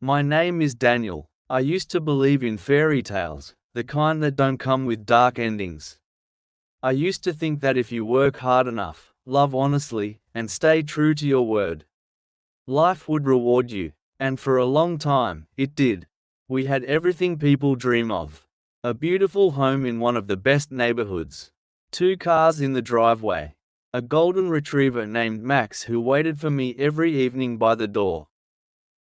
My name is Daniel. I used to believe in fairy tales, the kind that don't come with dark endings. I used to think that if you work hard enough, love honestly, and stay true to your word, life would reward you. And for a long time, it did. We had everything people dream of. A beautiful home in one of the best neighborhoods. 2 cars in the driveway. A golden retriever named Max who waited for me every evening by the door.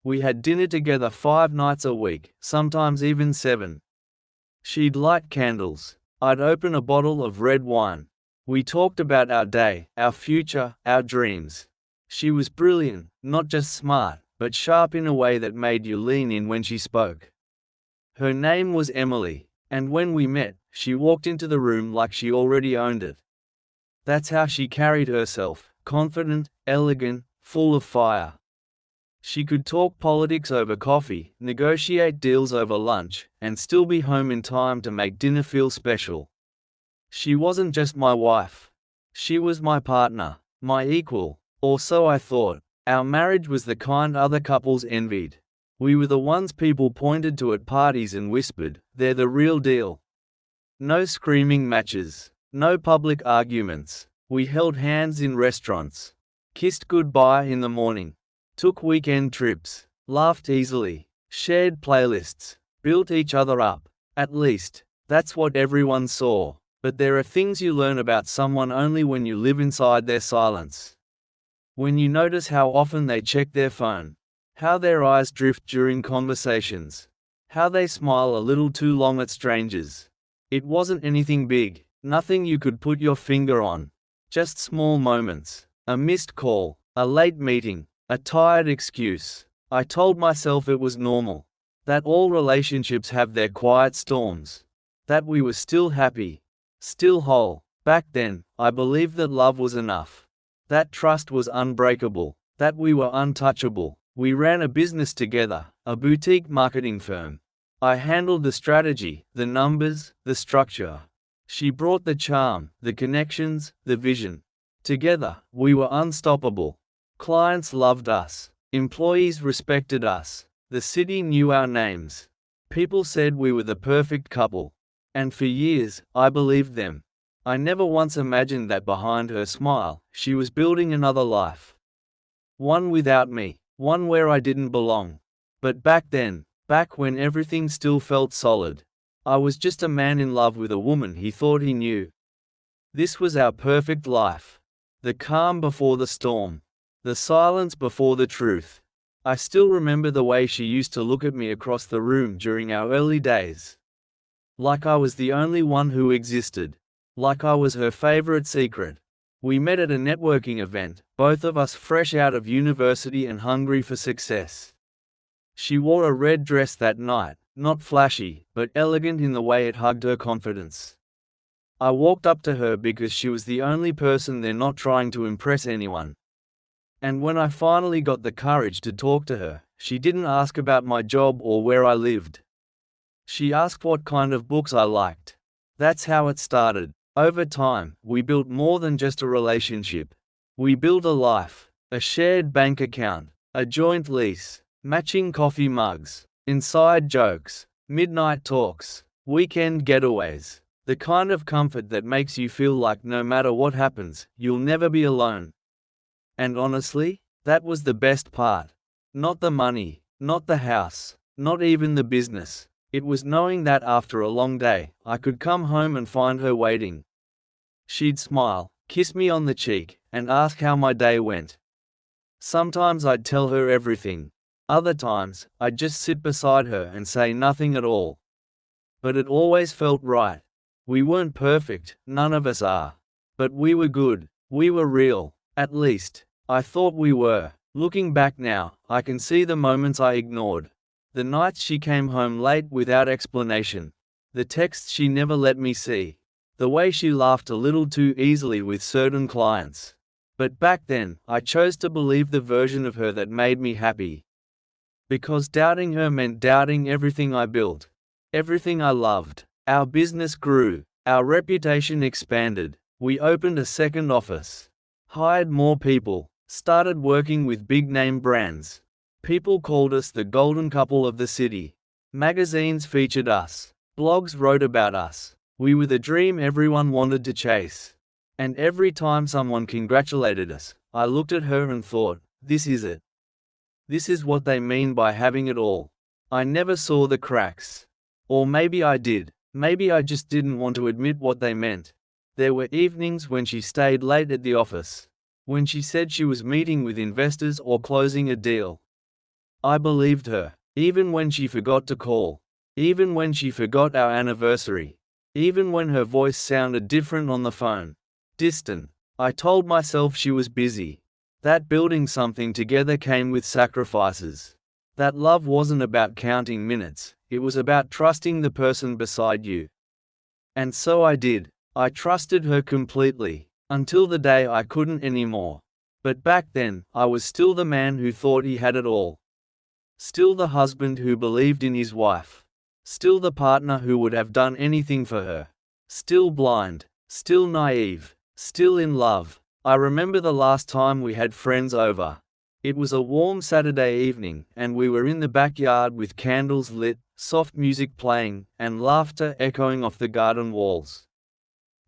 We had dinner together 5 nights a week, sometimes even 7. She'd light candles. I'd open a bottle of red wine. We talked about our day, our future, our dreams. She was brilliant, not just smart, but sharp in a way that made you lean in when she spoke. Her name was Emily, and when we met, she walked into the room like she already owned it. That's how she carried herself, confident, elegant, full of fire. She could talk politics over coffee, negotiate deals over lunch, and still be home in time to make dinner feel special. She wasn't just my wife. She was my partner, my equal, or so I thought. Our marriage was the kind other couples envied. We were the ones people pointed to at parties and whispered, "They're the real deal." No screaming matches. No public arguments. We held hands in restaurants. Kissed goodbye in the morning. Took weekend trips. Laughed easily. Shared playlists. Built each other up. At least, that's what everyone saw. But there are things you learn about someone only when you live inside their silence. When you notice how often they check their phone. How their eyes drift during conversations. How they smile a little too long at strangers. It wasn't anything big. Nothing you could put your finger on. Just small moments. A missed call. A late meeting. A tired excuse. I told myself it was normal. That all relationships have their quiet storms. That we were still happy. Still whole. Back then, I believed that love was enough. That trust was unbreakable. That we were untouchable. We ran a business together, a boutique marketing firm. I handled the strategy, the numbers, the structure. She brought the charm, the connections, the vision. Together, we were unstoppable. Clients loved us. Employees respected us. The city knew our names. People said we were the perfect couple. And for years, I believed them. I never once imagined that behind her smile, she was building another life. One without me, one where I didn't belong. But back then, back when everything still felt solid, I was just a man in love with a woman he thought he knew. This was our perfect life. The calm before the storm. The silence before the truth. I still remember the way she used to look at me across the room during our early days. Like I was the only one who existed. Like I was her favorite secret. We met at a networking event, both of us fresh out of university and hungry for success. She wore a red dress that night, not flashy, but elegant in the way it hugged her confidence. I walked up to her because she was the only person there not trying to impress anyone. And when I finally got the courage to talk to her, she didn't ask about my job or where I lived. She asked what kind of books I liked. That's how it started. Over time, we built more than just a relationship. We built a life, a shared bank account, a joint lease, matching coffee mugs, inside jokes, midnight talks, weekend getaways. The kind of comfort that makes you feel like no matter what happens, you'll never be alone. And honestly, that was the best part. Not the money, not the house, not even the business. It was knowing that after a long day, I could come home and find her waiting. She'd smile, kiss me on the cheek, and ask how my day went. Sometimes I'd tell her everything. Other times, I'd just sit beside her and say nothing at all. But it always felt right. We weren't perfect, none of us are. But we were good, we were real, at least. I thought we were. Looking back now, I can see the moments I ignored. The nights she came home late without explanation. The texts she never let me see. The way she laughed a little too easily with certain clients. But back then, I chose to believe the version of her that made me happy. Because doubting her meant doubting everything I built. Everything I loved. Our business grew. Our reputation expanded. We opened a second office. Hired more people. Started working with big-name brands. People called us the golden couple of the city. Magazines featured us. Blogs wrote about us. We were the dream everyone wanted to chase. And every time someone congratulated us, I looked at her and thought, this is it. This is what they mean by having it all. I never saw the cracks. Or maybe I did. Maybe I just didn't want to admit what they meant. There were evenings when she stayed late at the office. When she said she was meeting with investors or closing a deal. I believed her, even when she forgot to call. Even when she forgot our anniversary. Even when her voice sounded different on the phone. Distant. I told myself she was busy. That building something together came with sacrifices. That love wasn't about counting minutes, it was about trusting the person beside you. And so I did. I trusted her completely, until the day I couldn't anymore. But back then, I was still the man who thought he had it all. Still the husband who believed in his wife. Still the partner who would have done anything for her. Still blind. Still naive. Still in love. I remember the last time we had friends over. It was a warm Saturday evening, and we were in the backyard with candles lit, soft music playing, and laughter echoing off the garden walls.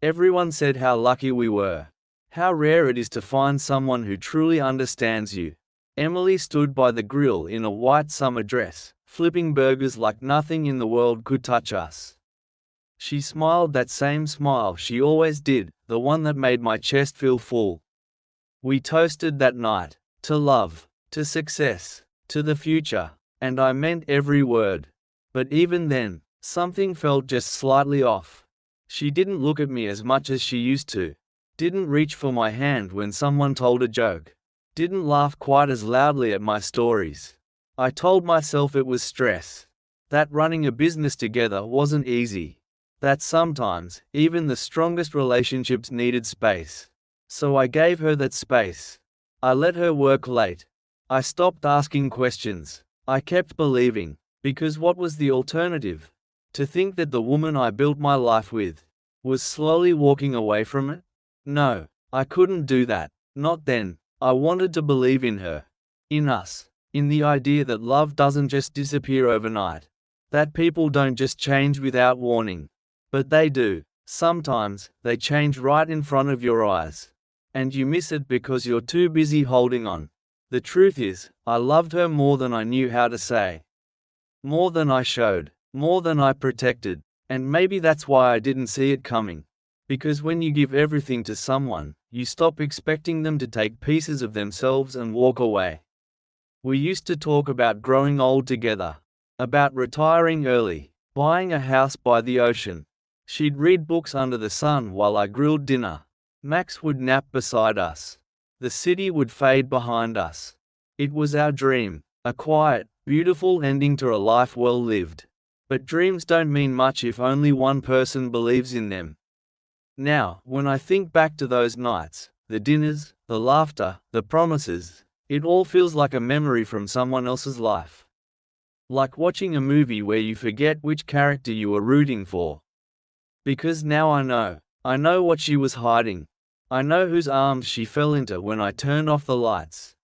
Everyone said how lucky we were. How rare it is to find someone who truly understands you. Emily stood by the grill in a white summer dress, flipping burgers like nothing in the world could touch us. She smiled that same smile she always did, the one that made my chest feel full. We toasted that night. To love, to success, to the future, and I meant every word. But even then, something felt just slightly off. She didn't look at me as much as she used to. Didn't reach for my hand when someone told a joke. Didn't laugh quite as loudly at my stories. I told myself it was stress. That running a business together wasn't easy. That sometimes, even the strongest relationships needed space. So I gave her that space. I let her work late. I stopped asking questions. I kept believing. Because what was the alternative? To think that the woman I built my life with was slowly walking away from it? No, I couldn't do that. Not then. I wanted to believe in her. In us. In the idea that love doesn't just disappear overnight. That people don't just change without warning. But they do. Sometimes, they change right in front of your eyes. And you miss it because you're too busy holding on. The truth is, I loved her more than I knew how to say. More than I showed. More than I protected. And maybe that's why I didn't see it coming. Because when you give everything to someone, you stop expecting them to take pieces of themselves and walk away. We used to talk about growing old together. About retiring early. Buying a house by the ocean. She'd read books under the sun while I grilled dinner. Max would nap beside us. The city would fade behind us. It was our dream, a quiet, beautiful ending to a life well lived. But dreams don't mean much if only one person believes in them. Now, when I think back to those nights, the dinners, the laughter, the promises, it all feels like a memory from someone else's life. Like watching a movie where you forget which character you were rooting for. Because now I know what she was hiding. I know whose arms she fell into when I turned off the lights.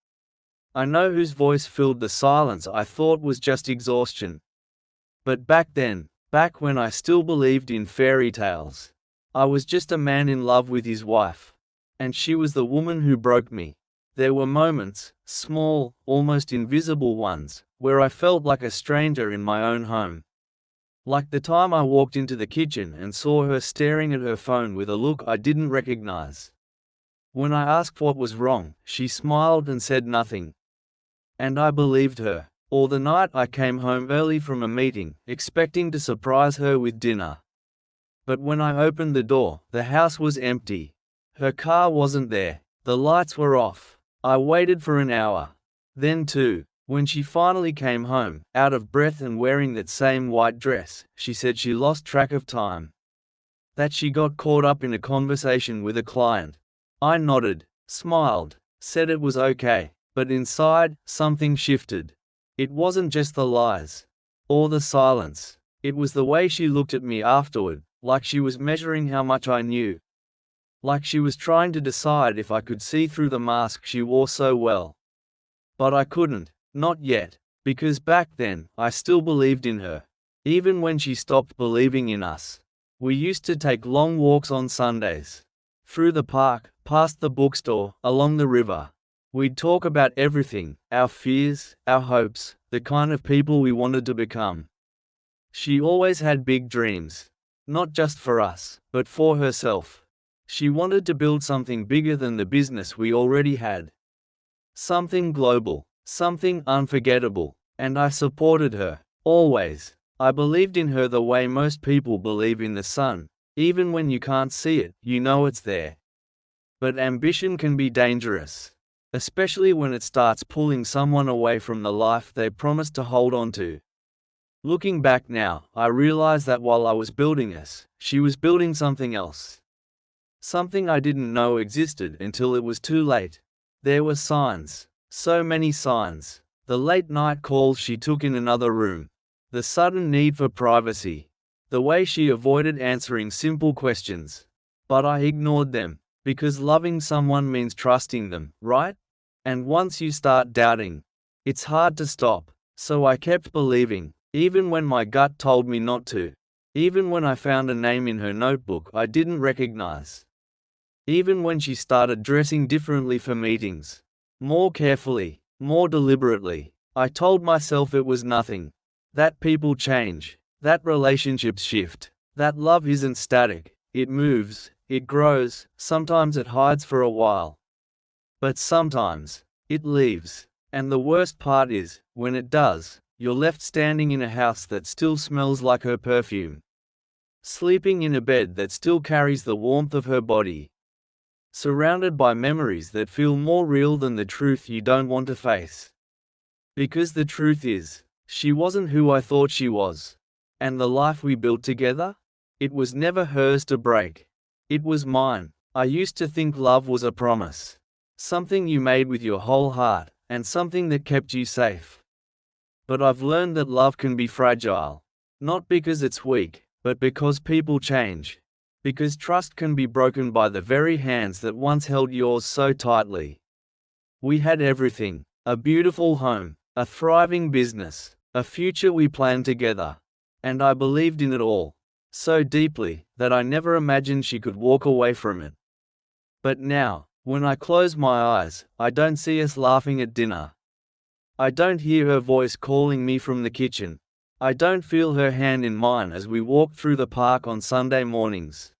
I know whose voice filled the silence I thought was just exhaustion. But back then, back when I still believed in fairy tales, I was just a man in love with his wife. And she was the woman who broke me. There were moments, small, almost invisible ones, where I felt like a stranger in my own home. Like the time I walked into the kitchen and saw her staring at her phone with a look I didn't recognize. When I asked what was wrong, she smiled and said nothing. And I believed her. Or the night I came home early from a meeting, expecting to surprise her with dinner. But when I opened the door, the house was empty. Her car wasn't there. The lights were off. I waited for an hour. Then two. When she finally came home, out of breath and wearing that same white dress, she said she lost track of time. That she got caught up in a conversation with a client. I nodded, smiled, said it was okay, but inside, something shifted. It wasn't just the lies. Or the silence. It was the way she looked at me afterward, like she was measuring how much I knew. Like she was trying to decide if I could see through the mask she wore so well. But I couldn't. Not yet, because back then, I still believed in her. Even when she stopped believing in us. We used to take long walks on Sundays. Through the park, past the bookstore, along the river. We'd talk about everything, our fears, our hopes, the kind of people we wanted to become. She always had big dreams. Not just for us, but for herself. She wanted to build something bigger than the business we already had. Something global, something unforgettable, and I supported her, always. I believed in her the way most people believe in the sun. Even when you can't see it, you know it's there. But ambition can be dangerous. Especially when it starts pulling someone away from the life they promised to hold on to. Looking back now, I realize that while I was building us, she was building something else. Something I didn't know existed until it was too late. There were signs. So many signs. The late night calls she took in another room. The sudden need for privacy. The way she avoided answering simple questions. But I ignored them, because loving someone means trusting them, right? And once you start doubting, it's hard to stop. So I kept believing, even when my gut told me not to. Even when I found a name in her notebook I didn't recognize. Even when she started dressing differently for meetings. More carefully, more deliberately. I told myself it was nothing. That people change. That relationships shift. That love isn't static. It moves, it grows, sometimes it hides for a while. But sometimes, it leaves. And the worst part is, when it does, you're left standing in a house that still smells like her perfume. Sleeping in a bed that still carries the warmth of her body. Surrounded by memories that feel more real than the truth you don't want to face. Because the truth is, she wasn't who I thought she was. And the life we built together? It was never hers to break. It was mine. I used to think love was a promise. Something you made with your whole heart, and something that kept you safe. But I've learned that love can be fragile. Not because it's weak, but because people change. Because trust can be broken by the very hands that once held yours so tightly. We had everything. A beautiful home, a thriving business, a future we planned together. And I believed in it all. So deeply, that I never imagined she could walk away from it. But now, when I close my eyes, I don't see us laughing at dinner. I don't hear her voice calling me from the kitchen. I don't feel her hand in mine as we walk through the park on Sunday mornings.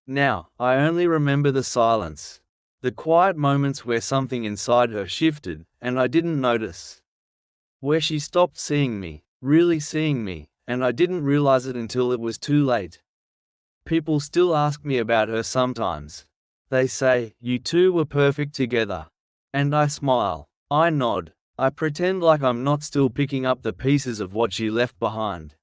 Now, I only remember the silence. The quiet moments where something inside her shifted, and I didn't notice. Where she stopped seeing me, really seeing me, and I didn't realize it until it was too late. People still ask me about her sometimes. They say, "You two were perfect together." And I smile. I nod. I pretend like I'm not still picking up the pieces of what she left behind.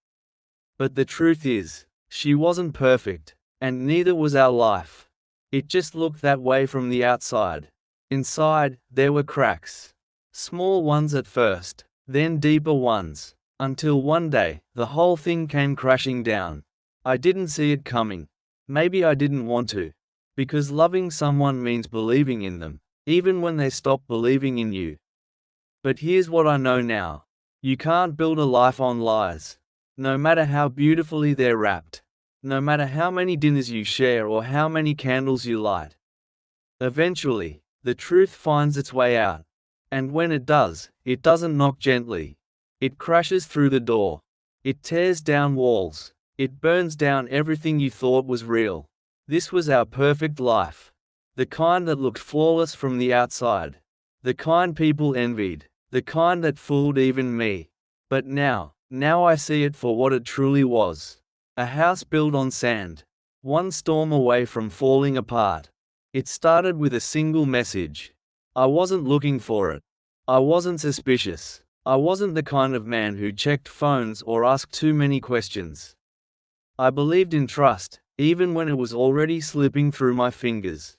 But the truth is, she wasn't perfect, and neither was our life. It just looked that way from the outside. Inside, there were cracks. Small ones at first, then deeper ones. Until one day, the whole thing came crashing down. I didn't see it coming. Maybe I didn't want to. Because loving someone means believing in them, even when they stop believing in you. But here's what I know now. You can't build a life on lies. No matter how beautifully they're wrapped. No matter how many dinners you share or how many candles you light. Eventually, the truth finds its way out. And when it does, it doesn't knock gently. It crashes through the door. It tears down walls. It burns down everything you thought was real. This was our perfect life. The kind that looked flawless from the outside. The kind people envied. The kind that fooled even me. But now I see it for what it truly was. A house built on sand. One storm away from falling apart. It started with a single message. I wasn't looking for it. I wasn't suspicious. I wasn't the kind of man who checked phones or asked too many questions. I believed in trust, even when it was already slipping through my fingers.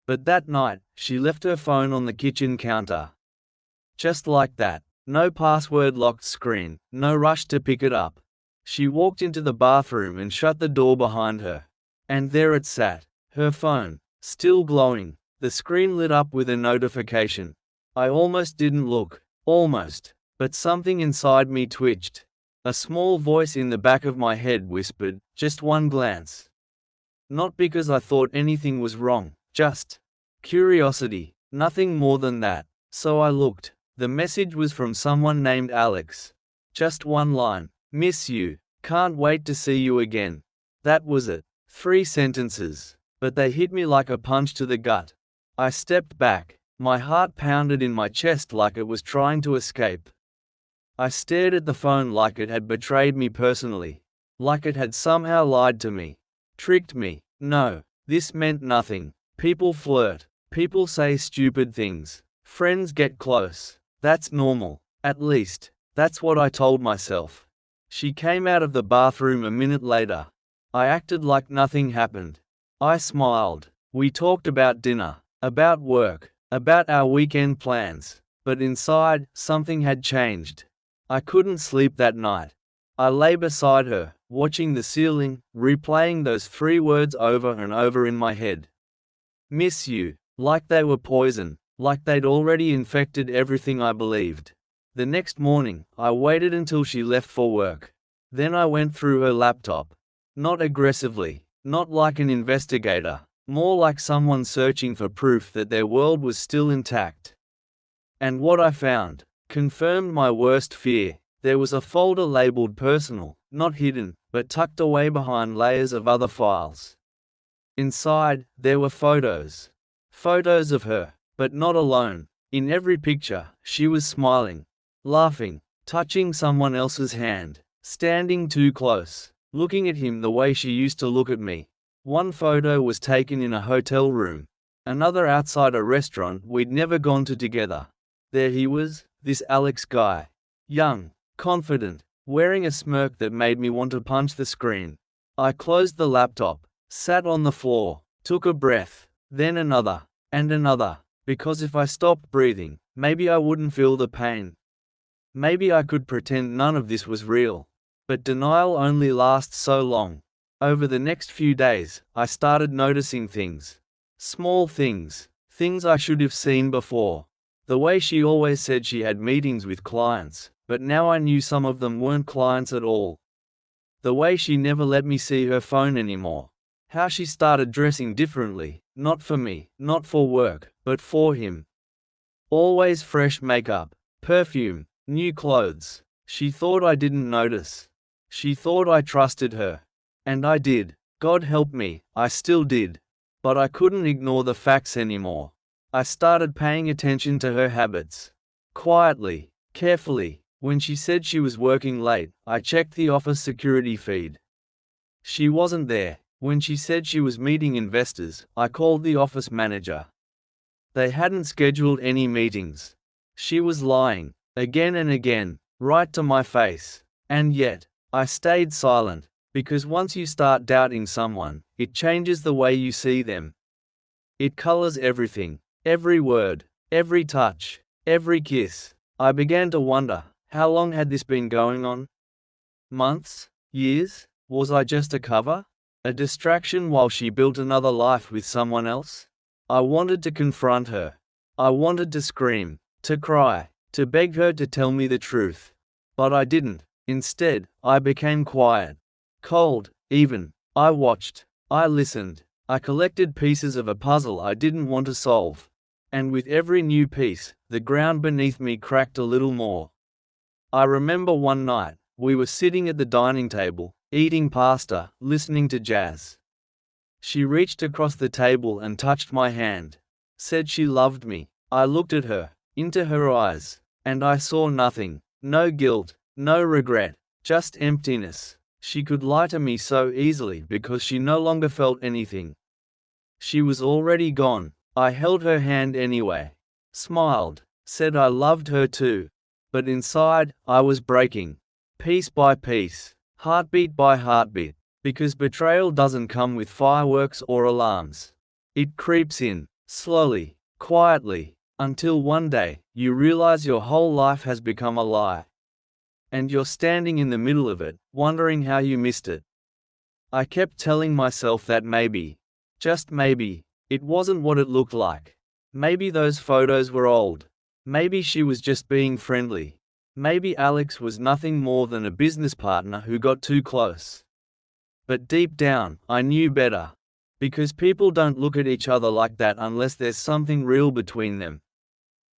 But that night, she left her phone on the kitchen counter. Just like that. No password-locked screen, no rush to pick it up. She walked into the bathroom and shut the door behind her. And there it sat, her phone, still glowing, the screen lit up with a notification. I almost didn't look. Almost. But something inside me twitched. A small voice in the back of my head whispered, "Just one glance." Not because I thought anything was wrong, just curiosity, nothing more than that. So I looked. The message was from someone named Alex. Just one line. "Miss you. Can't wait to see you again." That was it. 3 sentences. But they hit me like a punch to the gut. I stepped back. My heart pounded in my chest like it was trying to escape. I stared at the phone like it had betrayed me personally. Like it had somehow lied to me. Tricked me. No, this meant nothing. People flirt. People say stupid things. Friends get close. That's normal. At least, that's what I told myself. She came out of the bathroom a minute later. I acted like nothing happened. I smiled. We talked about dinner, about work, about our weekend plans. But inside, something had changed. I couldn't sleep that night. I lay beside her, watching the ceiling, replaying those 3 words over and over in my head. Miss you. Like they were poison, like they'd already infected everything I believed. The next morning, I waited until she left for work. Then I went through her laptop. Not aggressively, not like an investigator, more like someone searching for proof that their world was still intact. And what I found confirmed my worst fear. There was a folder labeled personal, not hidden, but tucked away behind layers of other files. Inside, there were photos. Photos of her, but not alone. In every picture, she was smiling, laughing, touching someone else's hand, standing too close, looking at him the way she used to look at me. One photo was taken in a hotel room, another outside a restaurant we'd never gone to together. There he was, this Alex guy. Young, confident, wearing a smirk that made me want to punch the screen. I closed the laptop, sat on the floor, took a breath, then another, and another, because if I stopped breathing, maybe I wouldn't feel the pain. Maybe I could pretend none of this was real. But denial only lasts so long. Over the next few days, I started noticing things. Small things, things I should have seen before. The way she always said she had meetings with clients, but now I knew some of them weren't clients at all. The way she never let me see her phone anymore. How she started dressing differently, not for me, not for work, but for him. Always fresh makeup, perfume, new clothes. She thought I didn't notice. She thought I trusted her. And I did. God help me, I still did. But I couldn't ignore the facts anymore. I started paying attention to her habits. Quietly, carefully. When she said she was working late, I checked the office security feed. She wasn't there. When she said she was meeting investors, I called the office manager. They hadn't scheduled any meetings. She was lying, again and again, right to my face. And yet, I stayed silent, because once you start doubting someone, it changes the way you see them. It colors everything, every word, every touch, every kiss. I began to wonder, how long had this been going on? Months? Years? Was I just a cover? A distraction while she built another life with someone else? I wanted to confront her. I wanted to scream, to cry, to beg her to tell me the truth. But I didn't. Instead, I became quiet. Cold, even. I watched. I listened. I collected pieces of a puzzle I didn't want to solve. And with every new piece, the ground beneath me cracked a little more. I remember one night, we were sitting at the dining table, eating pasta, listening to jazz. She reached across the table and touched my hand. Said she loved me. I looked at her, into her eyes, and I saw nothing. No guilt, no regret, just emptiness. She could lie to me so easily because she no longer felt anything. She was already gone. I held her hand anyway. Smiled, said I loved her too. But inside, I was breaking. Piece by piece, heartbeat by heartbeat. Because betrayal doesn't come with fireworks or alarms. It creeps in, slowly, quietly, until one day, you realize your whole life has become a lie. And you're standing in the middle of it, wondering how you missed it. I kept telling myself that maybe, just maybe, it wasn't what it looked like. Maybe those photos were old. Maybe she was just being friendly. Maybe Alex was nothing more than a business partner who got too close. But deep down, I knew better. Because people don't look at each other like that unless there's something real between them.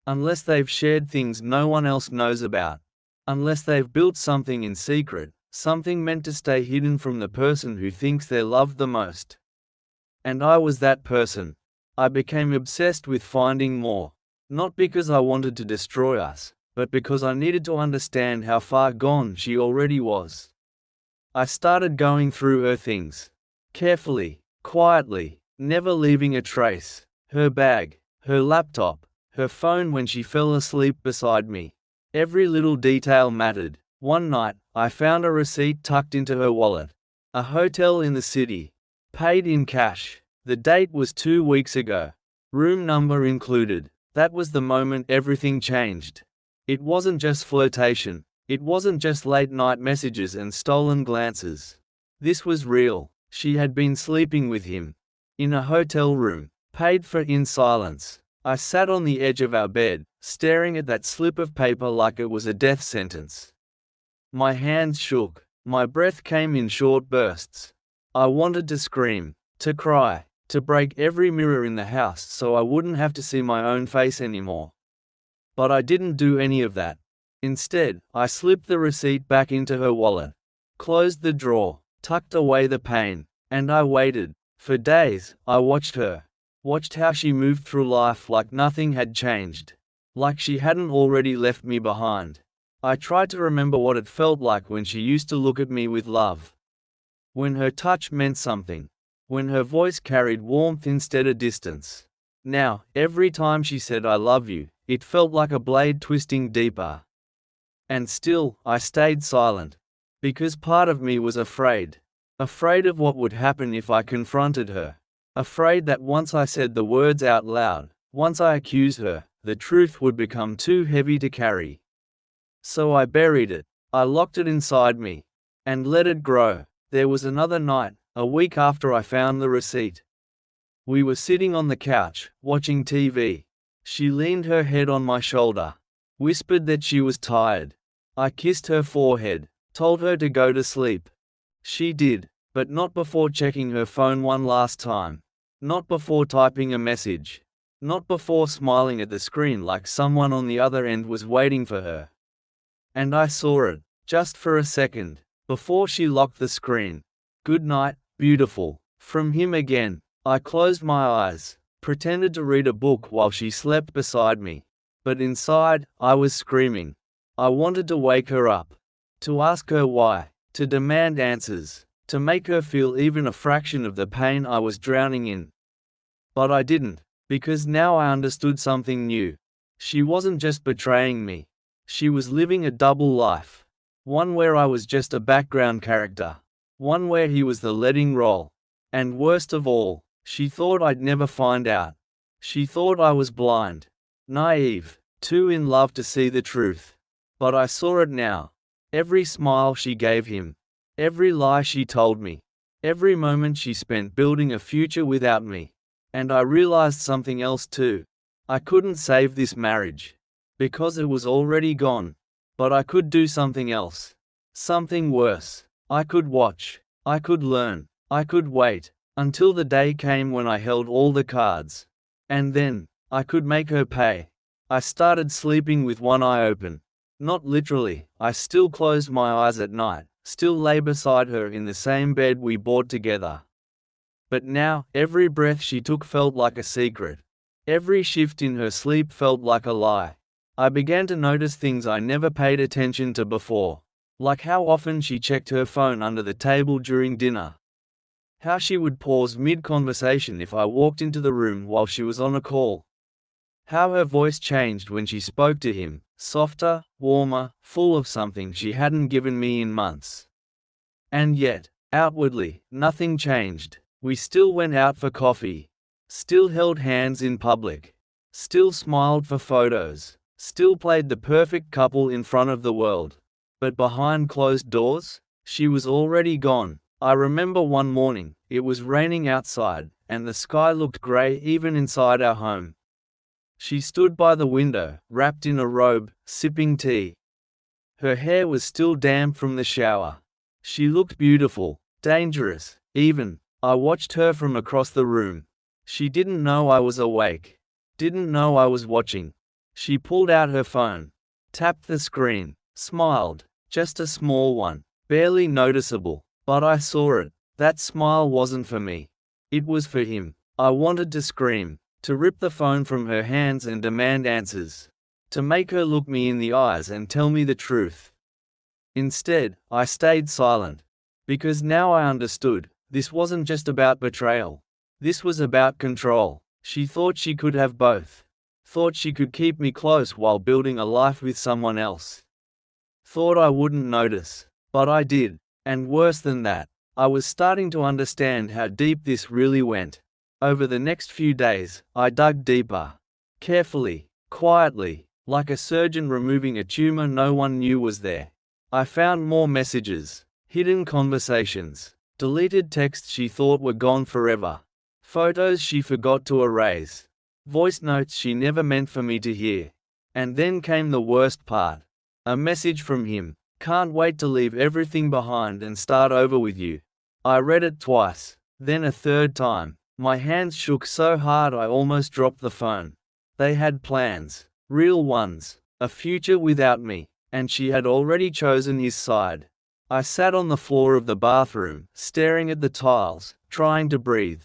Unless they've shared things no one else knows about. Unless they've built something in secret, something meant to stay hidden from the person who thinks they're loved the most. And I was that person. I became obsessed with finding more. Not because I wanted to destroy us, but because I needed to understand how far gone she already was. I started going through her things. Carefully, quietly, never leaving a trace. Her bag, her laptop, her phone when she fell asleep beside me. Every little detail mattered. One night, I found a receipt tucked into her wallet. A hotel in the city. Paid in cash. The date was 2 weeks ago. Room number included. That was the moment everything changed. It wasn't just flirtation. It wasn't just late-night messages and stolen glances. This was real. She had been sleeping with him. In a hotel room. Paid for in silence. I sat on the edge of our bed, staring at that slip of paper like it was a death sentence. My hands shook. My breath came in short bursts. I wanted to scream, to cry, to break every mirror in the house so I wouldn't have to see my own face anymore. But I didn't do any of that. Instead, I slipped the receipt back into her wallet, closed the drawer, tucked away the pain, and I waited. For days, I watched her. Watched how she moved through life like nothing had changed. Like she hadn't already left me behind. I tried to remember what it felt like when she used to look at me with love. When her touch meant something. When her voice carried warmth instead of distance. Now, every time she said I love you, it felt like a blade twisting deeper. And still, I stayed silent. Because part of me was afraid. Afraid of what would happen if I confronted her. Afraid that once I said the words out loud, once I accused her, the truth would become too heavy to carry. So I buried it. I locked it inside me. And let it grow. There was another night, a week after I found the receipt. We were sitting on the couch, watching TV. She leaned her head on my shoulder. Whispered that she was tired. I kissed her forehead. Told her to go to sleep. She did. But not before checking her phone one last time. Not before typing a message. Not before smiling at the screen like someone on the other end was waiting for her. And I saw it, just for a second, before she locked the screen. Good night, beautiful. From him again. I closed my eyes, pretended to read a book while she slept beside me. But inside, I was screaming. I wanted to wake her up. To ask her why. To demand answers. To make her feel even a fraction of the pain I was drowning in. But I didn't, because now I understood something new. She wasn't just betraying me. She was living a double life. One where I was just a background character. One where he was the leading role. And worst of all, she thought I'd never find out. She thought I was blind. Naive. Too in love to see the truth. But I saw it now. Every smile she gave him. Every lie she told me. Every moment she spent building a future without me. And I realized something else too. I couldn't save this marriage. Because it was already gone. But I could do something else. Something worse. I could watch. I could learn. I could wait. Until the day came when I held all the cards. And then, I could make her pay. I started sleeping with one eye open. Not literally, I still closed my eyes at night. Still lay beside her in the same bed we bought together. But now, every breath she took felt like a secret. Every shift in her sleep felt like a lie. I began to notice things I never paid attention to before. Like how often she checked her phone under the table during dinner. How she would pause mid-conversation if I walked into the room while she was on a call. How her voice changed when she spoke to him. Softer, warmer, full of something she hadn't given me in months. And yet, outwardly, nothing changed. We still went out for coffee. Still held hands in public. Still smiled for photos. Still played the perfect couple in front of the world. But behind closed doors, she was already gone. I remember one morning, it was raining outside, and the sky looked grey even inside our home. She stood by the window, wrapped in a robe, sipping tea. Her hair was still damp from the shower. She looked beautiful, dangerous, even. I watched her from across the room. She didn't know I was awake. Didn't know I was watching. She pulled out her phone, tapped the screen, smiled, just a small one, barely noticeable, but I saw it. That smile wasn't for me. It was for him. I wanted to scream, to rip the phone from her hands and demand answers, to make her look me in the eyes and tell me the truth. Instead, I stayed silent. Because now I understood, this wasn't just about betrayal. This was about control. She thought she could have both. Thought she could keep me close while building a life with someone else. Thought I wouldn't notice. But I did. And worse than that, I was starting to understand how deep this really went. Over the next few days, I dug deeper. Carefully, quietly, like a surgeon removing a tumor no one knew was there. I found more messages, hidden conversations, deleted texts she thought were gone forever, photos she forgot to erase, voice notes she never meant for me to hear. And then came the worst part. A message from him. Can't wait to leave everything behind and start over with you. I read it twice, then a third time. My hands shook so hard I almost dropped the phone. They had plans, real ones, a future without me, and she had already chosen his side. I sat on the floor of the bathroom, staring at the tiles, trying to breathe.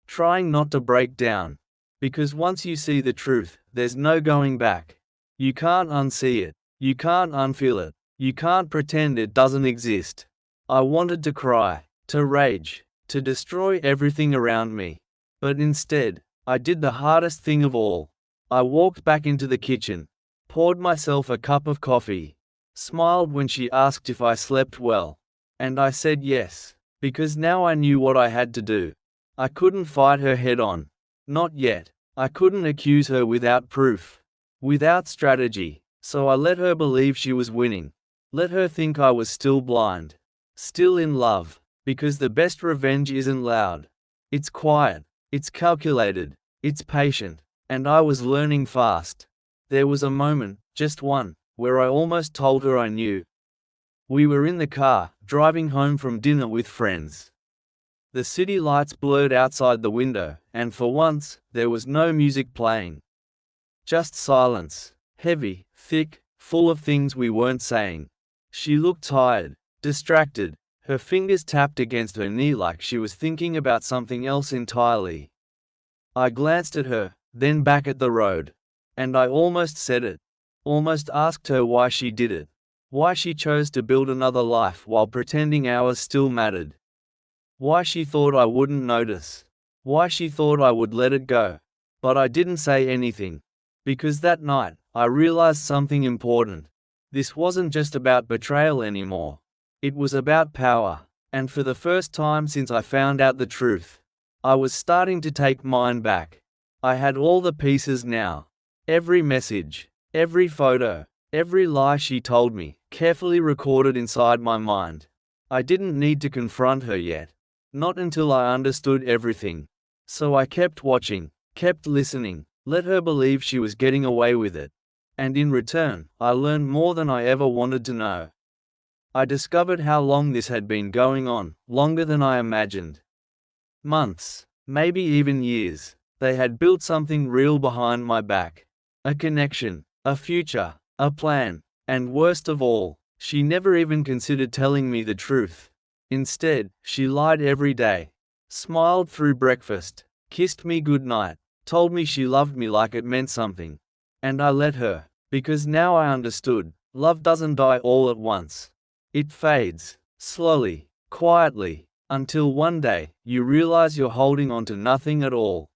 Trying not to break down. Because once you see the truth, there's no going back. You can't unsee it. You can't unfeel it. You can't pretend it doesn't exist. I wanted to cry, to rage, to destroy everything around me. But instead, I did the hardest thing of all. I walked back into the kitchen, poured myself a cup of coffee, smiled when she asked if I slept well. And I said yes, because now I knew what I had to do. I couldn't fight her head on. Not yet. I couldn't accuse her without proof, without strategy, so I let her believe she was winning. Let her think I was still blind, still in love, because the best revenge isn't loud. It's quiet, it's calculated, it's patient, and I was learning fast. There was a moment, just one, where I almost told her I knew. We were in the car, driving home from dinner with friends. The city lights blurred outside the window, and for once, there was no music playing. Just silence, heavy, thick, full of things we weren't saying. She looked tired, distracted, her fingers tapped against her knee like she was thinking about something else entirely. I glanced at her, then back at the road. And I almost said it. Almost asked her why she did it. Why she chose to build another life while pretending ours still mattered. Why she thought I wouldn't notice. Why she thought I would let it go. But I didn't say anything. Because that night, I realized something important. This wasn't just about betrayal anymore. It was about power. And for the first time since I found out the truth, I was starting to take mine back. I had all the pieces now. Every message, every photo, every lie she told me, carefully recorded inside my mind. I didn't need to confront her yet. Not until I understood everything. So I kept watching, kept listening, let her believe she was getting away with it. And in return, I learned more than I ever wanted to know. I discovered how long this had been going on, longer than I imagined. Months, maybe even years. They had built something real behind my back. A connection, a future, a plan. And worst of all, she never even considered telling me the truth. Instead, she lied every day. Smiled through breakfast, kissed me goodnight, told me she loved me like it meant something. And I let her, because now I understood, love doesn't die all at once. It fades, slowly, quietly, until one day, you realize you're holding on to nothing at all.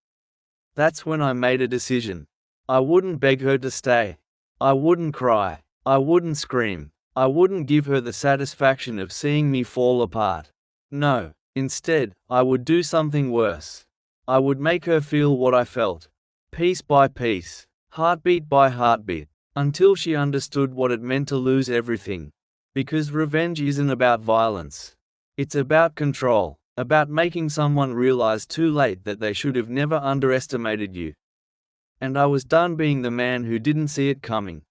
That's when I made a decision. I wouldn't beg her to stay. I wouldn't cry. I wouldn't scream. I wouldn't give her the satisfaction of seeing me fall apart. No, instead, I would do something worse. I would make her feel what I felt. Piece by piece, heartbeat by heartbeat, until she understood what it meant to lose everything. Because revenge isn't about violence. It's about control, about making someone realize too late that they should have never underestimated you. and I was done being the man who didn't see it coming.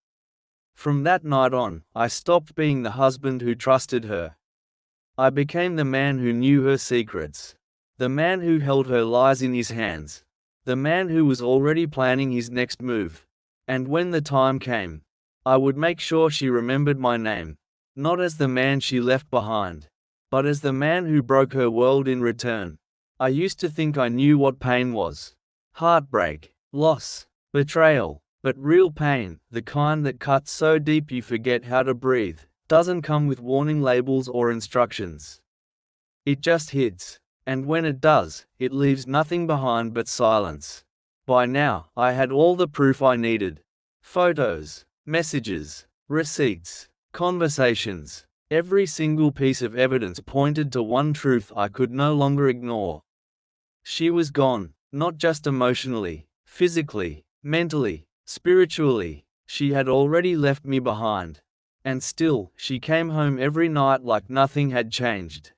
From that night on, I stopped being the husband who trusted her. I became the man who knew her secrets. The man who held her lies in his hands. The man who was already planning his next move. And when the time came, I would make sure she remembered my name, not as the man she left behind, but as the man who broke her world in return. I used to think I knew what pain was. Heartbreak, loss, betrayal, but real pain, the kind that cuts so deep you forget how to breathe, doesn't come with warning labels or instructions. It just hits, and when it does, it leaves nothing behind but silence. By now, I had all the proof I needed. Photos, messages, receipts, conversations. Every single piece of evidence pointed to one truth I could no longer ignore. She was gone, not just emotionally, physically, mentally, spiritually. She had already left me behind. And still, she came home every night like nothing had changed.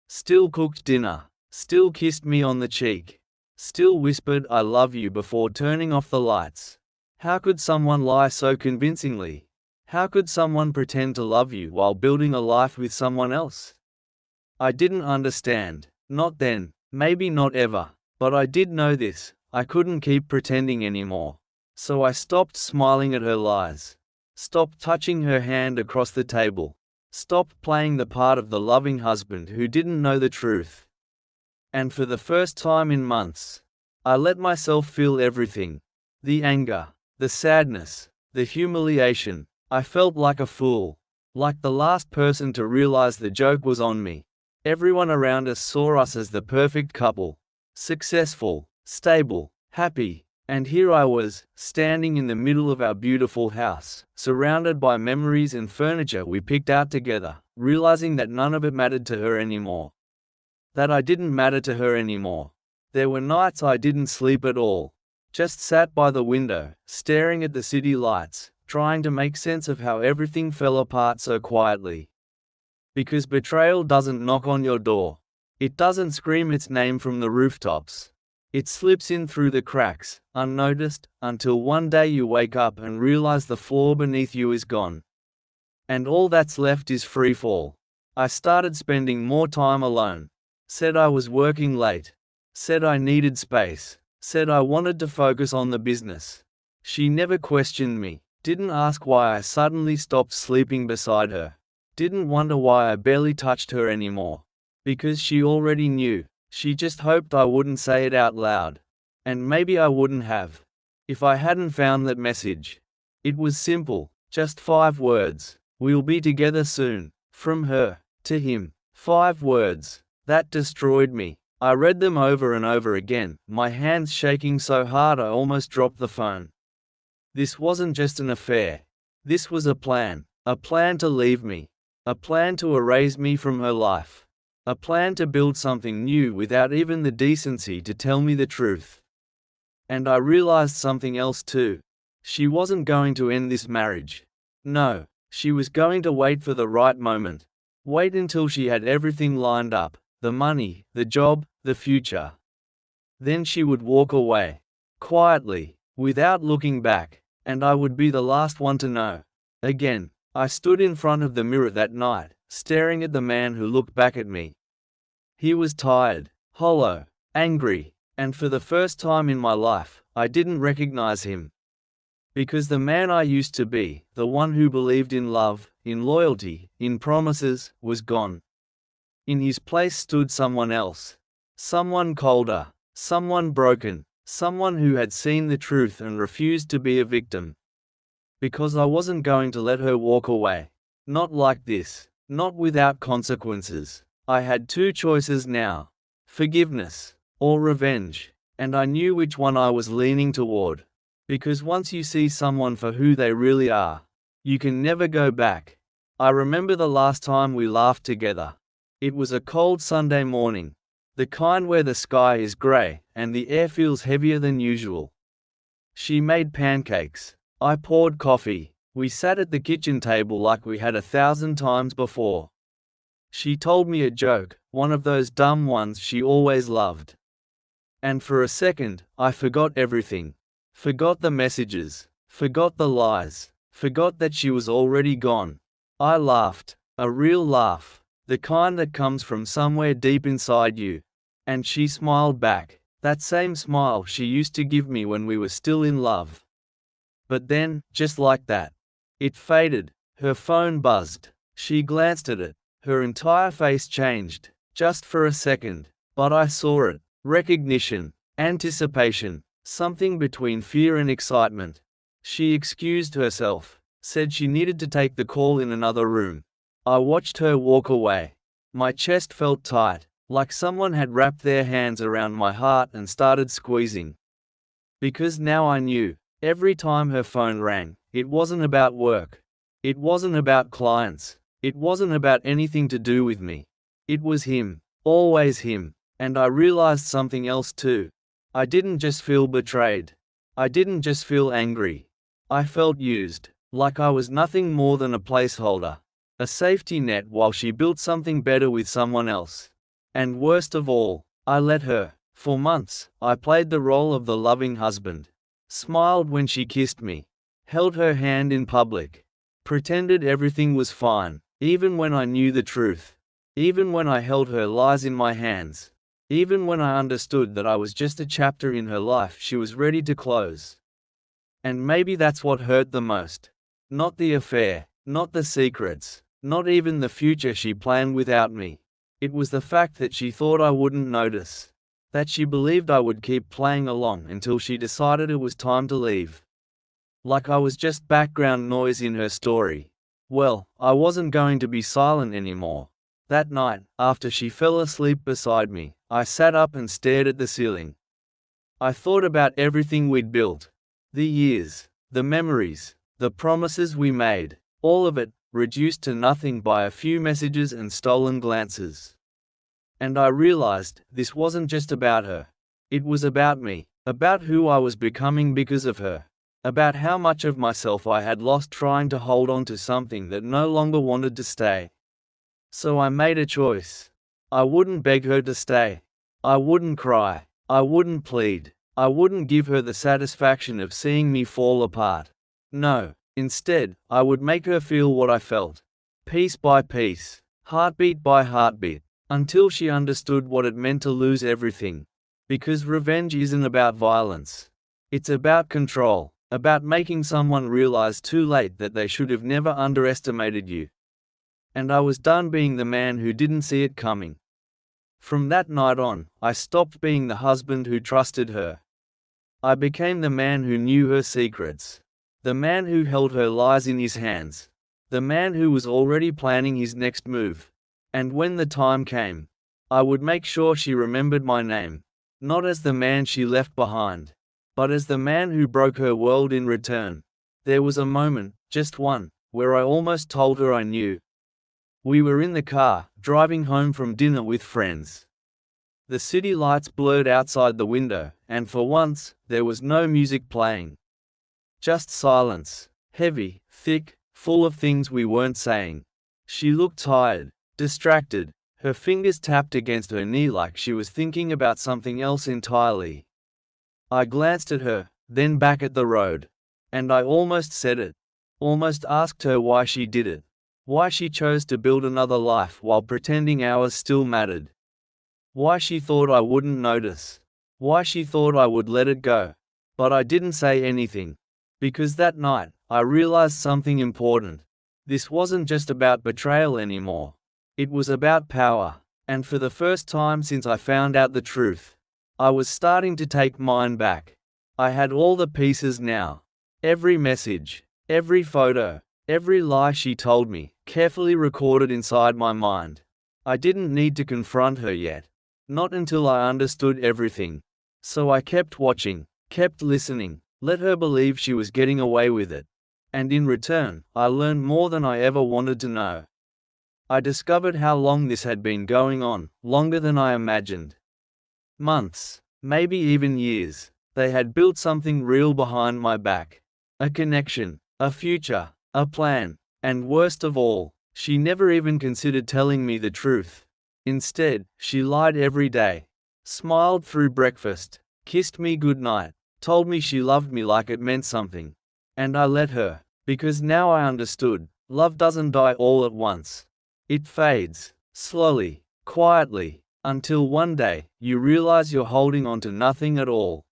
Still cooked dinner, still kissed me on the cheek, still whispered "I love you" before turning off the lights. How could someone lie so convincingly? How could someone pretend to love you while building a life with someone else? I didn't understand, not then, maybe not ever, but I did know this: I couldn't keep pretending anymore. So I stopped smiling at her lies. Stopped touching her hand across the table. Stopped playing the part of the loving husband who didn't know the truth. And for the first time in months, I let myself feel everything. The anger, the sadness, the humiliation. I felt like a fool. Like the last person to realize the joke was on me. Everyone around us saw us as the perfect couple. Successful, stable, happy. And here I was, standing in the middle of our beautiful house, surrounded by memories and furniture we picked out together, realizing that none of it mattered to her anymore. That I didn't matter to her anymore. There were nights I didn't sleep at all. Just sat by the window, staring at the city lights, trying to make sense of how everything fell apart so quietly. Because betrayal doesn't knock on your door. It doesn't scream its name from the rooftops. It slips in through the cracks, unnoticed, until one day you wake up and realize the floor beneath you is gone. And all that's left is free fall. I started spending more time alone. Said I was working late. Said I needed space. Said I wanted to focus on the business. She never questioned me. Didn't ask why I suddenly stopped sleeping beside her. Didn't wonder why I barely touched her anymore. Because she already knew. She just hoped I wouldn't say it out loud. And maybe I wouldn't have. If I hadn't found that message. It was simple, just 5 words. "We'll be together soon." From her, to him. 5 words. That destroyed me. I read them over and over again, my hands shaking so hard I almost dropped the phone. This wasn't just an affair. This was a plan. A plan to leave me. A plan to erase me from her life. A plan to build something new without even the decency to tell me the truth. And I realized something else too. She wasn't going to end this marriage. No, she was going to wait for the right moment. Wait until she had everything lined up, the money, the job, the future. Then she would walk away. Quietly, without looking back, and I would be the last one to know. Again, I stood in front of the mirror that night, staring at the man who looked back at me. He was tired, hollow, angry, and for the first time in my life, I didn't recognize him. Because the man I used to be, the one who believed in love, in loyalty, in promises, was gone. In his place stood someone else. Someone colder, someone broken, someone who had seen the truth and refused to be a victim. Because I wasn't going to let her walk away. Not like this, not without consequences. I had 2 choices now: forgiveness or revenge, and I knew which one I was leaning toward. Because once you see someone for who they really are, you can never go back. I remember the last time we laughed together. It was a cold Sunday morning, the kind where the sky is grey and the air feels heavier than usual. She made pancakes. I poured coffee. We sat at the kitchen table like we had 1,000 times before. She told me a joke, one of those dumb ones she always loved. And for a second, I forgot everything. Forgot the messages, forgot the lies, forgot that she was already gone. I laughed, a real laugh, the kind that comes from somewhere deep inside you. And she smiled back, that same smile she used to give me when we were still in love. But then, just like that, it faded, her phone buzzed, she glanced at it, her entire face changed, just for a second, but I saw it, recognition, anticipation, something between fear and excitement. She excused herself, said she needed to take the call in another room. I watched her walk away. My chest felt tight, like someone had wrapped their hands around my heart and started squeezing. Because now I knew, every time her phone rang, it wasn't about work. It wasn't about clients. It wasn't about anything to do with me. It was him, always him. And I realized something else too. I didn't just feel betrayed. I didn't just feel angry. I felt used, like I was nothing more than a placeholder, a safety net while she built something better with someone else. And worst of all, I let her. For months, I played the role of the loving husband. Smiled when she kissed me. Held her hand in public. Pretended everything was fine, even when I knew the truth. Even when I held her lies in my hands. Even when I understood that I was just a chapter in her life she was ready to close. And maybe that's what hurt the most. Not the affair, not the secrets, not even the future she planned without me. It was the fact that she thought I wouldn't notice. That she believed I would keep playing along until she decided it was time to leave. Like I was just background noise in her story. Well, I wasn't going to be silent anymore. That night, after she fell asleep beside me, I sat up and stared at the ceiling. I thought about everything we'd built. The years, the memories, the promises we made, all of it, reduced to nothing by a few messages and stolen glances. And I realized, this wasn't just about her. It was about me, about who I was becoming because of her, about how much of myself I had lost trying to hold on to something that no longer wanted to stay. So I made a choice. I wouldn't beg her to stay. I wouldn't cry. I wouldn't plead. I wouldn't give her the satisfaction of seeing me fall apart. No, instead, I would make her feel what I felt. Piece by piece, heartbeat by heartbeat, until she understood what it meant to lose everything. Because revenge isn't about violence. It's about control, about making someone realize too late that they should have never underestimated you. And I was done being the man who didn't see it coming. From that night on, I stopped being the husband who trusted her. I became the man who knew her secrets. The man who held her lies in his hands. The man who was already planning his next move. And when the time came, I would make sure she remembered my name. Not as the man she left behind, but as the man who broke her world in return. There was a moment, just one, where I almost told her I knew. We were in the car, driving home from dinner with friends. The city lights blurred outside the window, and for once, there was no music playing. Just silence, heavy, thick, full of things we weren't saying. She looked tired, distracted, her fingers tapped against her knee like she was thinking about something else entirely. I glanced at her, then back at the road. And I almost said it. Almost asked her why she did it. Why she chose to build another life while pretending ours still mattered. Why she thought I wouldn't notice. Why she thought I would let it go. But I didn't say anything. Because that night, I realized something important. This wasn't just about betrayal anymore. It was about power. And for the first time since I found out the truth, I was starting to take mine back. I had all the pieces now. Every message, every photo, every lie she told me, carefully recorded inside my mind. I didn't need to confront her yet. Not until I understood everything. So I kept watching, kept listening, let her believe she was getting away with it. And in return, I learned more than I ever wanted to know. I discovered how long this had been going on, longer than I imagined. Months, maybe even years. They had built something real behind my back. A connection, a future, a plan. And worst of all, she never even considered telling me the truth. Instead, she lied every day. Smiled through breakfast, kissed me goodnight, told me she loved me like it meant something. And I let her, because now I understood, love doesn't die all at once. It fades, slowly, quietly, until one day, you realize you're holding on to nothing at all.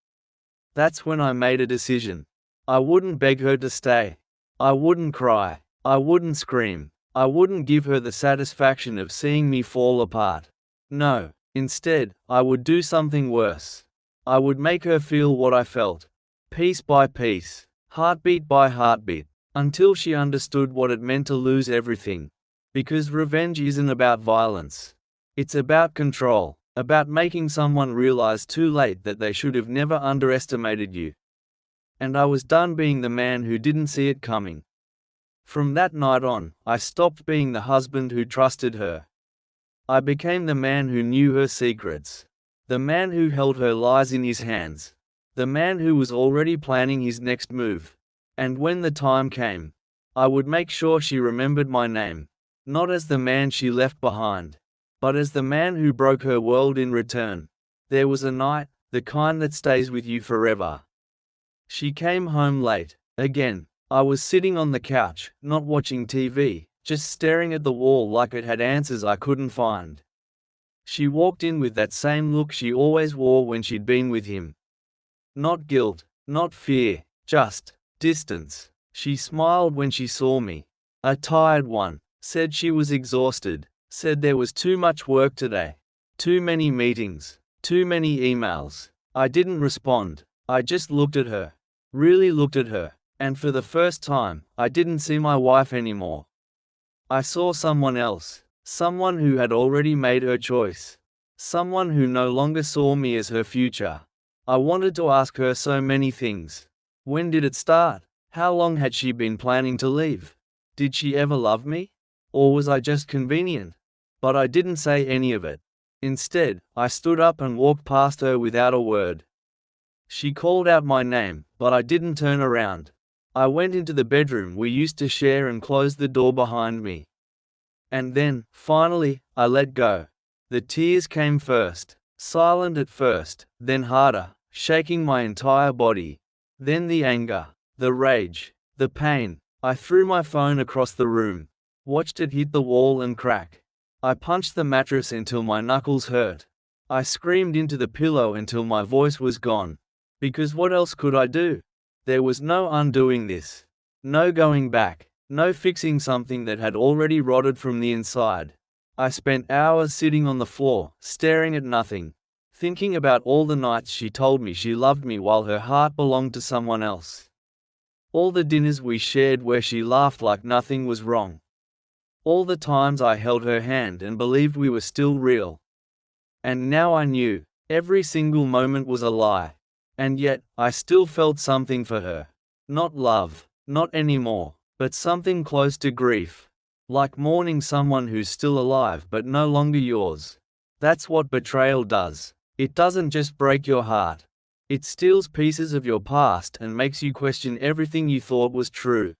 That's when I made a decision. I wouldn't beg her to stay. I wouldn't cry. I wouldn't scream. I wouldn't give her the satisfaction of seeing me fall apart. No, instead, I would do something worse. I would make her feel what I felt, piece by piece, heartbeat by heartbeat, until she understood what it meant to lose everything. Because revenge isn't about violence. It's about control, about making someone realize too late that they should have never underestimated you. And I was done being the man who didn't see it coming. From that night on, I stopped being the husband who trusted her. I became the man who knew her secrets. The man who held her lies in his hands. The man who was already planning his next move. And when the time came, I would make sure she remembered my name. Not as the man she left behind, but as the man who broke her world in return. There was a night, the kind that stays with you forever. She came home late, again. I was sitting on the couch, not watching TV, just staring at the wall like it had answers I couldn't find. She walked in with that same look she always wore when she'd been with him. Not guilt, not fear, just distance. She smiled when she saw me. A tired one, said she was exhausted, said there was too much work today. Too many meetings, too many emails. I didn't respond, I just looked at her. Really looked at her. And for the first time, I didn't see my wife anymore. I saw someone else, someone who had already made her choice, someone who no longer saw me as her future. I wanted to ask her so many things. When did it start? How long had she been planning to leave? Did she ever love me? Or was I just convenient? But I didn't say any of it. Instead, I stood up and walked past her without a word. She called out my name, but I didn't turn around. I went into the bedroom we used to share and closed the door behind me. And then, finally, I let go. The tears came first, silent at first, then harder, shaking my entire body. Then the anger, the rage, the pain. I threw my phone across the room, watched it hit the wall and crack. I punched the mattress until my knuckles hurt. I screamed into the pillow until my voice was gone. Because what else could I do? There was no undoing this. No going back. No fixing something that had already rotted from the inside. I spent hours sitting on the floor, staring at nothing. Thinking about all the nights she told me she loved me while her heart belonged to someone else. All the dinners we shared where she laughed like nothing was wrong. All the times I held her hand and believed we were still real. And now I knew, every single moment was a lie. And yet, I still felt something for her. Not love, not anymore, but something close to grief. Like mourning someone who's still alive but no longer yours. That's what betrayal does. It doesn't just break your heart. It steals pieces of your past and makes you question everything you thought was true.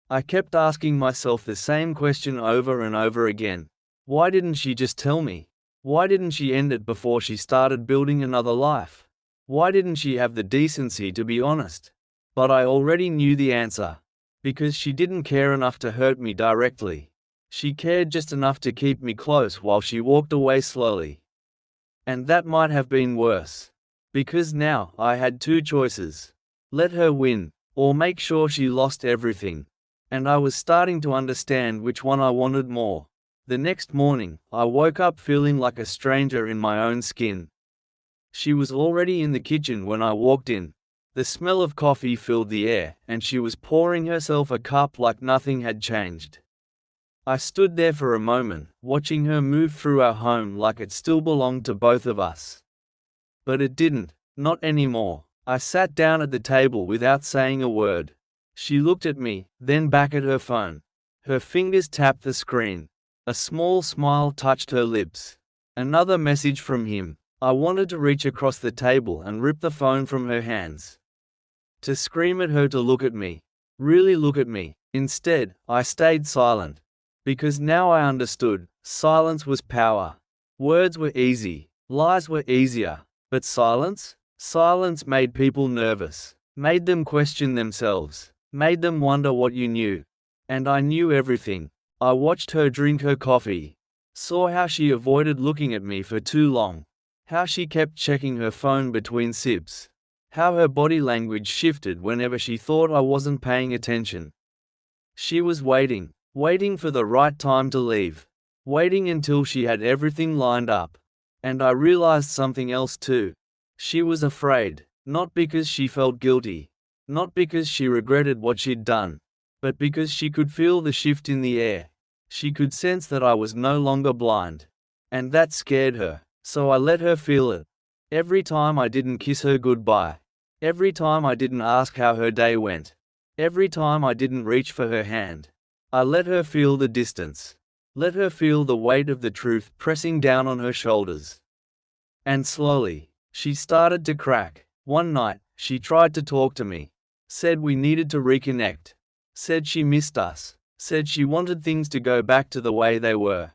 I kept asking myself the same question over and over again. Why didn't she just tell me? Why didn't she end it before she started building another life? Why didn't she have the decency to be honest? But I already knew the answer. Because she didn't care enough to hurt me directly. She cared just enough to keep me close while she walked away slowly. And that might have been worse. Because now I had two choices. Let her win, or make sure she lost everything. And I was starting to understand which one I wanted more. The next morning, I woke up feeling like a stranger in my own skin. She was already in the kitchen when I walked in. The smell of coffee filled the air, and she was pouring herself a cup like nothing had changed. I stood there for a moment, watching her move through our home like it still belonged to both of us. But it didn't, not anymore. I sat down at the table without saying a word. She looked at me, then back at her phone. Her fingers tapped the screen. A small smile touched her lips. Another message from him. I wanted to reach across the table and rip the phone from her hands. To scream at her to look at me. Really look at me. Instead, I stayed silent. Because now I understood, silence was power. Words were easy. Lies were easier. But silence? Silence made people nervous, made them question themselves, made them wonder what you knew. And I knew everything. I watched her drink her coffee, saw how she avoided looking at me for too long, how she kept checking her phone between sips, how her body language shifted whenever she thought I wasn't paying attention. She was waiting, waiting for the right time to leave, waiting until she had everything lined up. And I realized something else too. She was afraid, not because she felt guilty, not because she regretted what she'd done, but because she could feel the shift in the air. She could sense that I was no longer blind. And that scared her, so I let her feel it. Every time I didn't kiss her goodbye, every time I didn't ask how her day went, every time I didn't reach for her hand, I let her feel the distance. Let her feel the weight of the truth pressing down on her shoulders. And slowly, she started to crack. One night, she tried to talk to me, said we needed to reconnect, said she missed us, said she wanted things to go back to the way they were.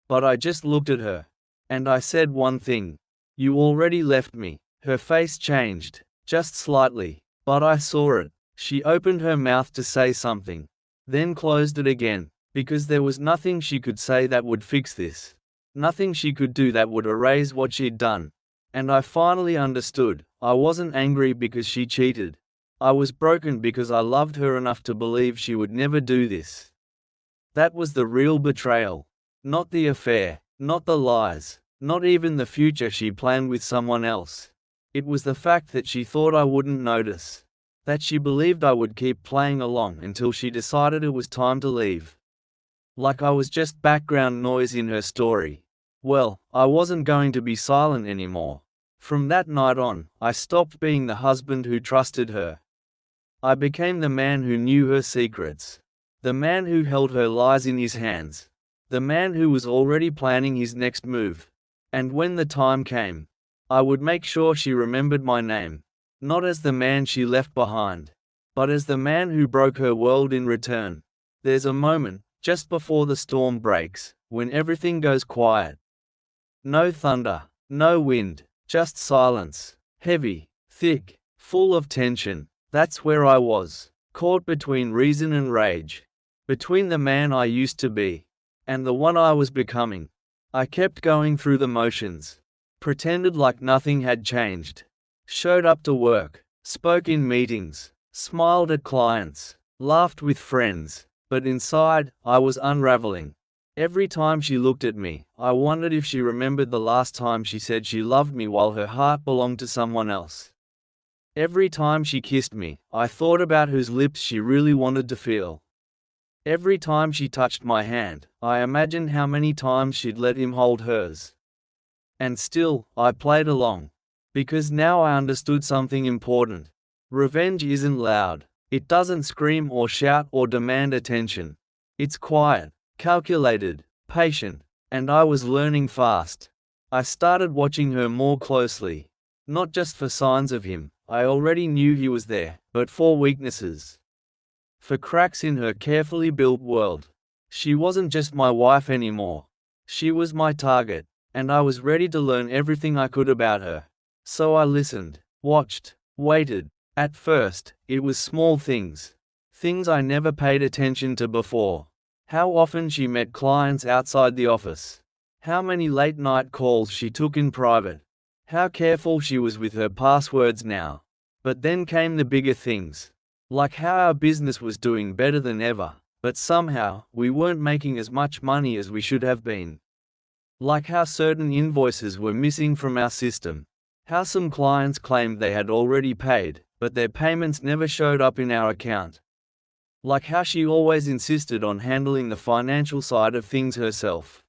But I just looked at her, and I said one thing: "You already left me." Her face changed, just slightly, but I saw it. She opened her mouth to say something, then closed it again, because there was nothing she could say that would fix this. Nothing she could do that would erase what she'd done. And I finally understood. I wasn't angry because she cheated. I was broken because I loved her enough to believe she would never do this. That was the real betrayal. Not the affair, not the lies, not even the future she planned with someone else. It was the fact that she thought I wouldn't notice. That she believed I would keep playing along until she decided it was time to leave. Like I was just background noise in her story. Well, I wasn't going to be silent anymore. From that night on, I stopped being the husband who trusted her. I became the man who knew her secrets. The man who held her lies in his hands. The man who was already planning his next move. And when the time came, I would make sure she remembered my name. Not as the man she left behind, but as the man who broke her world in return. There's a moment, just before the storm breaks, when everything goes quiet. No thunder, no wind, just silence, heavy, thick, full of tension. That's where I was, caught between reason and rage, between the man I used to be, and the one I was becoming. I kept going through the motions, pretended like nothing had changed, showed up to work, spoke in meetings, smiled at clients, laughed with friends, but inside, I was unraveling. Every time she looked at me, I wondered if she remembered the last time she said she loved me while her heart belonged to someone else. Every time she kissed me, I thought about whose lips she really wanted to feel. Every time she touched my hand, I imagined how many times she'd let him hold hers. And still, I played along. Because now I understood something important. Revenge isn't loud. It doesn't scream or shout or demand attention. It's quiet, calculated, patient, and I was learning fast. I started watching her more closely. Not just for signs of him, I already knew he was there, but for weaknesses. For cracks in her carefully built world. She wasn't just my wife anymore. She was my target, and I was ready to learn everything I could about her. So I listened, watched, waited. At first, it was small things. Things I never paid attention to before. How often she met clients outside the office. How many late-night calls she took in private. How careful she was with her passwords now. But then came the bigger things. Like how our business was doing better than ever, but somehow, we weren't making as much money as we should have been. Like how certain invoices were missing from our system. How some clients claimed they had already paid, but their payments never showed up in our account. Like how she always insisted on handling the financial side of things herself.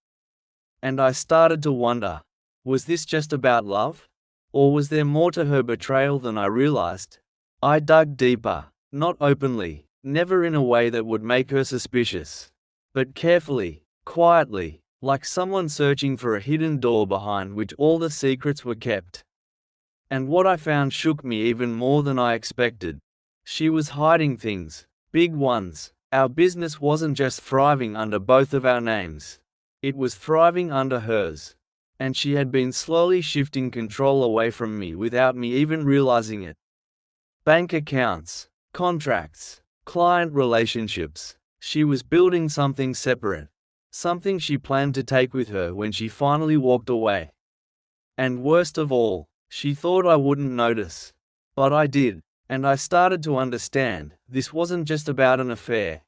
And I started to wonder, was this just about love? Or was there more to her betrayal than I realized? I dug deeper, not openly, never in a way that would make her suspicious. But carefully, quietly, like someone searching for a hidden door behind which all the secrets were kept. And what I found shook me even more than I expected. She was hiding things, big ones. Our business wasn't just thriving under both of our names. It was thriving under hers. and she had been slowly shifting control away from me without me even realizing it. Bank accounts, contracts, client relationships. She was building something separate, something she planned to take with her when she finally walked away. And worst of all, she thought I wouldn't notice. But I did, and I started to understand, this wasn't just about an affair.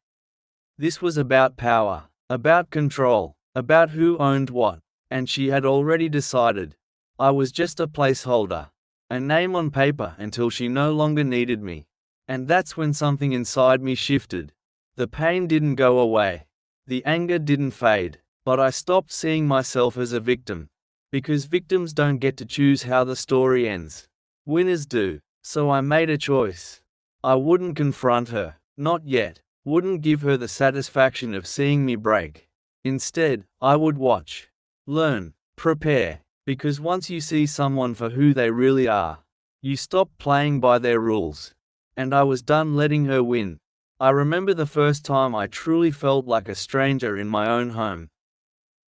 This was about power, about control, about who owned what, and she had already decided. I was just a placeholder, a name on paper until she no longer needed me. And that's when something inside me shifted. The pain didn't go away. The anger didn't fade, but I stopped seeing myself as a victim. Because victims don't get to choose how the story ends. Winners do. So I made a choice. I wouldn't confront her, not yet, wouldn't give her the satisfaction of seeing me break. Instead, I would watch, learn, prepare, because once you see someone for who they really are, you stop playing by their rules. And I was done letting her win. I remember the first time I truly felt like a stranger in my own home.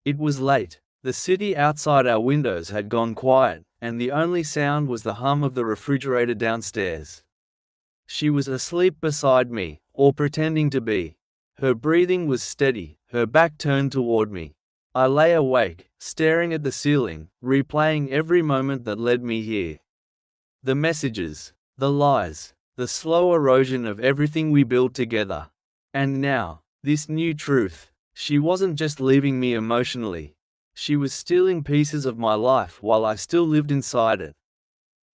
It was late. The city outside our windows had gone quiet, and the only sound was the hum of the refrigerator downstairs. She was asleep beside me, or pretending to be. Her breathing was steady, her back turned toward me. I lay awake, staring at the ceiling, replaying every moment that led me here. The messages, the lies, the slow erosion of everything we built together. And now, this new truth. She wasn't just leaving me emotionally. She was stealing pieces of my life while I still lived inside it.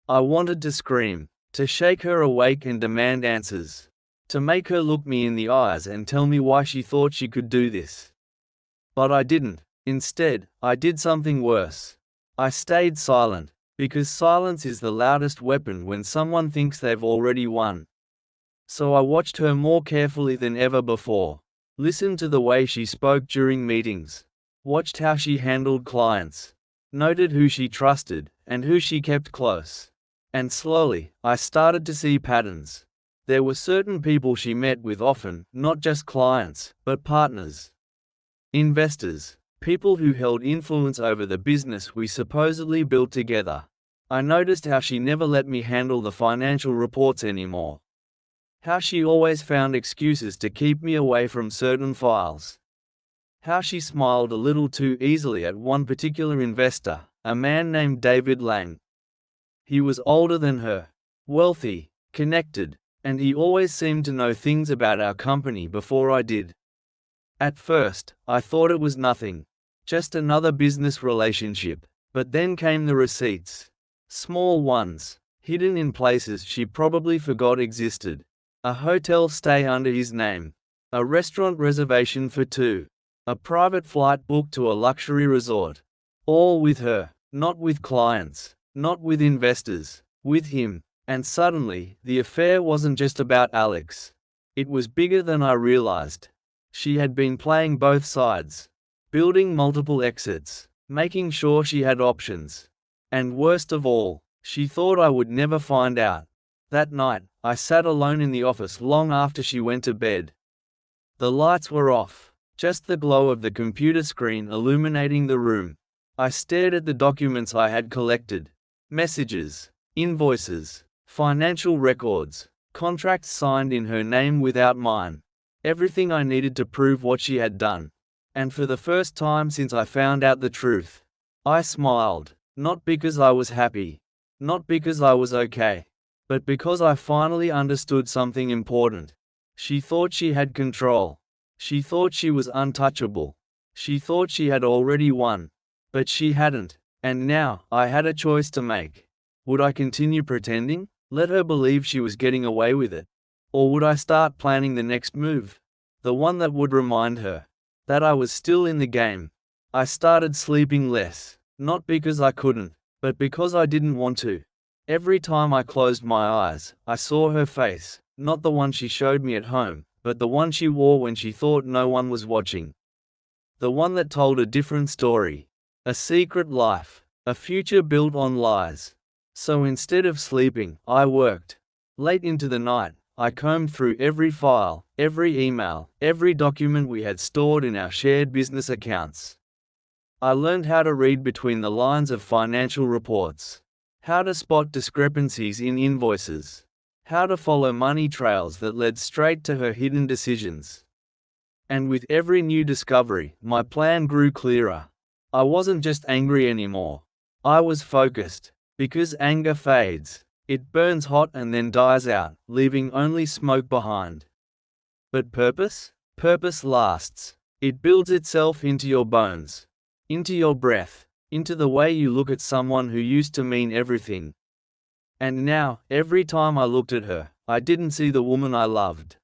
I wanted to scream, to shake her awake and demand answers, to make her look me in the eyes and tell me why she thought she could do this. But I didn't. Instead, I did something worse. I stayed silent, because silence is the loudest weapon when someone thinks they've already won. So I watched her more carefully than ever before, listened to the way she spoke during meetings, watched how she handled clients, noted who she trusted, and who she kept close. And slowly, I started to see patterns. There were certain people she met with often, not just clients, but partners, investors, people who held influence over the business we supposedly built together. I noticed how she never let me handle the financial reports anymore. How she always found excuses to keep me away from certain files. How she smiled a little too easily at one particular investor, a man named David Lang. He was older than her, wealthy, connected, and he always seemed to know things about our company before I did. At first, I thought it was nothing, just another business relationship, but then came the receipts. Small ones, hidden in places she probably forgot existed. A hotel stay under his name, a restaurant reservation for two, a private flight booked to a luxury resort. All with her, not with clients, not with investors, with him. And suddenly, the affair wasn't just about Alex. It was bigger than I realized. She had been playing both sides, building multiple exits, making sure she had options. And worst of all, she thought I would never find out. That night, I sat alone in the office long after she went to bed. The lights were off, just the glow of the computer screen illuminating the room. I stared at the documents I had collected. Messages, invoices, financial records, contracts signed in her name without mine. Everything I needed to prove what she had done. And for the first time since I found out the truth, I smiled, not because I was happy, not because I was okay, but because I finally understood something important. She thought she had control. She thought she was untouchable. She thought she had already won. But she hadn't, and now, I had a choice to make. Would I continue pretending, let her believe she was getting away with it? Or would I start planning the next move? The one that would remind her that I was still in the game. I started sleeping less, not because I couldn't, but because I didn't want to. Every time I closed my eyes, I saw her face, not the one she showed me at home, but the one she wore when she thought no one was watching. The one that told a different story. A secret life, a future built on lies. So instead of sleeping, I worked. Late into the night, I combed through every file, every email, every document we had stored in our shared business accounts. I learned how to read between the lines of financial reports, how to spot discrepancies in invoices, how to follow money trails that led straight to her hidden decisions. And with every new discovery, my plan grew clearer. I wasn't just angry anymore. I was focused, because anger fades. It burns hot and then dies out, leaving only smoke behind. But purpose? Purpose lasts. It builds itself into your bones, into your breath, into the way you look at someone who used to mean everything. And now, every time I looked at her, I didn't see the woman I loved.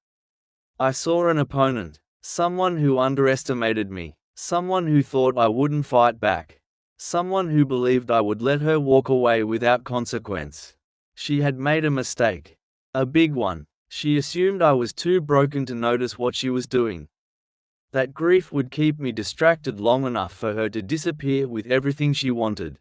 I saw an opponent, someone who underestimated me, someone who thought I wouldn't fight back, someone who believed I would let her walk away without consequence. She had made a mistake. A big one. She assumed I was too broken to notice what she was doing. That grief would keep me distracted long enough for her to disappear with everything she wanted.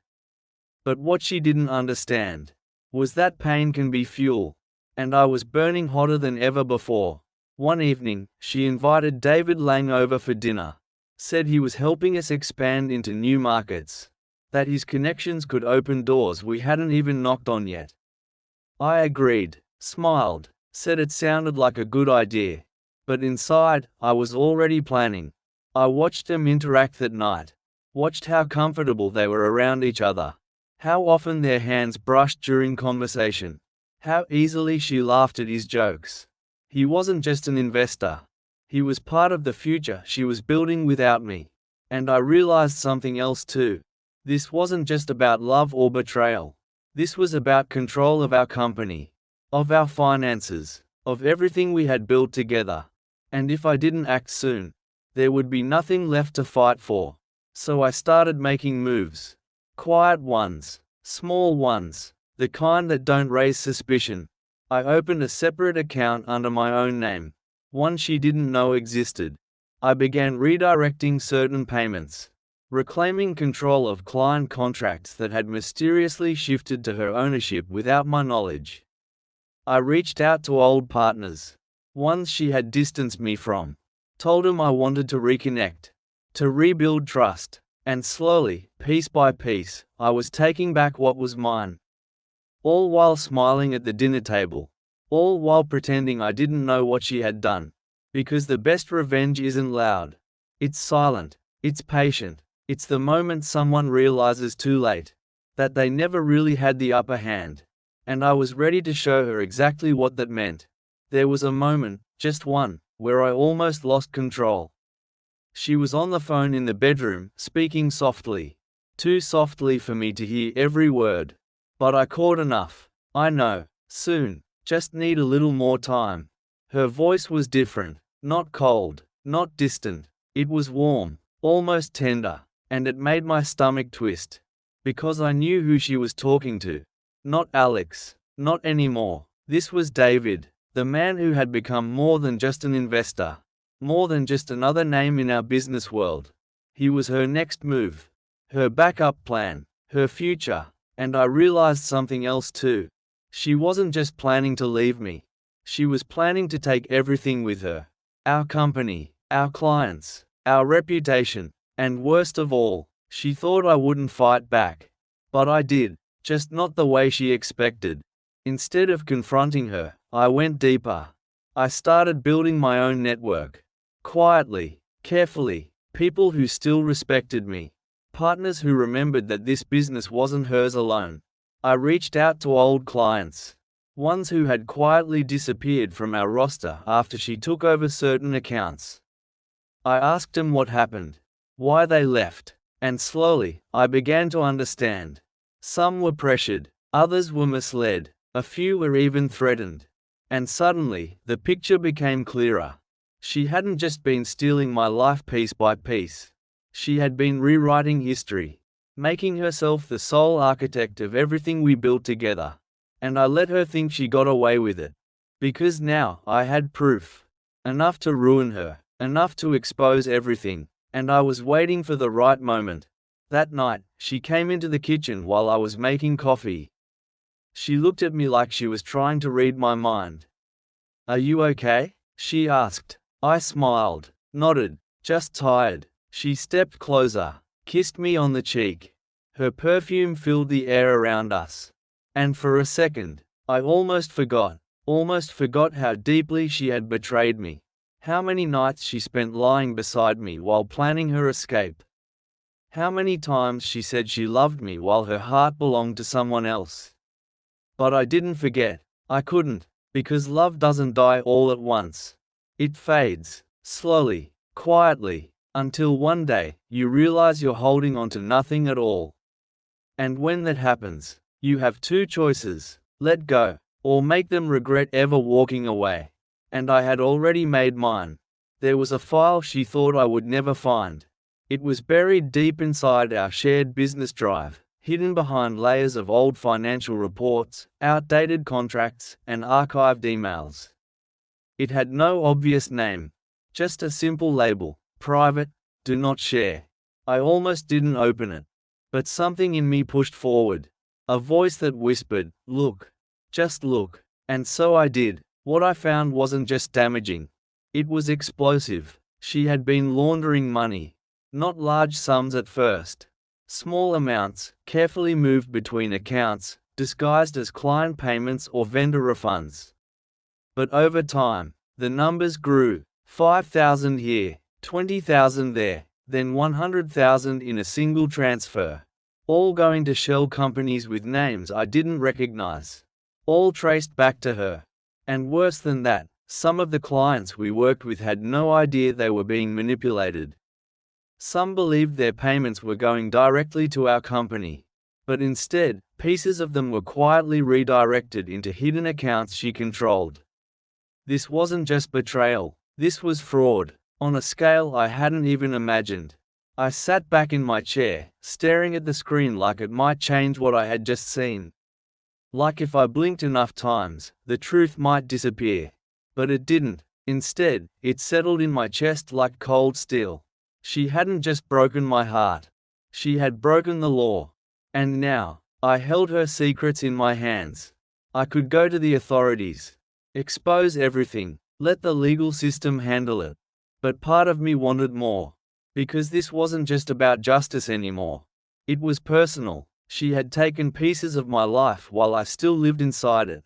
But what she didn't understand was that pain can be fuel, and I was burning hotter than ever before. One evening, she invited David Lang over for dinner, said he was helping us expand into new markets, that his connections could open doors we hadn't even knocked on yet. I agreed, smiled, said it sounded like a good idea. But inside, I was already planning. I watched them interact that night, watched how comfortable they were around each other, how often their hands brushed during conversation, how easily she laughed at his jokes. He wasn't just an investor. He was part of the future she was building without me. And I realized something else too. This wasn't just about love or betrayal. This was about control of our company, of our finances, of everything we had built together. And if I didn't act soon, there would be nothing left to fight for. So I started making moves. Quiet ones, small ones, the kind that don't raise suspicion. I opened a separate account under my own name, one she didn't know existed. I began redirecting certain payments, reclaiming control of client contracts that had mysteriously shifted to her ownership without my knowledge. I reached out to old partners, ones she had distanced me from, told them I wanted to reconnect, to rebuild trust, and slowly, piece by piece, I was taking back what was mine. All while smiling at the dinner table, all while pretending I didn't know what she had done. Because the best revenge isn't loud. It's silent, it's patient. It's the moment someone realizes too late that they never really had the upper hand. And I was ready to show her exactly what that meant. There was a moment, just one, where I almost lost control. She was on the phone in the bedroom, speaking softly. Too softly for me to hear every word. But I caught enough. I know, soon, just need a little more time. Her voice was different, not cold, not distant. It was warm, almost tender. And it made my stomach twist. Because I knew who she was talking to. Not Alex, not anymore. This was David, the man who had become more than just an investor, more than just another name in our business world. He was her next move, her backup plan, her future. And I realized something else too. She wasn't just planning to leave me. She was planning to take everything with her. Our company, our clients, our reputation. And worst of all, she thought I wouldn't fight back. But I did, just not the way she expected. Instead of confronting her, I went deeper. I started building my own network. Quietly, carefully, people who still respected me. Partners who remembered that this business wasn't hers alone. I reached out to old clients. Ones who had quietly disappeared from our roster after she took over certain accounts. I asked them what happened. Why they left, and slowly, I began to understand. Some were pressured, others were misled, a few were even threatened. And suddenly, the picture became clearer. She hadn't just been stealing my life piece by piece. She had been rewriting history, making herself the sole architect of everything we built together. And I let her think she got away with it. Because now, I had proof. Enough to ruin her, enough to expose everything. And I was waiting for the right moment. That night, she came into the kitchen while I was making coffee. She looked at me like she was trying to read my mind. "Are you okay?" she asked. I smiled, nodded, "Just tired." She stepped closer, kissed me on the cheek. Her perfume filled the air around us. And for a second, I almost forgot how deeply she had betrayed me. How many nights she spent lying beside me while planning her escape. How many times she said she loved me while her heart belonged to someone else. But I didn't forget. I couldn't, because love doesn't die all at once. It fades, slowly, quietly, until one day, you realize you're holding on to nothing at all. And when that happens, you have two choices: let go, or make them regret ever walking away. And I had already made mine. There was a file she thought I would never find. It was buried deep inside our shared business drive, hidden behind layers of old financial reports, outdated contracts, and archived emails. It had no obvious name, just a simple label: private, do not share. I almost didn't open it. But something in me pushed forward. A voice that whispered, look. Just look. And so I did. What I found wasn't just damaging. It was explosive. She had been laundering money. Not large sums at first. Small amounts, carefully moved between accounts, disguised as client payments or vendor refunds. But over time, the numbers grew. 5,000 here, 20,000 there, then 100,000 in a single transfer. All going to shell companies with names I didn't recognize. All traced back to her. And worse than that, some of the clients we worked with had no idea they were being manipulated. Some believed their payments were going directly to our company. But instead, pieces of them were quietly redirected into hidden accounts she controlled. This wasn't just betrayal, this was fraud, on a scale I hadn't even imagined. I sat back in my chair, staring at the screen like it might change what I had just seen. Like if I blinked enough times, the truth might disappear. But it didn't. Instead, it settled in my chest like cold steel. She hadn't just broken my heart. She had broken the law. And now, I held her secrets in my hands. I could go to the authorities. Expose everything. Let the legal system handle it. But part of me wanted more. Because this wasn't just about justice anymore. It was personal. She had taken pieces of my life while I still lived inside it.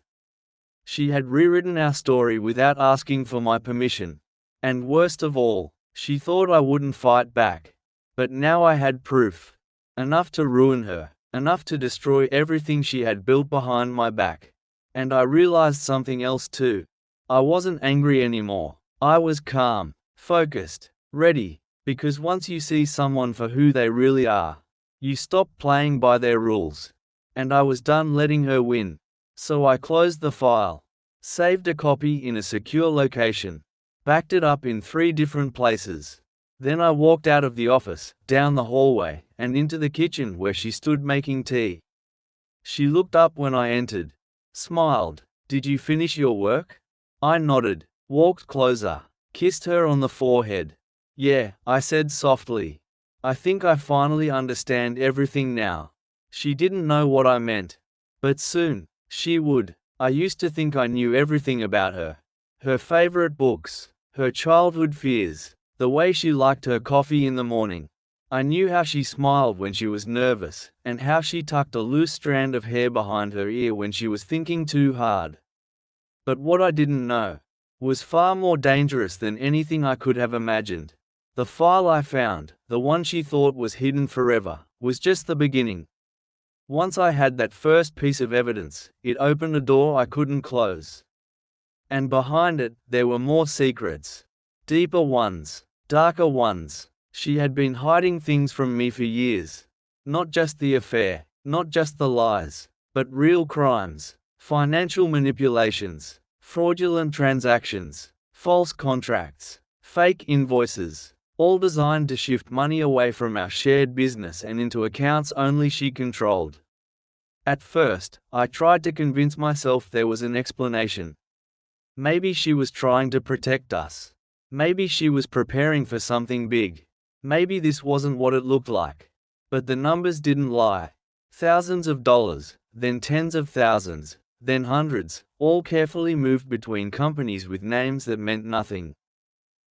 She had rewritten our story without asking for my permission. And worst of all, she thought I wouldn't fight back. But now I had proof. Enough to ruin her. Enough to destroy everything she had built behind my back. And I realized something else too. I wasn't angry anymore. I was calm, focused, ready. Because once you see someone for who they really are, you stop playing by their rules. And I was done letting her win. So I closed the file, saved a copy in a secure location, backed it up in 3 different places. Then I walked out of the office, down the hallway, and into the kitchen where she stood making tea. She looked up when I entered, smiled. Did you finish your work? I nodded, walked closer, kissed her on the forehead. Yeah, I said softly. I think I finally understand everything now. She didn't know what I meant. But soon, she would. I used to think I knew everything about her. Her favorite books, her childhood fears, the way she liked her coffee in the morning. I knew how she smiled when she was nervous, and how she tucked a loose strand of hair behind her ear when she was thinking too hard. But what I didn't know was far more dangerous than anything I could have imagined. The file I found, the one she thought was hidden forever, was just the beginning. Once I had that first piece of evidence, it opened a door I couldn't close. And behind it, there were more secrets. Deeper ones, darker ones. She had been hiding things from me for years. Not just the affair, not just the lies, but real crimes, financial manipulations, fraudulent transactions, false contracts, fake invoices. All designed to shift money away from our shared business and into accounts only she controlled. At first, I tried to convince myself there was an explanation. Maybe she was trying to protect us. Maybe she was preparing for something big. Maybe this wasn't what it looked like. But the numbers didn't lie. Thousands of dollars, then tens of thousands, then hundreds, all carefully moved between companies with names that meant nothing.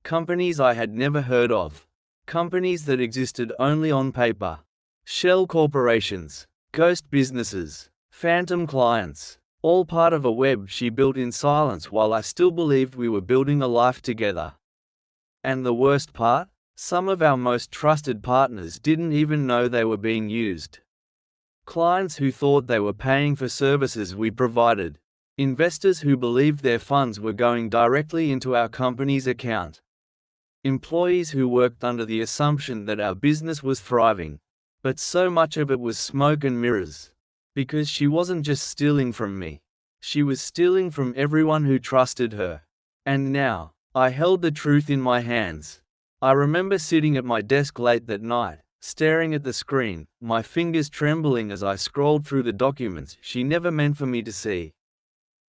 Companies I had never heard of. Companies that existed only on paper. Shell corporations. Ghost businesses. Phantom clients. All part of a web she built in silence while I still believed we were building a life together. And the worst part? Some of our most trusted partners didn't even know they were being used. Clients who thought they were paying for services we provided. Investors who believed their funds were going directly into our company's account. Employees who worked under the assumption that our business was thriving. But so much of it was smoke and mirrors. Because she wasn't just stealing from me. She was stealing from everyone who trusted her. And now, I held the truth in my hands. I remember sitting at my desk late that night, staring at the screen, my fingers trembling as I scrolled through the documents she never meant for me to see.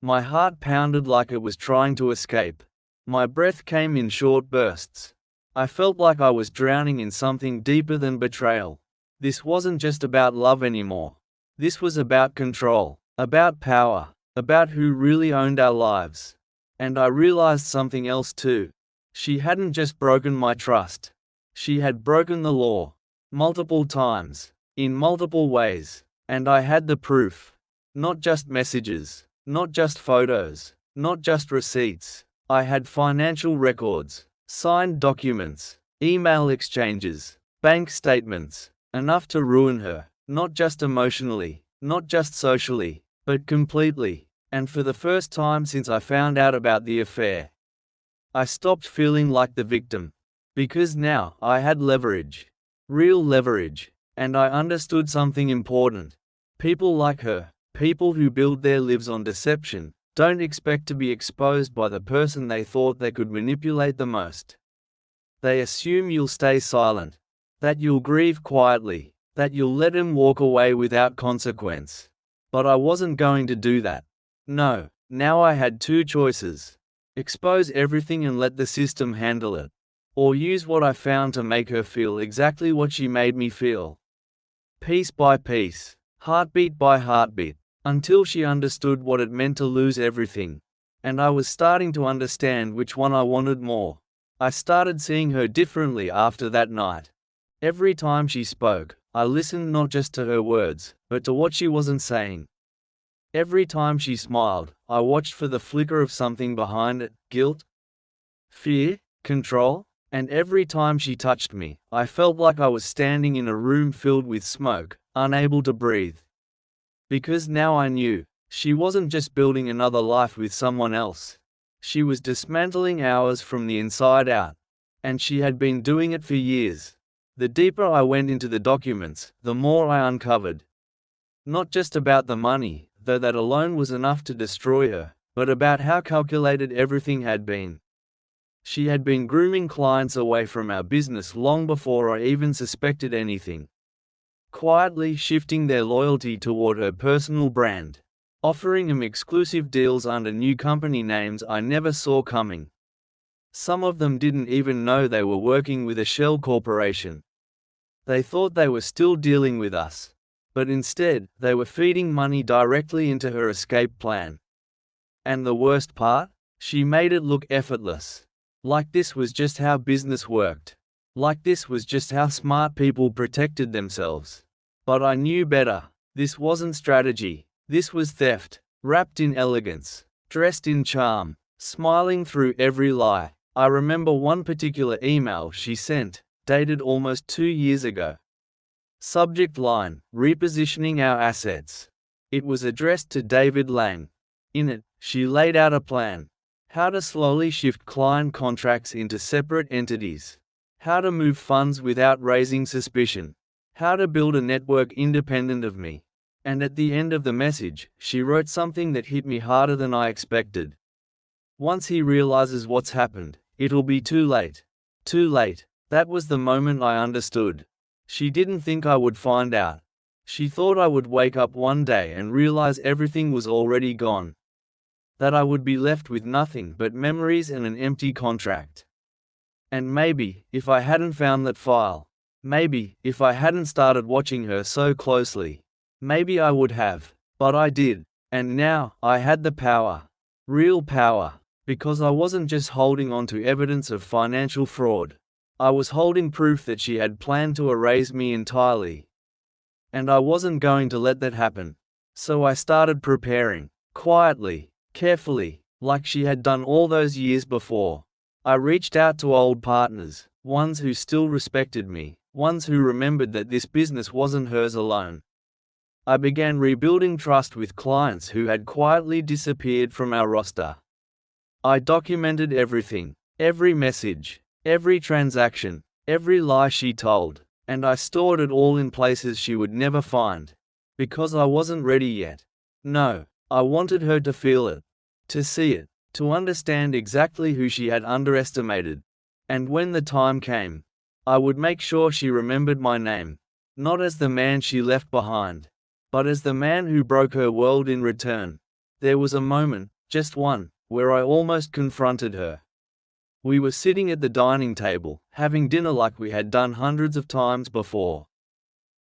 My heart pounded like it was trying to escape. My breath came in short bursts. I felt like I was drowning in something deeper than betrayal. This wasn't just about love anymore. This was about control, about power, about who really owned our lives. And I realized something else too. She hadn't just broken my trust. She had broken the law. Multiple times. In multiple ways. And I had the proof. Not just messages. Not just photos. Not just receipts. I had financial records. Signed documents. Email exchanges. Bank statements. Enough to ruin her. Not just emotionally. Not just socially. But completely. And for the first time since I found out about the affair, I stopped feeling like the victim. Because now I had leverage. Real leverage. And I understood something important. People like her, people who build their lives on deception, don't expect to be exposed by the person they thought they could manipulate the most. They assume you'll stay silent. That you'll grieve quietly. That you'll let him walk away without consequence. But I wasn't going to do that. No, now I had two choices. Expose everything and let the system handle it. Or use what I found to make her feel exactly what she made me feel. Piece by piece, heartbeat by heartbeat, until she understood what it meant to lose everything. And I was starting to understand which one I wanted more. I started seeing her differently after that night. Every time she spoke, I listened not just to her words, but to what she wasn't saying. Every time she smiled, I watched for the flicker of something behind it, guilt, fear, control, and every time she touched me, I felt like I was standing in a room filled with smoke, unable to breathe. Because now I knew, she wasn't just building another life with someone else. She was dismantling ours from the inside out. And she had been doing it for years. The deeper I went into the documents, the more I uncovered. Not just about the money, though that alone was enough to destroy her, but about how calculated everything had been. She had been grooming clients away from our business long before I even suspected anything. Quietly shifting their loyalty toward her personal brand. Offering them exclusive deals under new company names I never saw coming. Some of them didn't even know they were working with a shell corporation. They thought they were still dealing with us. But instead, they were feeding money directly into her escape plan. And the worst part? She made it look effortless. Like this was just how business worked. Like this was just how smart people protected themselves. But I knew better. This wasn't strategy. This was theft. Wrapped in elegance. Dressed in charm. Smiling through every lie. I remember one particular email she sent, dated almost 2 years ago. Subject line, repositioning our assets. It was addressed to David Lang. In it, she laid out a plan. How to slowly shift client contracts into separate entities. How to move funds without raising suspicion. How to build a network independent of me. And at the end of the message, she wrote something that hit me harder than I expected. Once he realizes what's happened, it'll be too late. Too late. That was the moment I understood. She didn't think I would find out. She thought I would wake up one day and realize everything was already gone. That I would be left with nothing but memories and an empty contract. And maybe, if I hadn't found that file, maybe, if I hadn't started watching her so closely, maybe I would have. But I did. And now, I had the power. Real power. Because I wasn't just holding on to evidence of financial fraud. I was holding proof that she had planned to erase me entirely. And I wasn't going to let that happen. So I started preparing, quietly, carefully, like she had done all those years before. I reached out to old partners, ones who still respected me, ones who remembered that this business wasn't hers alone. I began rebuilding trust with clients who had quietly disappeared from our roster. I documented everything, every message, every transaction, every lie she told, and I stored it all in places she would never find. Because I wasn't ready yet. No, I wanted her to feel it, to see it, to understand exactly who she had underestimated. And when the time came, I would make sure she remembered my name, not as the man she left behind, but as the man who broke her world in return. There was a moment, just one, where I almost confronted her. We were sitting at the dining table, having dinner like we had done hundreds of times before.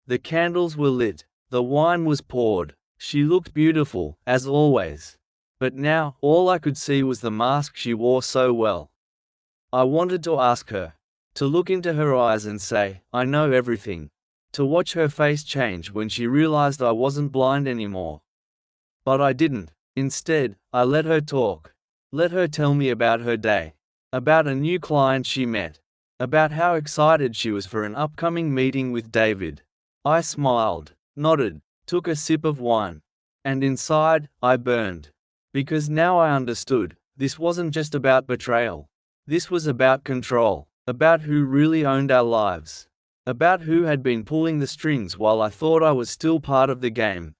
The candles were lit, the wine was poured, she looked beautiful, as always. But now, all I could see was the mask she wore so well. I wanted to ask her, to look into her eyes and say, I know everything. To watch her face change when she realized I wasn't blind anymore. But I didn't. Instead, I let her talk. Let her tell me about her day. About a new client she met. About how excited she was for an upcoming meeting with David. I smiled, nodded, took a sip of wine. And inside, I burned. Because now I understood, this wasn't just about betrayal. This was about control, about who really owned our lives. About who had been pulling the strings while I thought I was still part of the game.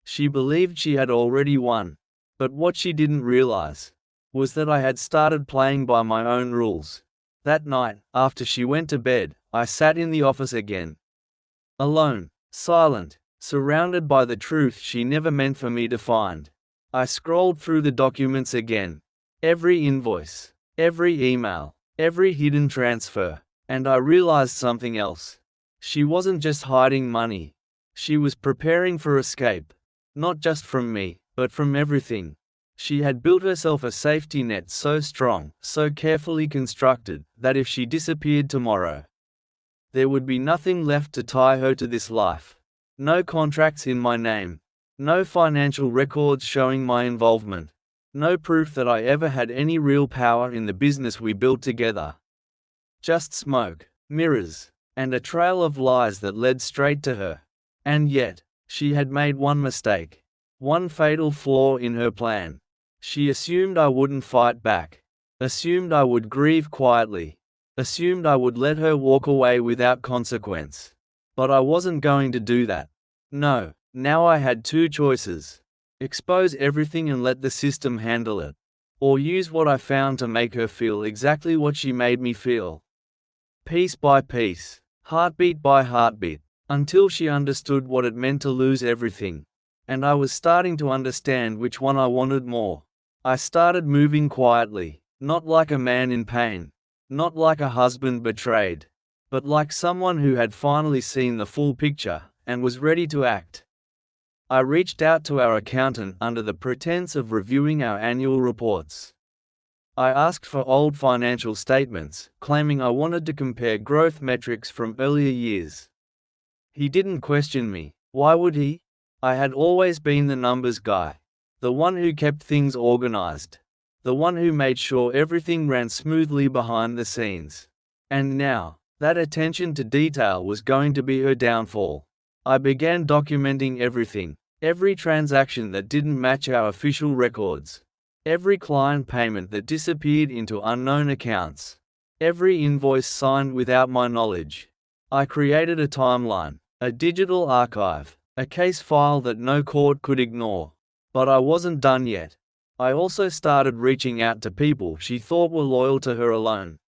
She believed she had already won. But what she didn't realize was that I had started playing by my own rules. That night, after she went to bed, I sat in the office again. Alone, silent, surrounded by the truth she never meant for me to find. I scrolled through the documents again. Every invoice, every email, every hidden transfer. And I realized something else. She wasn't just hiding money. She was preparing for escape. Not just from me, but from everything. She had built herself a safety net so strong, so carefully constructed, that if she disappeared tomorrow, there would be nothing left to tie her to this life. No contracts in my name. No financial records showing my involvement. No proof that I ever had any real power in the business we built together. Just smoke, mirrors, and a trail of lies that led straight to her. And yet, she had made one mistake. One fatal flaw in her plan. She assumed I wouldn't fight back. Assumed I would grieve quietly. Assumed I would let her walk away without consequence. But I wasn't going to do that. No, now I had two choices. Expose everything and let the system handle it. Or use what I found to make her feel exactly what she made me feel. Piece by piece, heartbeat by heartbeat, until she understood what it meant to lose everything. And I was starting to understand which one I wanted more. I started moving quietly, not like a man in pain, not like a husband betrayed, but like someone who had finally seen the full picture and was ready to act. I reached out to our accountant under the pretense of reviewing our annual reports. I asked for old financial statements, claiming I wanted to compare growth metrics from earlier years. He didn't question me. Why would he? I had always been the numbers guy. The one who kept things organized. The one who made sure everything ran smoothly behind the scenes. And now, that attention to detail was going to be her downfall. I began documenting everything. Every transaction that didn't match our official records. Every client payment that disappeared into unknown accounts. Every invoice signed without my knowledge. I created a timeline, a digital archive, a case file that no court could ignore. But I wasn't done yet. I also started reaching out to people she thought were loyal to her alone.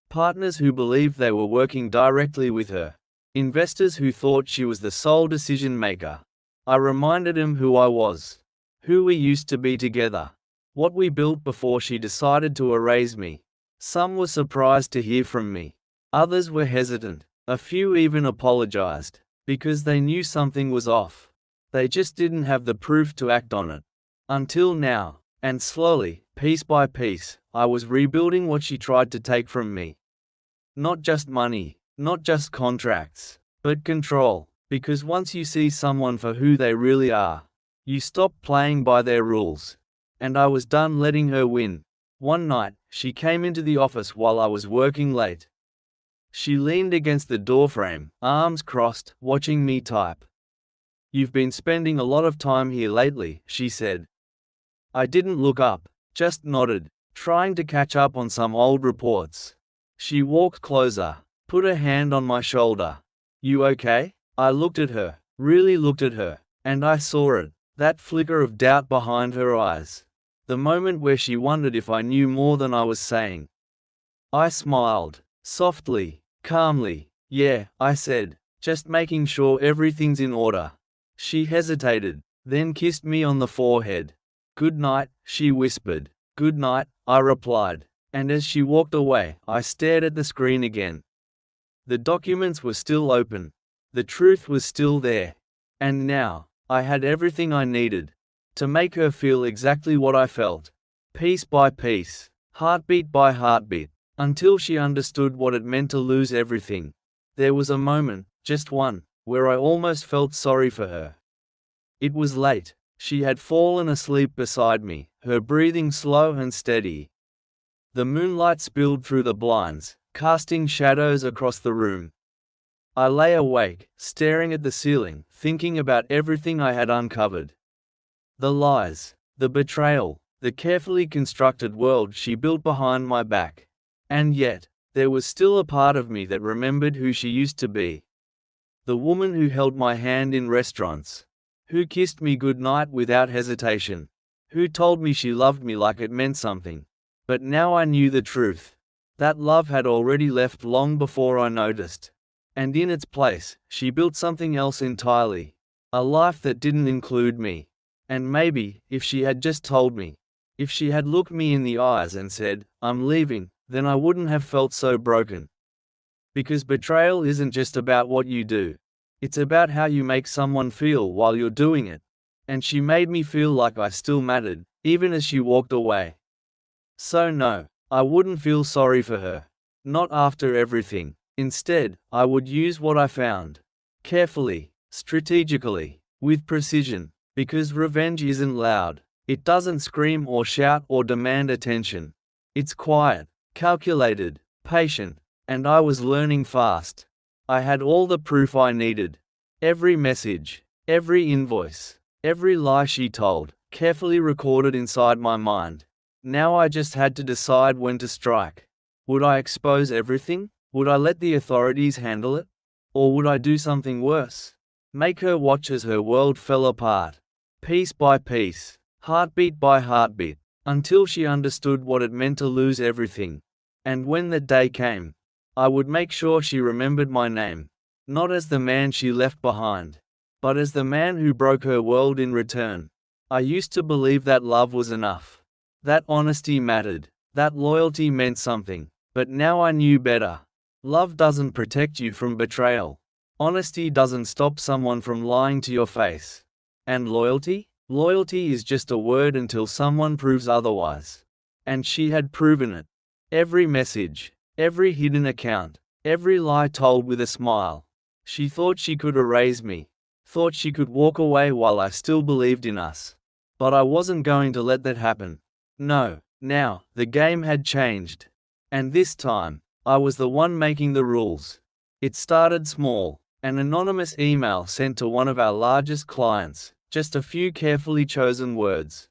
Partners who believed they were working directly with her. Investors who thought she was the sole decision maker. I reminded them who I was. Who we used to be together. What we built before she decided to erase me. Some were surprised to hear from me. Others were hesitant. A few even apologized, because they knew something was off. They just didn't have the proof to act on it. Until now, and slowly, piece by piece, I was rebuilding what she tried to take from me. Not just money, not just contracts, but control. Because once you see someone for who they really are, you stop playing by their rules. And I was done letting her win. One night, she came into the office while I was working late. She leaned against the doorframe, arms crossed, watching me type. "You've been spending a lot of time here lately," she said. I didn't look up, just nodded, trying to catch up on some old reports. She walked closer, put a hand on my shoulder. "You okay?" I looked at her, really looked at her, and I saw it, that flicker of doubt behind her eyes. The moment where she wondered if I knew more than I was saying. I smiled, softly, calmly. "Yeah," I said, "just making sure everything's in order." She hesitated, then kissed me on the forehead. "Good night," she whispered. "Good night," I replied, and as she walked away, I stared at the screen again. The documents were still open. The truth was still there. And now, I had everything I needed to make her feel exactly what I felt, piece by piece, heartbeat by heartbeat, until she understood what it meant to lose everything. There was a moment, just one, where I almost felt sorry for her. It was late. She had fallen asleep beside me, her breathing slow and steady. The moonlight spilled through the blinds, casting shadows across the room. I lay awake, staring at the ceiling, thinking about everything I had uncovered. The lies, the betrayal, the carefully constructed world she built behind my back. And yet, there was still a part of me that remembered who she used to be. The woman who held my hand in restaurants, who kissed me goodnight without hesitation, who told me she loved me like it meant something. But now I knew the truth. That love had already left long before I noticed. And in its place, she built something else entirely. A life that didn't include me. And maybe, if she had just told me, if she had looked me in the eyes and said, "I'm leaving," then I wouldn't have felt so broken. Because betrayal isn't just about what you do. It's about how you make someone feel while you're doing it. And she made me feel like I still mattered, even as she walked away. So no, I wouldn't feel sorry for her. Not after everything. Instead, I would use what I found. Carefully, strategically, with precision. Because revenge isn't loud. It doesn't scream or shout or demand attention. It's quiet, calculated, patient, and I was learning fast. I had all the proof I needed. Every message, every invoice, every lie she told, carefully recorded inside my mind. Now I just had to decide when to strike. Would I expose everything? Would I let the authorities handle it? Or would I do something worse? Make her watch as her world fell apart, piece by piece, heartbeat by heartbeat, until she understood what it meant to lose everything. And when the day came, I would make sure she remembered my name, not as the man she left behind, but as the man who broke her world in return. I used to believe that love was enough, that honesty mattered, that loyalty meant something, but now I knew better. Love doesn't protect you from betrayal. Honesty doesn't stop someone from lying to your face. And loyalty? Loyalty is just a word until someone proves otherwise. And she had proven it. Every message, every hidden account, every lie told with a smile. She thought she could erase me, thought she could walk away while I still believed in us. But I wasn't going to let that happen. No, now, the game had changed. And this time, I was the one making the rules. It started small, an anonymous email sent to one of our largest clients, just a few carefully chosen words.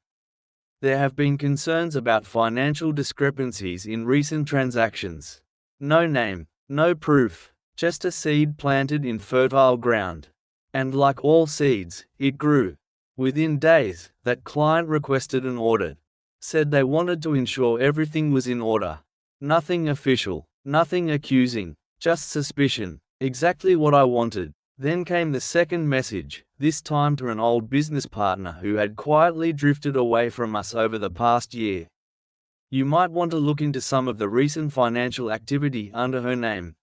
There have been concerns about financial discrepancies in recent transactions. No name, no proof, just a seed planted in fertile ground. And like all seeds, it grew. Within days, that client requested an audit. Said they wanted to ensure everything was in order. Nothing official, nothing accusing, just suspicion. Exactly what I wanted. Then came the second message, this time to an old business partner who had quietly drifted away from us over the past year. You might want to look into some of the recent financial activity under her name.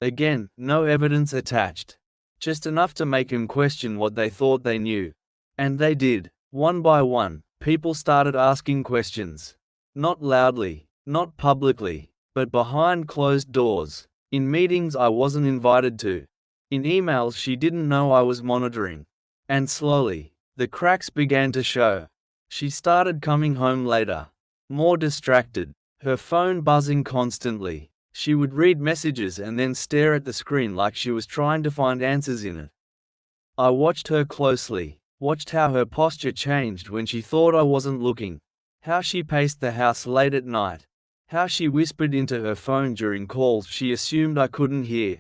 Again, no evidence attached. Just enough to make him question what they thought they knew. And they did. One by one, people started asking questions. Not loudly, not publicly, but behind closed doors, in meetings I wasn't invited to, in emails she didn't know I was monitoring. And slowly, the cracks began to show. She started coming home later, more distracted, her phone buzzing constantly. She would read messages and then stare at the screen like she was trying to find answers in it. I watched her closely, watched how her posture changed when she thought I wasn't looking, how she paced the house late at night, how she whispered into her phone during calls she assumed I couldn't hear.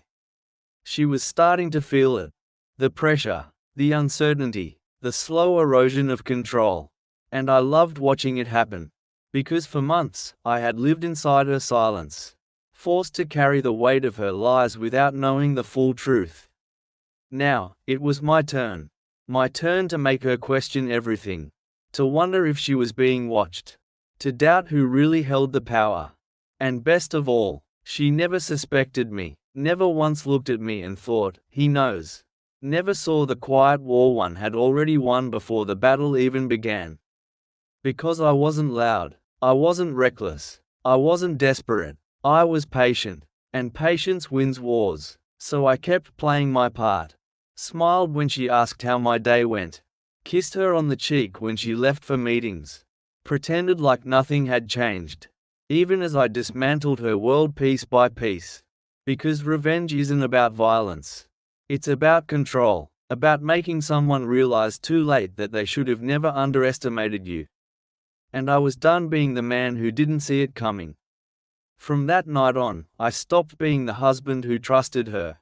She was starting to feel it. The pressure, the uncertainty, the slow erosion of control. And I loved watching it happen. Because for months, I had lived inside her silence, forced to carry the weight of her lies without knowing the full truth. Now, it was my turn. My turn to make her question everything. To wonder if she was being watched. To doubt who really held the power. And best of all, she never suspected me, never once looked at me and thought, he knows. Never saw the quiet war one had already won before the battle even began. Because I wasn't loud, I wasn't reckless, I wasn't desperate, I was patient, and patience wins wars, so I kept playing my part. Smiled when she asked how my day went, kissed her on the cheek when she left for meetings, pretended like nothing had changed, even as I dismantled her world piece by piece. Because revenge isn't about violence. It's about control, about making someone realize too late that they should have never underestimated you. And I was done being the man who didn't see it coming. From that night on, I stopped being the husband who trusted her.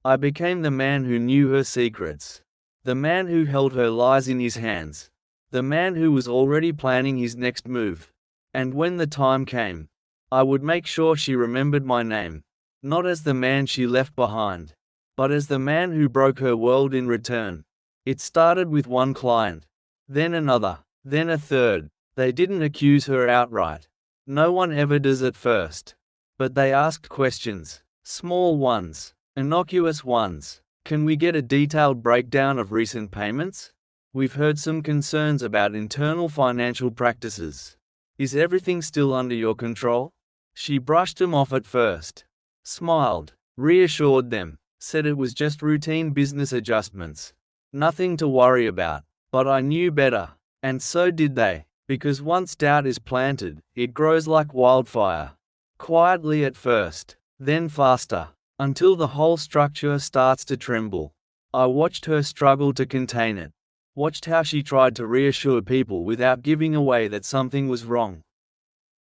I became the man who knew her secrets. The man who held her lies in his hands. The man who was already planning his next move. And when the time came, I would make sure she remembered my name. Not as the man she left behind, but as the man who broke her world in return. It started with one client, then another, then a third. They didn't accuse her outright. No one ever does at first. But they asked questions, small ones, innocuous ones. Can we get a detailed breakdown of recent payments? We've heard some concerns about internal financial practices. Is everything still under your control? She brushed them off at first. Smiled, reassured them, said it was just routine business adjustments. Nothing to worry about. But I knew better, and so did they, because once doubt is planted, it grows like wildfire. Quietly at first, then faster, until the whole structure starts to tremble. I watched her struggle to contain it. Watched how she tried to reassure people without giving away that something was wrong.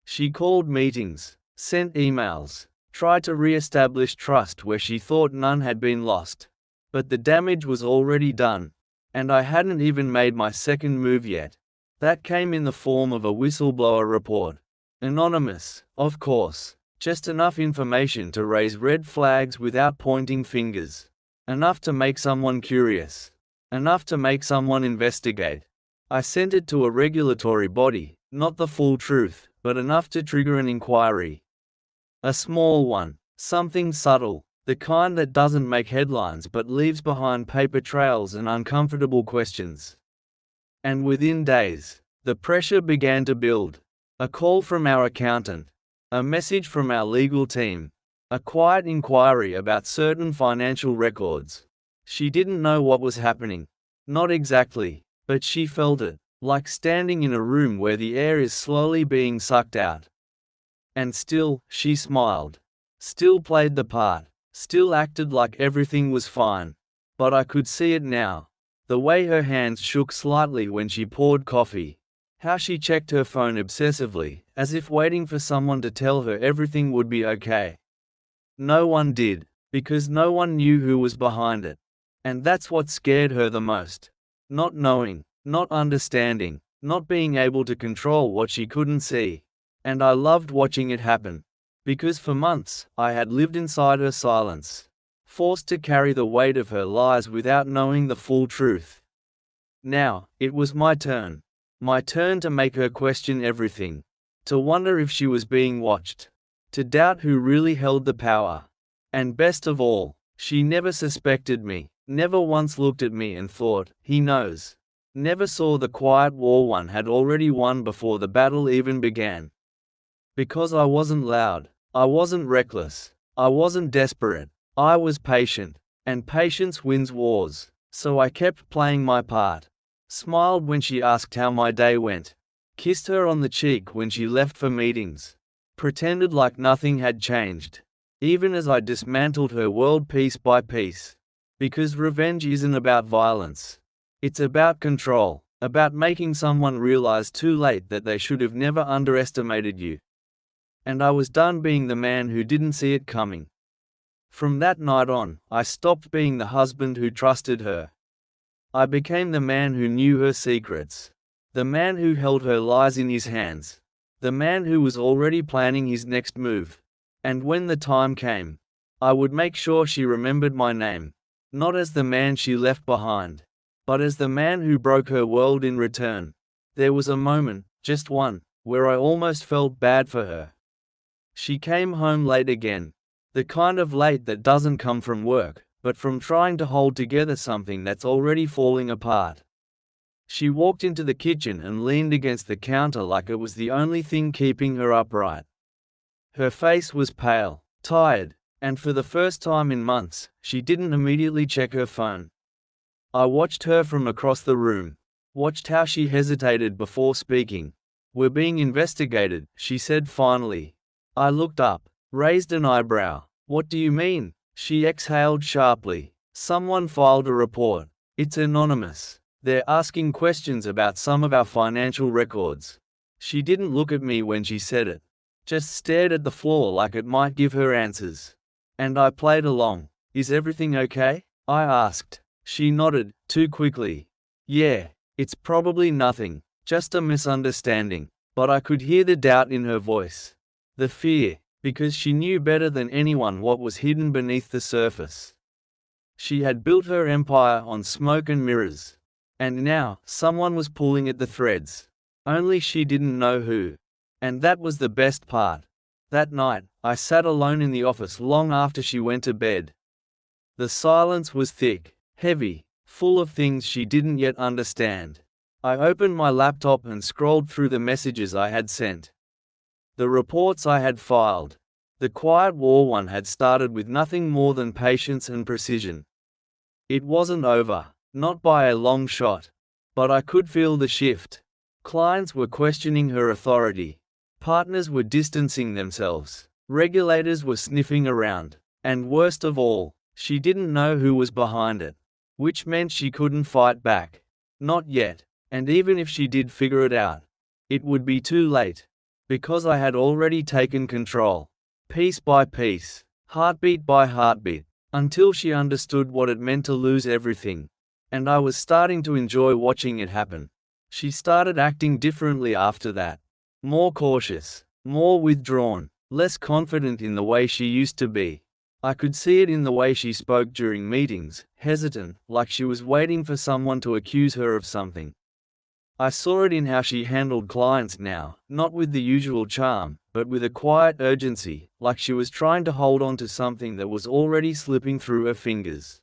She called meetings, sent emails, tried to re-establish trust where she thought none had been lost. But the damage was already done, and I hadn't even made my second move yet. That came in the form of a whistleblower report. Anonymous, of course, just enough information to raise red flags without pointing fingers. Enough to make someone curious. Enough to make someone investigate. I sent it to a regulatory body, not the full truth, but enough to trigger an inquiry. A small one, something subtle, the kind that doesn't make headlines but leaves behind paper trails and uncomfortable questions. And within days, the pressure began to build. A call from our accountant, a message from our legal team, a quiet inquiry about certain financial records. She didn't know what was happening. Not exactly, but she felt it, like standing in a room where the air is slowly being sucked out. And still, she smiled. Still played the part. Still acted like everything was fine. But I could see it now. The way her hands shook slightly when she poured coffee. How she checked her phone obsessively, as if waiting for someone to tell her everything would be okay. No one did, because no one knew who was behind it. And that's what scared her the most. Not knowing, not understanding, not being able to control what she couldn't see. And I loved watching it happen. Because for months, I had lived inside her silence, forced to carry the weight of her lies without knowing the full truth. Now, it was my turn. My turn to make her question everything. To wonder if she was being watched. To doubt who really held the power. And best of all, she never suspected me, never once looked at me and thought, he knows. Never saw the quiet war one had already won before the battle even began. Because I wasn't loud, I wasn't reckless. I wasn't desperate. I was patient. And patience wins wars. So I kept playing my part. Smiled when she asked how my day went. Kissed her on the cheek when she left for meetings. Pretended like nothing had changed. Even as I dismantled her world piece by piece. Because revenge isn't about violence. It's about control. About making someone realize too late that they should have never underestimated you. And I was done being the man who didn't see it coming. From that night on, I stopped being the husband who trusted her. I became the man who knew her secrets. The man who held her lies in his hands. The man who was already planning his next move. And when the time came, I would make sure she remembered my name. Not as the man she left behind, but as the man who broke her world in return. There was a moment, just one, where I almost felt bad for her. She came home late again. The kind of late that doesn't come from work, but from trying to hold together something that's already falling apart. She walked into the kitchen and leaned against the counter like it was the only thing keeping her upright. Her face was pale, tired, and for the first time in months, she didn't immediately check her phone. I watched her from across the room. Watched how she hesitated before speaking. "We're being investigated," she said finally. I looked up, raised an eyebrow. "What do you mean?" She exhaled sharply. "Someone filed a report. It's anonymous. They're asking questions about some of our financial records." She didn't look at me when she said it. Just stared at the floor like it might give her answers. And I played along. "Is everything okay?" I asked. She nodded, too quickly. "Yeah, it's probably nothing, just a misunderstanding." But I could hear the doubt in her voice. The fear, because she knew better than anyone what was hidden beneath the surface. She had built her empire on smoke and mirrors. And now, someone was pulling at the threads. Only she didn't know who. And that was the best part. That night, I sat alone in the office long after she went to bed. The silence was thick, heavy, full of things she didn't yet understand. I opened my laptop and scrolled through the messages I had sent. The reports I had filed. The quiet war one had started with nothing more than patience and precision. It wasn't over, not by a long shot. But I could feel the shift. Clients were questioning her authority. Partners were distancing themselves. Regulators were sniffing around. And worst of all, she didn't know who was behind it. Which meant she couldn't fight back. Not yet. And even if she did figure it out, it would be too late. Because I had already taken control. Piece by piece, heartbeat by heartbeat, until she understood what it meant to lose everything. And I was starting to enjoy watching it happen. She started acting differently after that. More cautious, more withdrawn, less confident in the way she used to be. I could see it in the way she spoke during meetings, hesitant, like she was waiting for someone to accuse her of something. I saw it in how she handled clients now, not with the usual charm, but with a quiet urgency, like she was trying to hold on to something that was already slipping through her fingers.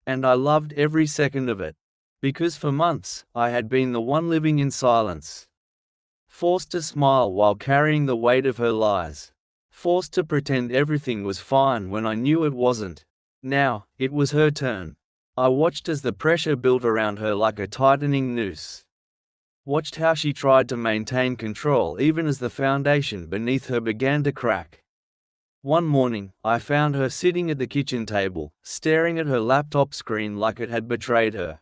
And I loved every second of it. Because for months, I had been the one living in silence. Forced to smile while carrying the weight of her lies. Forced to pretend everything was fine when I knew it wasn't. Now, it was her turn. I watched as the pressure built around her like a tightening noose. Watched how she tried to maintain control even as the foundation beneath her began to crack. One morning, I found her sitting at the kitchen table, staring at her laptop screen like it had betrayed her.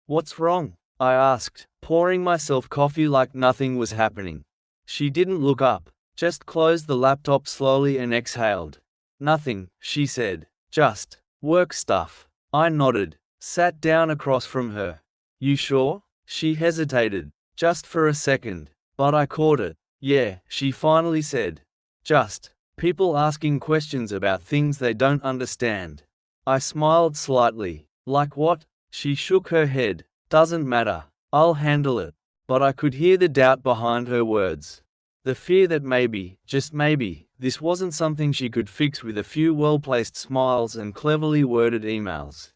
"What's wrong?" I asked, pouring myself coffee like nothing was happening. She didn't look up, just closed the laptop slowly and exhaled. "Nothing," she said, "just work stuff." I nodded, sat down across from her. "You sure?" She hesitated, just for a second, but I caught it. "Yeah," she finally said. "Just people asking questions about things they don't understand." I smiled slightly. "Like what?" She shook her head. "Doesn't matter. I'll handle it." But I could hear the doubt behind her words. The fear that maybe, just maybe, this wasn't something she could fix with a few well-placed smiles and cleverly worded emails.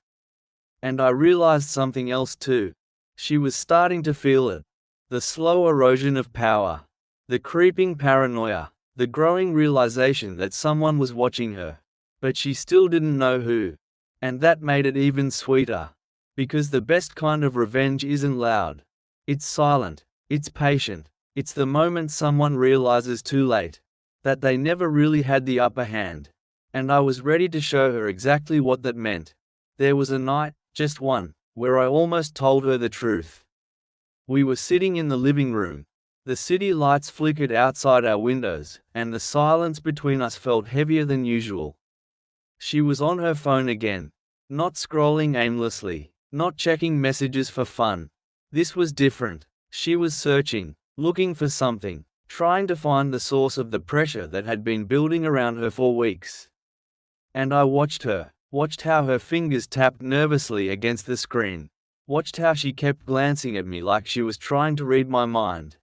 And I realized something else too. She was starting to feel it. The slow erosion of power. The creeping paranoia. the growing realization that someone was watching her. But she still didn't know who. And that made it even sweeter. Because the best kind of revenge isn't loud. It's silent, it's patient, it's the moment someone realizes too late that they never really had the upper hand. And I was ready to show her exactly what that meant. There was a night, just one, where I almost told her the truth. We were sitting in the living room. The city lights flickered outside our windows, and the silence between us felt heavier than usual. She was on her phone again. Not scrolling aimlessly, not checking messages for fun. This was different. She was searching, looking for something, trying to find the source of the pressure that had been building around her for weeks. And I watched her, watched how her fingers tapped nervously against the screen, watched how she kept glancing at me like she was trying to read my mind.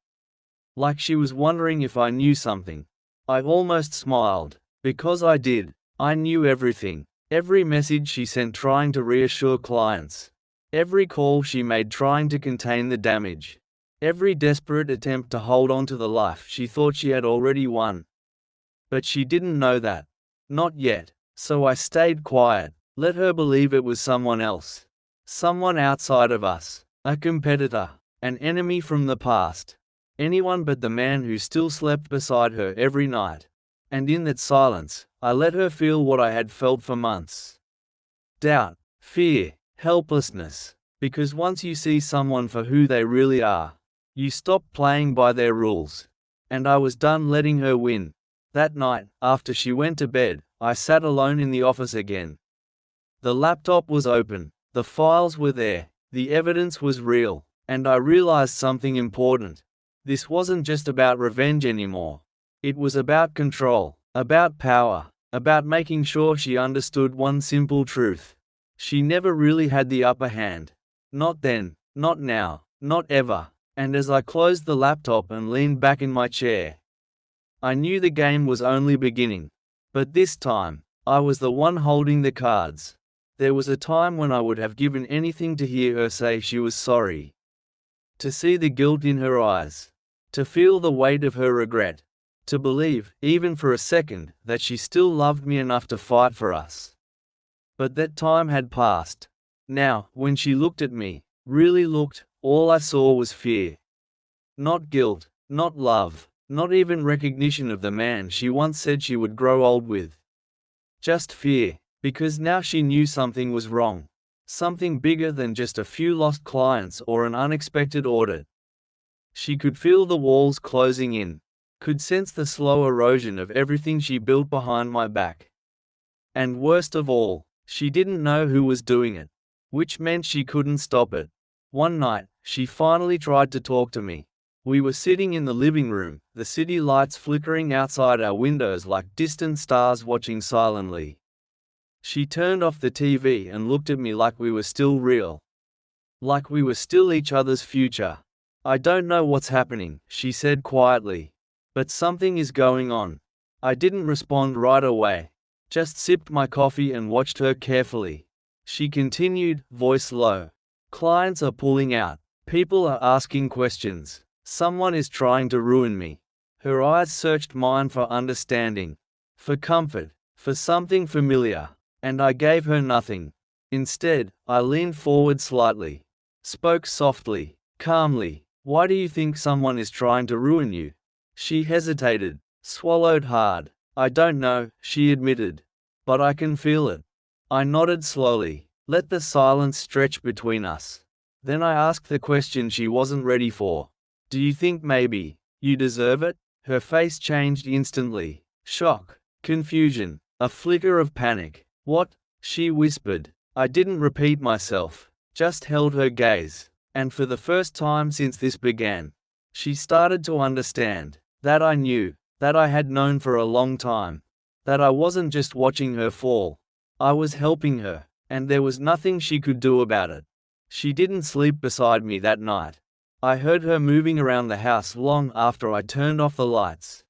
Like she was wondering if I knew something. I almost smiled, because I did. I knew everything. Every message she sent trying to reassure clients. Every call she made trying to contain the damage. Every desperate attempt to hold on to the life she thought she had already won. But she didn't know that. Not yet. So I stayed quiet, let her believe it was someone else. Someone outside of us. A competitor. An enemy from the past. Anyone but the man who still slept beside her every night. And in that silence, I let her feel what I had felt for months. Doubt, fear, helplessness. Because once you see someone for who they really are, you stop playing by their rules. And I was done letting her win. That night, after she went to bed, I sat alone in the office again. The laptop was open, the files were there, the evidence was real, and I realized something important. This wasn't just about revenge anymore. It was about control, about power, about making sure she understood one simple truth. She never really had the upper hand. Not then, not now, not ever. And as I closed the laptop and leaned back in my chair, I knew the game was only beginning. But this time, I was the one holding the cards. There was a time when I would have given anything to hear her say she was sorry. To see the guilt in her eyes. To feel the weight of her regret. To believe, even for a second, that she still loved me enough to fight for us. But that time had passed. Now, when she looked at me, really looked, all I saw was fear. Not guilt, not love, not even recognition of the man she once said she would grow old with. Just fear, because now she knew something was wrong. Something bigger than just a few lost clients or an unexpected audit. She could feel the walls closing in, could sense the slow erosion of everything she built behind my back. And worst of all, she didn't know who was doing it, which meant she couldn't stop it. One night, she finally tried to talk to me. We were sitting in the living room, the city lights flickering outside our windows like distant stars watching silently. She turned off the TV and looked at me like we were still real. Like we were still each other's future. I don't know what's happening, she said quietly. But something is going on. I didn't respond right away. Just sipped my coffee and watched her carefully. She continued, voice low. Clients are pulling out. People are asking questions. Someone is trying to ruin me. Her eyes searched mine for understanding. For comfort. For something familiar. And I gave her nothing. Instead, I leaned forward slightly. Spoke softly, calmly. Why do you think someone is trying to ruin you? She hesitated, swallowed hard. I don't know, she admitted. But I can feel it. I nodded slowly, let the silence stretch between us. Then I asked the question she wasn't ready for. Do you think maybe you deserve it? Her face changed instantly. Shock, confusion, a flicker of panic. What? She whispered. I didn't repeat myself, just held her gaze. And for the first time since this began, she started to understand. That I knew, that I had known for a long time. That I wasn't just watching her fall. I was helping her, and there was nothing she could do about it. She didn't sleep beside me that night. I heard her moving around the house long after I turned off the lights.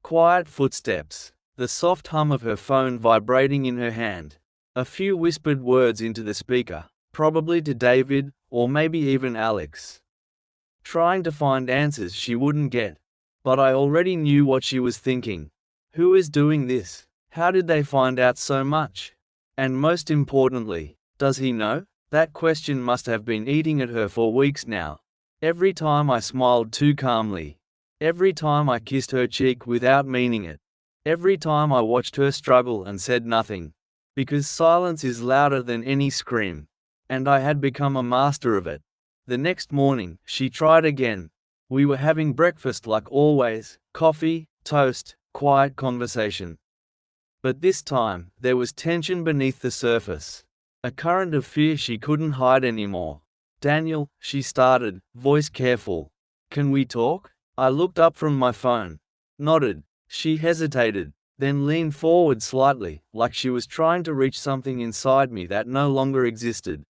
Quiet footsteps, the soft hum of her phone vibrating in her hand. A few whispered words into the speaker, probably to David, or maybe even Alex. Trying to find answers she wouldn't get. But I already knew what she was thinking. Who is doing this? How did they find out so much? And most importantly, does he know? That question must have been eating at her for weeks now. Every time I smiled too calmly. Every time I kissed her cheek without meaning it. Every time I watched her struggle and said nothing. Because silence is louder than any scream. And I had become a master of it. The next morning, she tried again. We were having breakfast like always, coffee, toast, quiet conversation. But this time, there was tension beneath the surface. A current of fear she couldn't hide anymore. "Daniel," she started, voice careful. "Can we talk?" I looked up from my phone. Nodded. She hesitated, then leaned forward slightly, like she was trying to reach something inside me that no longer existed.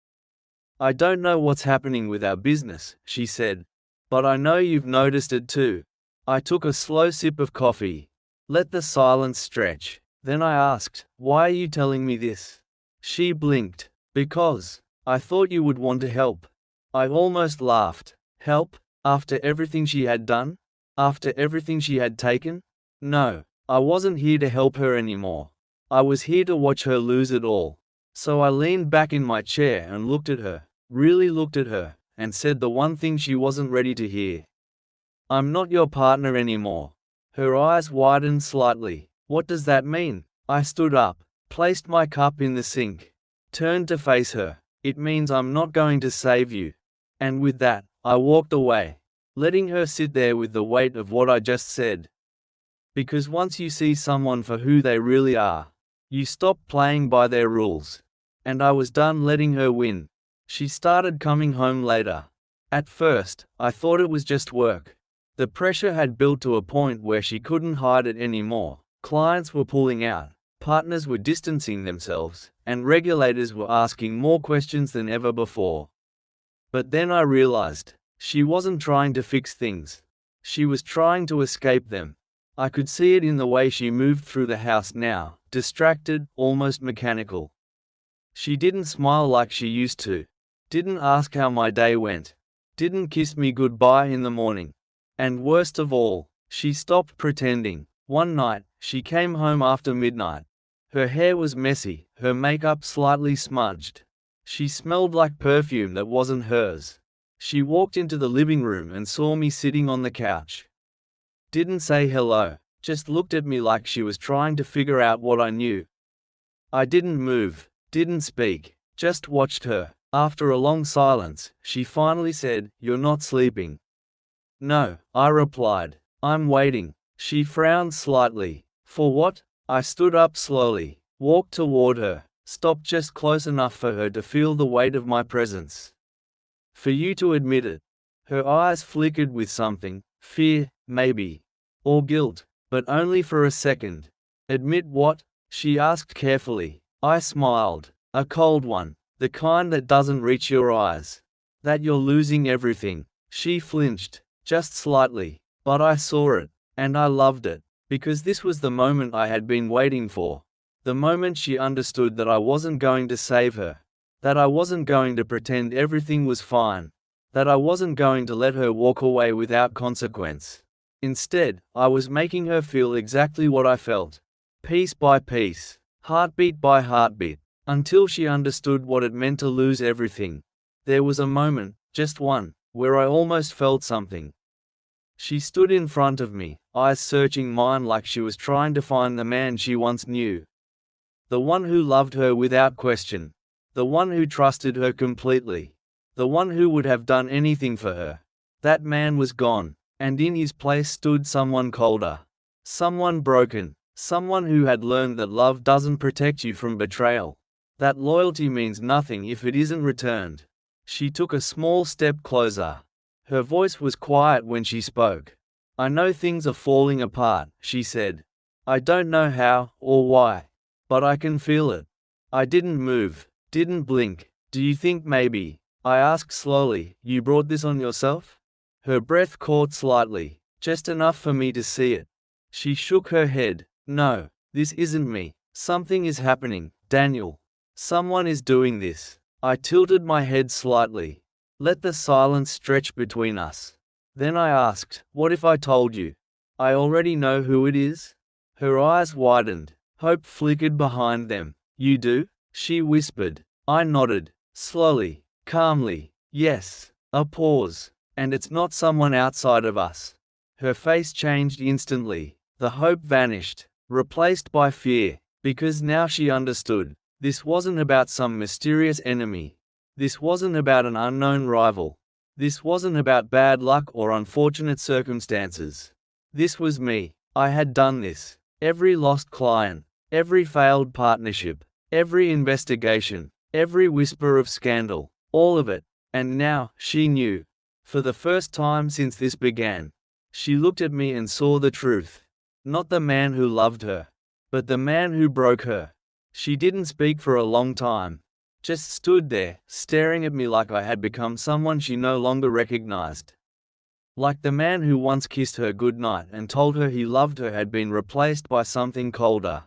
"I don't know what's happening with our business," she said. "But I know you've noticed it too." I took a slow sip of coffee. Let the silence stretch. Then I asked, "Why are you telling me this?" She blinked. "Because I thought you would want to help." I almost laughed. Help? After everything she had done? After everything she had taken? No, I wasn't here to help her anymore. I was here to watch her lose it all. So I leaned back in my chair and looked at her, really looked at her, and said the one thing she wasn't ready to hear. "I'm not your partner anymore." Her eyes widened slightly. "What does that mean?" I stood up, placed my cup in the sink, turned to face her. "It means I'm not going to save you." And with that, I walked away, letting her sit there with the weight of what I just said. Because once you see someone for who they really are, you stop playing by their rules. And I was done letting her win. She started coming home later. At first, I thought it was just work. The pressure had built to a point where she couldn't hide it anymore. Clients were pulling out, partners were distancing themselves, and regulators were asking more questions than ever before. But then I realized, she wasn't trying to fix things. She was trying to escape them. I could see it in the way she moved through the house now, distracted, almost mechanical. She didn't smile like she used to. Didn't ask how my day went. Didn't kiss me goodbye in the morning. And worst of all, she stopped pretending. One night, she came home after midnight. Her hair was messy, her makeup slightly smudged. She smelled like perfume that wasn't hers. She walked into the living room and saw me sitting on the couch. Didn't say hello, just looked at me like she was trying to figure out what I knew. I didn't move, didn't speak, just watched her. After a long silence, she finally said, "You're not sleeping." "No," I replied. "I'm waiting." She frowned slightly. "For what?" I stood up slowly, walked toward her, stopped just close enough for her to feel the weight of my presence. "For you to admit it." Her eyes flickered with something, fear, maybe, or guilt, but only for a second. "Admit what?" she asked carefully. I smiled. "A cold one, the kind that doesn't reach your eyes. That you're losing everything." She flinched, just slightly, but I saw it, and I loved it, because this was the moment I had been waiting for. The moment she understood that I wasn't going to save her. That I wasn't going to pretend everything was fine. That I wasn't going to let her walk away without consequence. Instead, I was making her feel exactly what I felt. Piece by piece, heartbeat by heartbeat, until she understood what it meant to lose everything. There was a moment, just one, where I almost felt something. She stood in front of me, eyes searching mine like she was trying to find the man she once knew. The one who loved her without question. The one who trusted her completely. The one who would have done anything for her. That man was gone, and in his place stood someone colder. Someone broken. Someone who had learned that love doesn't protect you from betrayal. That loyalty means nothing if it isn't returned. She took a small step closer. Her voice was quiet when she spoke. "I know things are falling apart," she said. "I don't know how, or why. But I can feel it." I didn't move, didn't blink. "Do you think maybe," I asked slowly, "you brought this on yourself?" Her breath caught slightly, just enough for me to see it. She shook her head. "No, this isn't me. Something is happening, Daniel. Someone is doing this." I tilted my head slightly. Let the silence stretch between us. Then I asked, "What if I told you?" I already know who it is. Her eyes widened. Hope flickered behind them. You do? She whispered. I nodded, slowly, calmly. Yes. A pause. And it's not someone outside of us. Her face changed instantly. The hope vanished, replaced by fear, because now she understood. This wasn't about some mysterious enemy. This wasn't about an unknown rival. This wasn't about bad luck or unfortunate circumstances. This was me. I had done this. Every lost client, every failed partnership, every investigation, every whisper of scandal, all of it. And now, she knew. For the first time since this began, she looked at me and saw the truth. Not the man who loved her, but the man who broke her. She didn't speak for a long time. Just stood there, staring at me like I had become someone she no longer recognized. Like the man who once kissed her goodnight and told her he loved her had been replaced by something colder.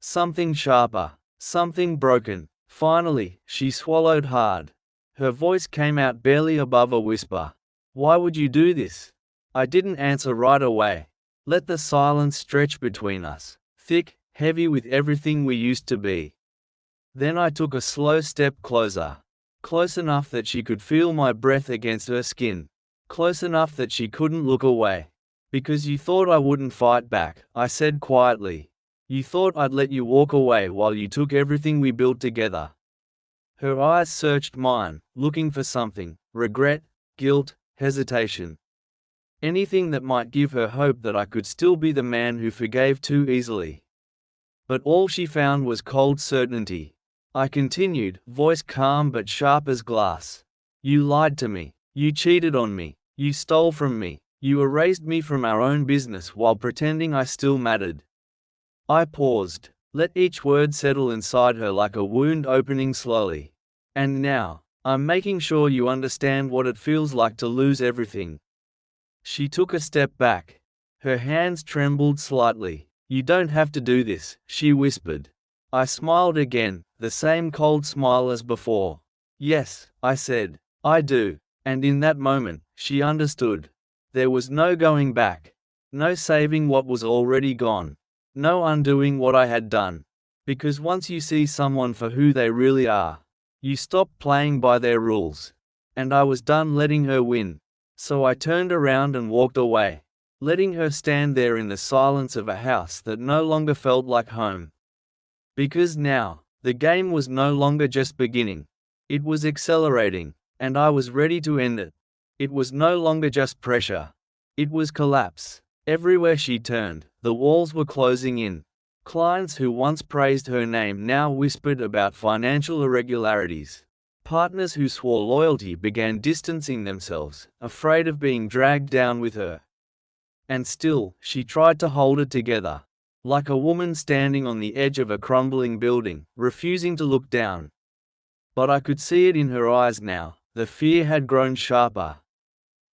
Something sharper. Something broken. Finally, she swallowed hard. Her voice came out barely above a whisper. Why would you do this? I didn't answer right away. Let the silence stretch between us, thick, heavy with everything we used to be. Then I took a slow step closer. Close enough that she could feel my breath against her skin. Close enough that she couldn't look away. Because you thought I wouldn't fight back, I said quietly. You thought I'd let you walk away while you took everything we built together. Her eyes searched mine, looking for something: regret, guilt, hesitation. Anything that might give her hope that I could still be the man who forgave too easily. But all she found was cold certainty. I continued, voice calm but sharp as glass. You lied to me. You cheated on me. You stole from me. You erased me from our own business while pretending I still mattered. I paused, let each word settle inside her like a wound opening slowly. And now, I'm making sure you understand what it feels like to lose everything. She took a step back. Her hands trembled slightly. You don't have to do this, she whispered. I smiled again, the same cold smile as before. Yes, I said, I do. And in that moment, she understood. There was no going back. No saving what was already gone. No undoing what I had done. Because once you see someone for who they really are, you stop playing by their rules. And I was done letting her win. So I turned around and walked away, letting her stand there in the silence of a house that no longer felt like home. Because now, the game was no longer just beginning. It was accelerating, and I was ready to end it. It was no longer just pressure. It was collapse. Everywhere she turned, the walls were closing in. Clients who once praised her name now whispered about financial irregularities. Partners who swore loyalty began distancing themselves, afraid of being dragged down with her. And still, she tried to hold it together. Like a woman standing on the edge of a crumbling building, refusing to look down. But I could see it in her eyes now. The fear had grown sharper.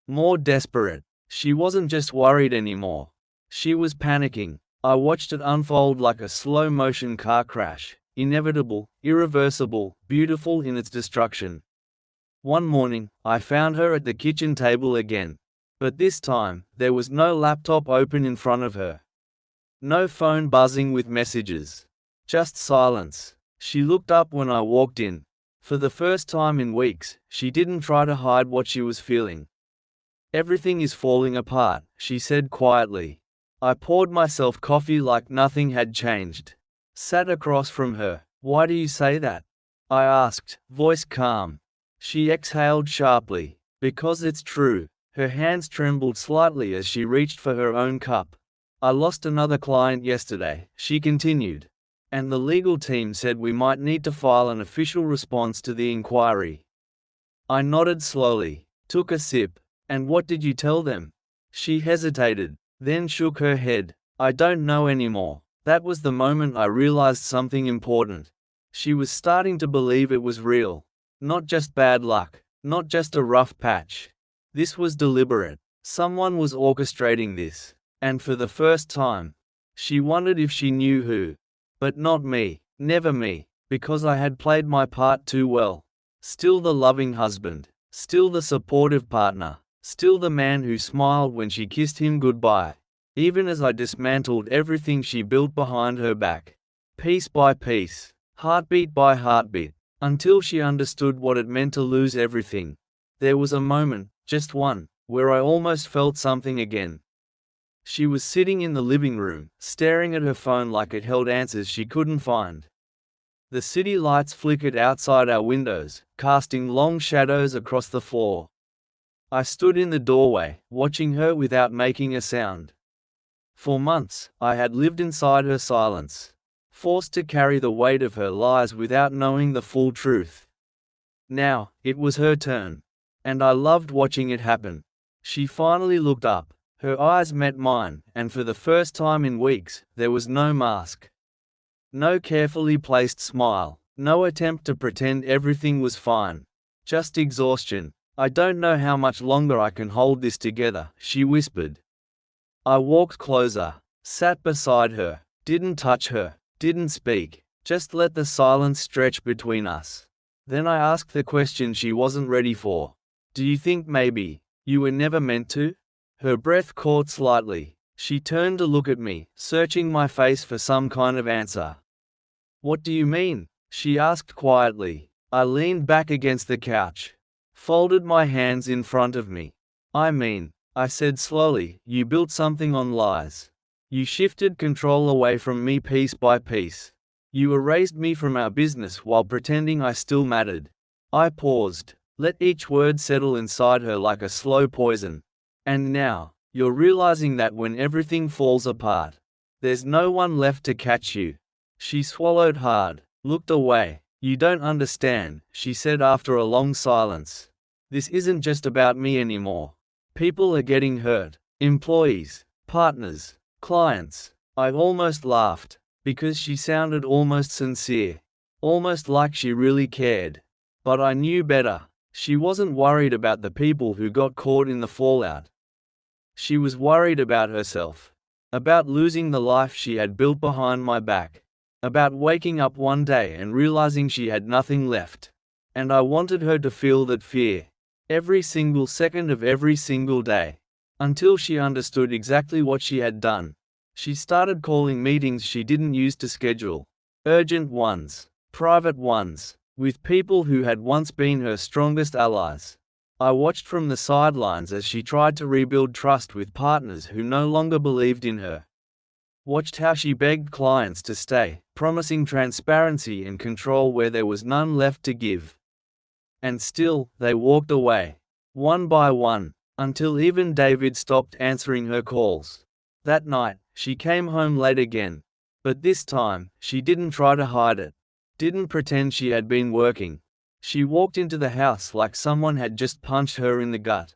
More desperate. She wasn't just worried anymore. She was panicking. I watched it unfold like a slow-motion car crash. Inevitable, irreversible, beautiful in its destruction. One morning, I found her at the kitchen table again. But this time, there was no laptop open in front of her. No phone buzzing with messages. Just silence. She looked up when I walked in. For the first time in weeks, she didn't try to hide what she was feeling. Everything is falling apart, she said quietly. I poured myself coffee like nothing had changed. Sat across from her. Why do you say that? I asked, voice calm. She exhaled sharply. Because it's true. Her hands trembled slightly as she reached for her own cup. I lost another client yesterday, she continued. And the legal team said we might need to file an official response to the inquiry. I nodded slowly, took a sip. And what did you tell them? She hesitated, then shook her head. I don't know anymore. That was the moment I realized something important. She was starting to believe it was real. Not just bad luck, not just a rough patch. This was deliberate. Someone was orchestrating this. And for the first time, she wondered if she knew who. But not me, never me, because I had played my part too well. Still the loving husband, still the supportive partner, still the man who smiled when she kissed him goodbye. even as I dismantled everything she built behind her back. Piece by piece, heartbeat by heartbeat, until she understood what it meant to lose everything. There was a moment, just one, where I almost felt something again. She was sitting in the living room, staring at her phone like it held answers she couldn't find. The city lights flickered outside our windows, casting long shadows across the floor. I stood in the doorway, watching her without making a sound. For months, I had lived inside her silence, forced to carry the weight of her lies without knowing the full truth. Now, it was her turn. And I loved watching it happen. She finally looked up, her eyes met mine, and for the first time in weeks, there was no mask. No carefully placed smile, no attempt to pretend everything was fine. Just exhaustion. "I don't know how much longer I can hold this together," she whispered. I walked closer, sat beside her, didn't touch her, didn't speak, just let the silence stretch between us. Then I asked the question she wasn't ready for. "Do you think maybe you were never meant to?" Her breath caught slightly. She turned to look at me, searching my face for some kind of answer. "What do you mean?" she asked quietly. I leaned back against the couch, folded my hands in front of me. "I mean," I said slowly, "you built something on lies. You shifted control away from me piece by piece. You erased me from our business while pretending I still mattered." I paused, let each word settle inside her like a slow poison. "And now, you're realizing that when everything falls apart, there's no one left to catch you." She swallowed hard, looked away. "You don't understand," she said after a long silence. "This isn't just about me anymore. People are getting hurt. Employees, partners, clients." I almost laughed, because she sounded almost sincere. Almost like she really cared. But I knew better. She wasn't worried about the people who got caught in the fallout. She was worried about herself. About losing the life she had built behind my back. About waking up one day and realizing she had nothing left. And I wanted her to feel that fear. Every single second of every single day. Until she understood exactly what she had done. She started calling meetings she didn't use to schedule. Urgent ones. Private ones. With people who had once been her strongest allies. I watched from the sidelines as she tried to rebuild trust with partners who no longer believed in her. Watched how she begged clients to stay, promising transparency and control where there was none left to give. And still, they walked away. One by one, until even David stopped answering her calls. That night, she came home late again. But this time, she didn't try to hide it. Didn't pretend she had been working. She walked into the house like someone had just punched her in the gut.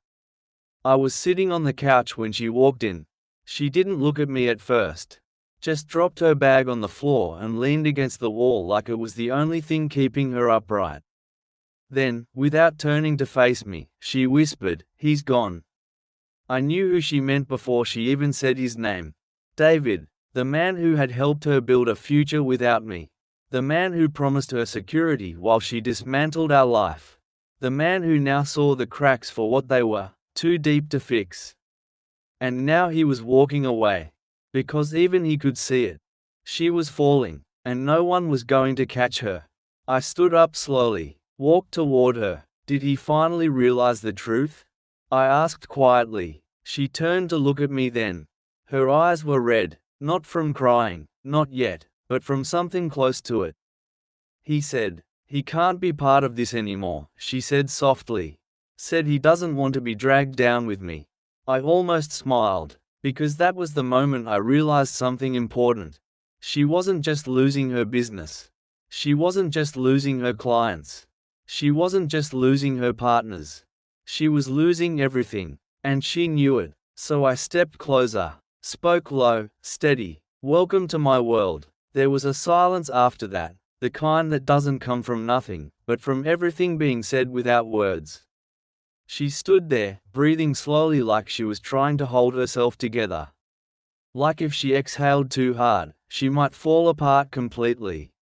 I was sitting on the couch when she walked in. She didn't look at me at first. Just dropped her bag on the floor and leaned against the wall like it was the only thing keeping her upright. Then, without turning to face me, she whispered, "He's gone." I knew who she meant before she even said his name. David, the man who had helped her build a future without me. The man who promised her security while she dismantled our life. The man who now saw the cracks for what they were, too deep to fix. And now he was walking away. Because even he could see it. She was falling, and no one was going to catch her. I stood up slowly, walked toward her. Did he finally realize the truth? I asked quietly. She turned to look at me then. Her eyes were red, not from crying, not yet, but from something close to it. "He said, he can't be part of this anymore," she said softly. "Said he doesn't want to be dragged down with me." I almost smiled, because that was the moment I realized something important. She wasn't just losing her business. She wasn't just losing her clients. She wasn't just losing her partners. She was losing everything, and she knew it. So I stepped closer, spoke low, steady. "Welcome to my world." There was a silence after that, the kind that doesn't come from nothing, but from everything being said without words. She stood there, breathing slowly like she was trying to hold herself together. Like if she exhaled too hard, she might fall apart completely.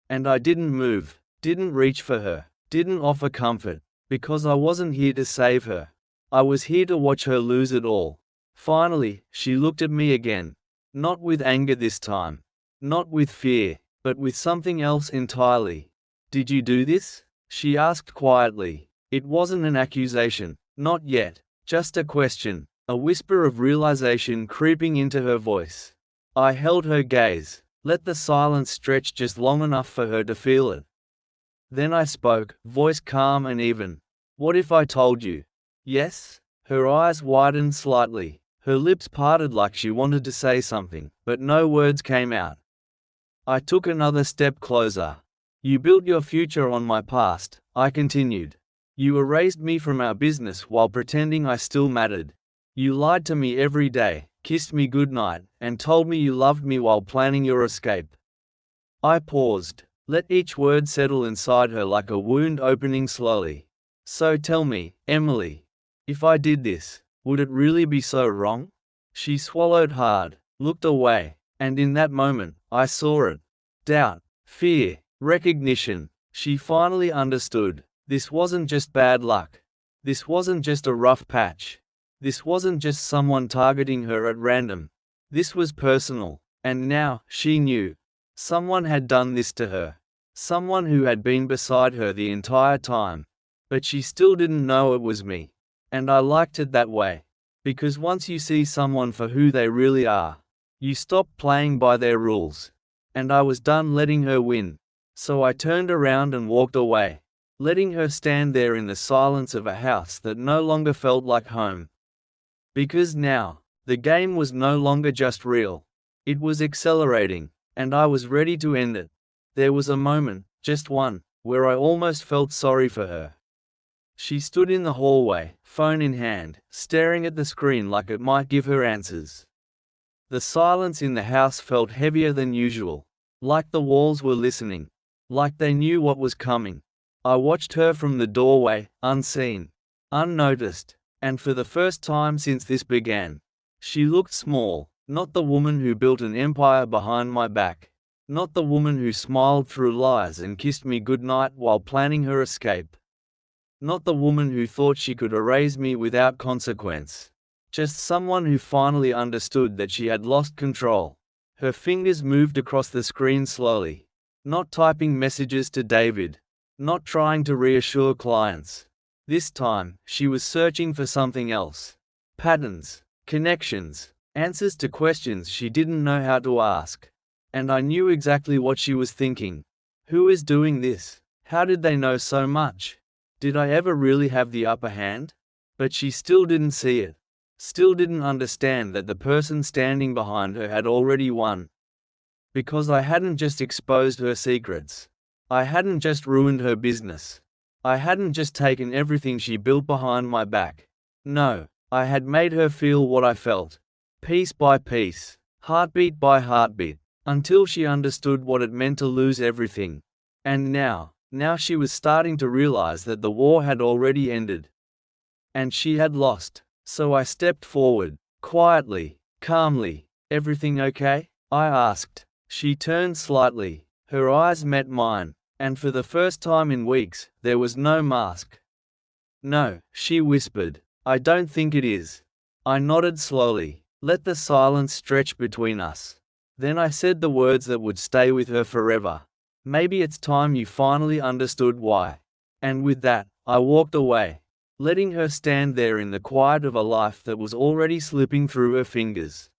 And I didn't move, didn't reach for her, didn't offer comfort, because I wasn't here to save her. I was here to watch her lose it all. Finally, she looked at me again. Not with anger this time. Not with fear, but with something else entirely. "Did you do this?" she asked quietly. It wasn't an accusation, not yet, just a question, a whisper of realization creeping into her voice. I held her gaze, let the silence stretch just long enough for her to feel it. Then I spoke, voice calm and even. "What if I told you?" "Yes?" Her eyes widened slightly, her lips parted like she wanted to say something, but no words came out. I took another step closer. "You built your future on my past," I continued. "You erased me from our business while pretending I still mattered. You lied to me every day, kissed me goodnight, and told me you loved me while planning your escape." I paused, let each word settle inside her like a wound opening slowly. "So tell me, Emily, if I did this, would it really be so wrong?" She swallowed hard, looked away, and in that moment, I saw it. Doubt, fear, recognition. She finally understood. This wasn't just bad luck. This wasn't just a rough patch. This wasn't just someone targeting her at random. This was personal, and now, she knew. Someone had done this to her. Someone who had been beside her the entire time. But she still didn't know it was me. And I liked it that way. Because once you see someone for who they really are, you stop playing by their rules. And I was done letting her win. So I turned around and walked away, letting her stand there in the silence of a house that no longer felt like home. Because now, the game was no longer just real. It was accelerating, and I was ready to end it. There was a moment, just one, where I almost felt sorry for her. She stood in the hallway, phone in hand, staring at the screen like it might give her answers. The silence in the house felt heavier than usual, like the walls were listening, like they knew what was coming. I watched her from the doorway, unseen, unnoticed, and for the first time since this began, she looked small, not the woman who built an empire behind my back, not the woman who smiled through lies and kissed me goodnight while planning her escape. Not the woman who thought she could erase me without consequence. Just someone who finally understood that she had lost control. Her fingers moved across the screen slowly. Not typing messages to David. Not trying to reassure clients. This time, she was searching for something else. Patterns, connections, answers to questions she didn't know how to ask. And I knew exactly what she was thinking. Who is doing this? How did they know so much? Did I ever really have the upper hand? But she still didn't see it. Still didn't understand that the person standing behind her had already won. Because I hadn't just exposed her secrets. I hadn't just ruined her business. I hadn't just taken everything she built behind my back. No, I had made her feel what I felt. Piece by piece, heartbeat by heartbeat, until she understood what it meant to lose everything. And now she was starting to realize that the war had already ended. And she had lost. So I stepped forward, quietly, calmly. "Everything okay?" I asked. She turned slightly, her eyes met mine, and for the first time in weeks, there was no mask. "No," she whispered, "I don't think it is." I nodded slowly, let the silence stretch between us. Then I said the words that would stay with her forever. "Maybe it's time you finally understood why." And with that, I walked away, letting her stand there in the quiet of a life that was already slipping through her fingers.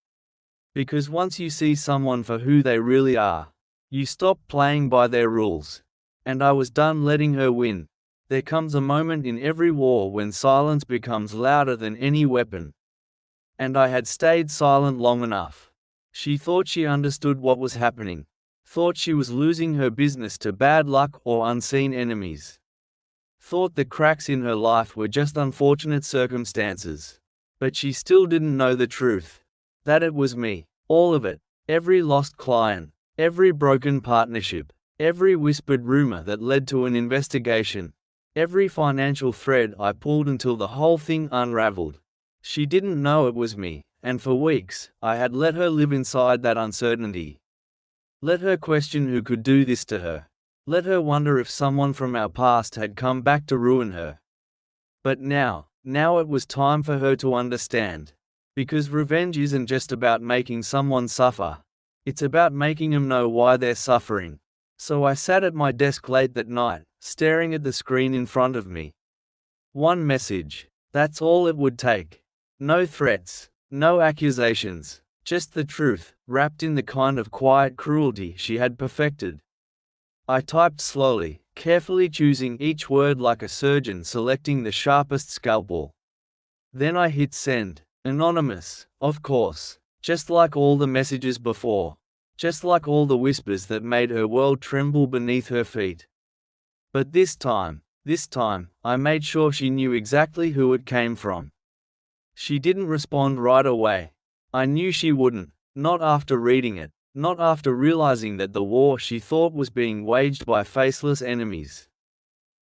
Because once you see someone for who they really are, you stop playing by their rules. And I was done letting her win. There comes a moment in every war when silence becomes louder than any weapon. And I had stayed silent long enough. She thought she understood what was happening. Thought she was losing her business to bad luck or unseen enemies. Thought the cracks in her life were just unfortunate circumstances. But she still didn't know the truth. That it was me. All of it. Every lost client. Every broken partnership. Every whispered rumor that led to an investigation. Every financial thread I pulled until the whole thing unraveled. She didn't know it was me, and for weeks, I had let her live inside that uncertainty. Let her question who could do this to her. Let her wonder if someone from our past had come back to ruin her. But now it was time for her to understand. Because revenge isn't just about making someone suffer. It's about making them know why they're suffering. So I sat at my desk late that night, staring at the screen in front of me. One message. That's all it would take. No threats, no accusations, just the truth, wrapped in the kind of quiet cruelty she had perfected. I typed slowly, carefully choosing each word like a surgeon selecting the sharpest scalpel. Then I hit send. Anonymous, of course, just like all the messages before, just like all the whispers that made her world tremble beneath her feet. But this time, I made sure she knew exactly who it came from. She didn't respond right away. I knew she wouldn't, not after reading it, not after realizing that the war she thought was being waged by faceless enemies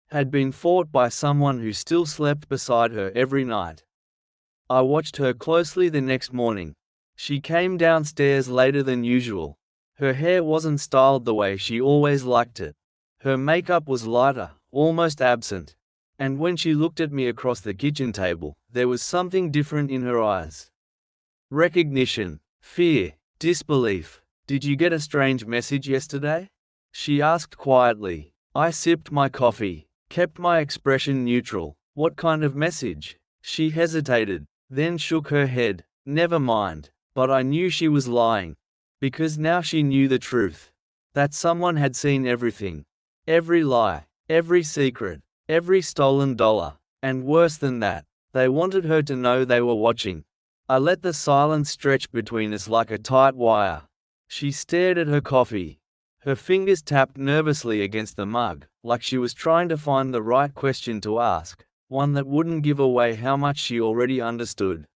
had been fought by someone who still slept beside her every night. I watched her closely the next morning. She came downstairs later than usual. Her hair wasn't styled the way she always liked it. Her makeup was lighter, almost absent. And when she looked at me across the kitchen table, there was something different in her eyes. Recognition, fear, disbelief. "Did you get a strange message yesterday?" she asked quietly. I sipped my coffee, kept my expression neutral. "What kind of message?" She hesitated, then shook her head. "Never mind." But I knew she was lying. Because now she knew the truth. That someone had seen everything. Every lie, every secret, every stolen dollar. And worse than that, they wanted her to know they were watching. I let the silence stretch between us like a tight wire. She stared at her coffee. Her fingers tapped nervously against the mug, like she was trying to find the right question to ask, one that wouldn't give away how much she already understood.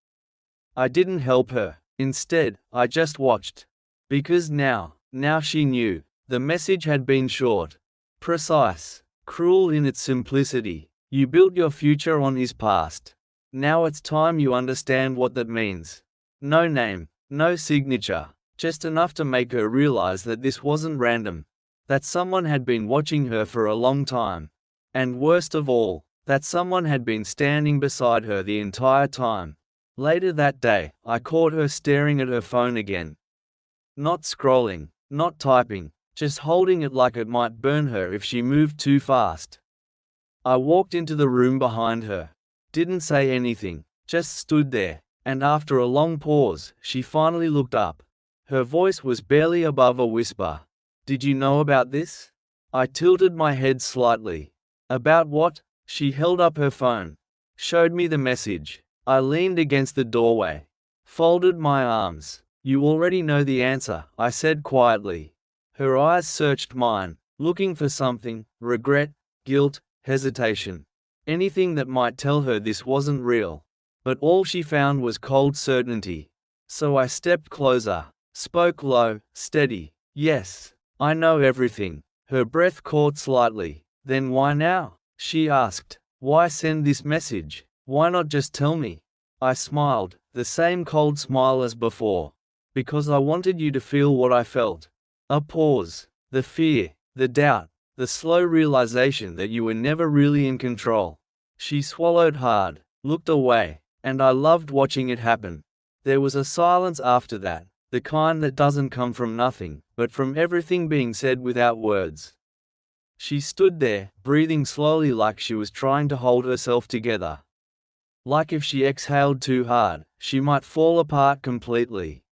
I didn't help her. Instead, I just watched. Because now she knew. The message had been short, precise, cruel in its simplicity. You built your future on his past. Now it's time you understand what that means. No name, no signature, just enough to make her realize that this wasn't random. That someone had been watching her for a long time. And worst of all, that someone had been standing beside her the entire time. Later that day, I caught her staring at her phone again. Not scrolling, not typing, just holding it like it might burn her if she moved too fast. I walked into the room behind her. Didn't say anything, just stood there, and after a long pause, she finally looked up. Her voice was barely above a whisper. "Did you know about this?" I tilted my head slightly. "About what?" She held up her phone. Showed me the message. I leaned against the doorway. Folded my arms. "You already know the answer," I said quietly. Her eyes searched mine, looking for something: regret, guilt, hesitation. Anything that might tell her this wasn't real. But all she found was cold certainty. So I stepped closer, spoke low, steady. "Yes, I know everything." Her breath caught slightly. "Then why now?" she asked. "Why send this message? Why not just tell me?" I smiled, the same cold smile as before. "Because I wanted you to feel what I felt." A pause. The fear, the doubt, the slow realization that you were never really in control. She swallowed hard, looked away, and I loved watching it happen. There was a silence after that, the kind that doesn't come from nothing, but from everything being said without words. She stood there, breathing slowly like she was trying to hold herself together. Like if she exhaled too hard, she might fall apart completely.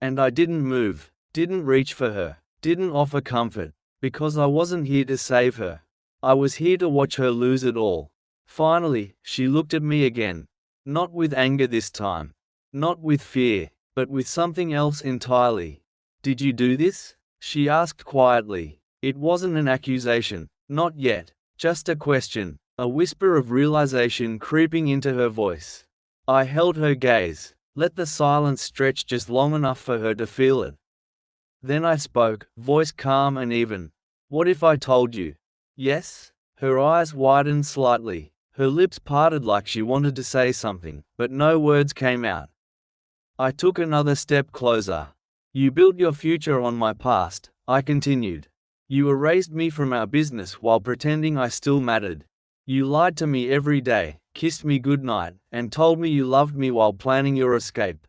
And I didn't move, didn't reach for her, didn't offer comfort, because I wasn't here to save her. I was here to watch her lose it all. Finally, she looked at me again. Not with anger this time. Not with fear, but with something else entirely. "Did you do this?" she asked quietly. It wasn't an accusation, not yet, just a question. A whisper of realization creeping into her voice. I held her gaze, let the silence stretch just long enough for her to feel it. Then I spoke, voice calm and even. "What if I told you?" "Yes?" Her eyes widened slightly. Her lips parted like she wanted to say something, but no words came out. I took another step closer. "You built your future on my past," I continued. "You erased me from our business while pretending I still mattered. You lied to me every day, kissed me goodnight, and told me you loved me while planning your escape.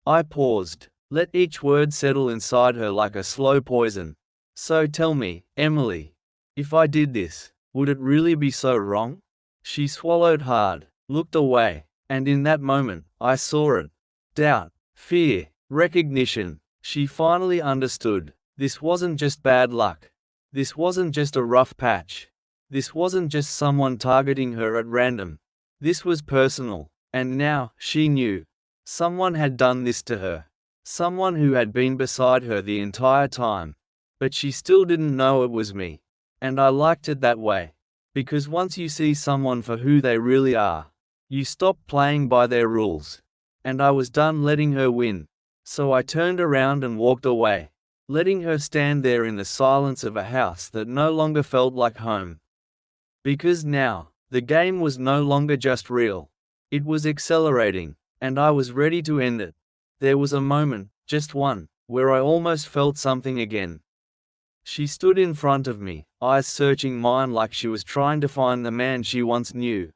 I paused, let each word settle inside her like a slow poison. So tell me, Emily, if I did this, would it really be so wrong? She swallowed hard, looked away, and in that moment, I saw it. Doubt, fear, recognition. She finally understood. This wasn't just bad luck. This wasn't just a rough patch. This wasn't just someone targeting her at random. This was personal, and now, she knew. Someone had done this to her. Someone who had been beside her the entire time. But she still didn't know it was me. And I liked it that way. Because once you see someone for who they really are, you stop playing by their rules. And I was done letting her win. So I turned around and walked away, letting her stand there in the silence of a house that no longer felt like home. Because now, the game was no longer just real. It was accelerating, and I was ready to end it. There was a moment, just one, where I almost felt something again. She stood in front of me, eyes searching mine like she was trying to find the man she once knew.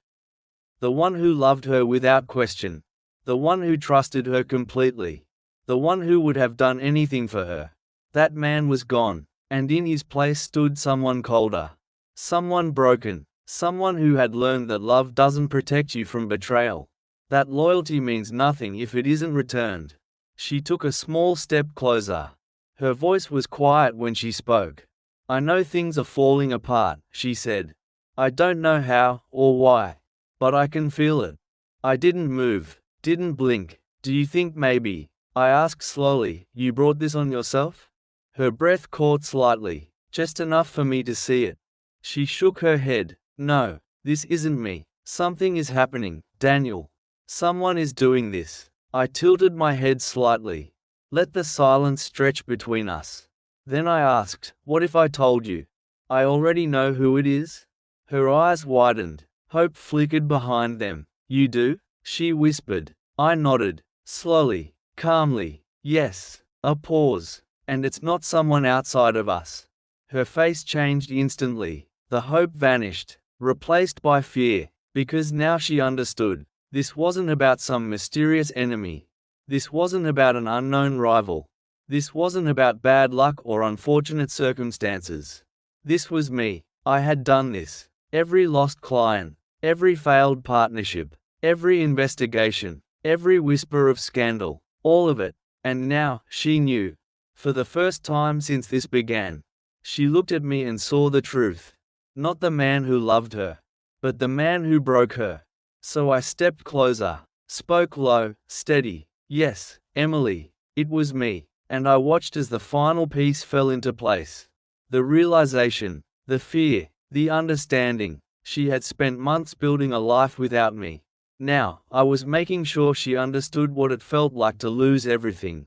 The one who loved her without question. The one who trusted her completely. The one who would have done anything for her. That man was gone, and in his place stood someone colder. Someone broken. Someone who had learned that love doesn't protect you from betrayal. That loyalty means nothing if it isn't returned. She took a small step closer. Her voice was quiet when she spoke. I know things are falling apart, she said. I don't know how, or why. But I can feel it. I didn't move, didn't blink. Do you think maybe, I asked slowly, you brought this on yourself? Her breath caught slightly, just enough for me to see it. She shook her head. No, this isn't me. Something is happening, Daniel. Someone is doing this. I tilted my head slightly. Let the silence stretch between us. Then I asked, what if I told you? I already know who it is? Her eyes widened. Hope flickered behind them. You do? She whispered. I nodded, slowly, calmly. Yes. A pause. And it's not someone outside of us. Her face changed instantly. The hope vanished, replaced by fear, because now she understood. This wasn't about some mysterious enemy. This wasn't about an unknown rival. This wasn't about bad luck or unfortunate circumstances. This was me. I had done this. Every lost client, every failed partnership, every investigation, every whisper of scandal, all of it. And now, she knew. For the first time since this began, she looked at me and saw the truth. Not the man who loved her, but the man who broke her. So I stepped closer, spoke low, steady. Yes, Emily, it was me. And I watched as the final piece fell into place. The realization, the fear, the understanding. She had spent months building a life without me. Now, I was making sure she understood what it felt like to lose everything.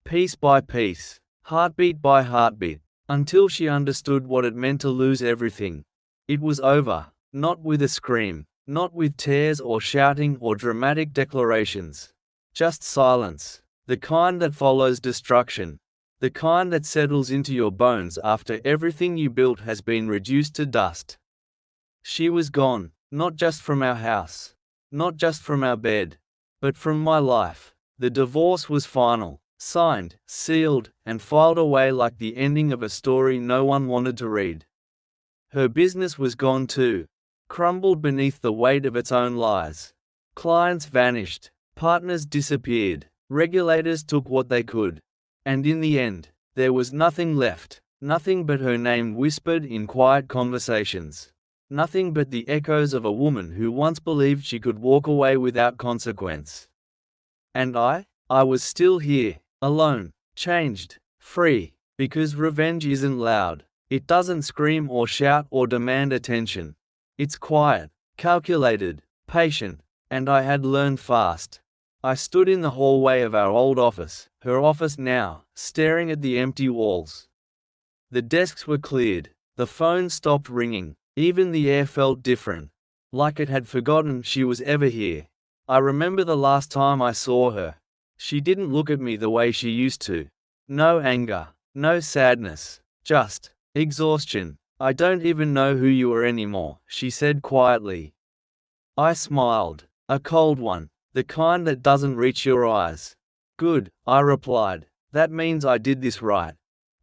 Piece by piece, heartbeat by heartbeat, until she understood what it meant to lose everything. It was over, not with a scream, not with tears or shouting or dramatic declarations. Just silence, the kind that follows destruction, the kind that settles into your bones after everything you built has been reduced to dust. She was gone, not just from our house, not just from our bed, but from my life. The divorce was final, signed, sealed, and filed away like the ending of a story no one wanted to read. Her business was gone too, crumbled beneath the weight of its own lies. Clients vanished, partners disappeared, regulators took what they could. And in the end, there was nothing left, nothing but her name whispered in quiet conversations. Nothing but the echoes of a woman who once believed she could walk away without consequence. And I was still here, alone, changed, free, because revenge isn't loud. It doesn't scream or shout or demand attention. It's quiet, calculated, patient, and I had learned fast. I stood in the hallway of our old office, her office now, staring at the empty walls. The desks were cleared, the phone stopped ringing, even the air felt different, like it had forgotten she was ever here. I remember the last time I saw her. She didn't look at me the way she used to. No anger, no sadness, just exhaustion. I don't even know who you are anymore, she said quietly. I smiled. A cold one, the kind that doesn't reach your eyes. Good, I replied. That means I did this right.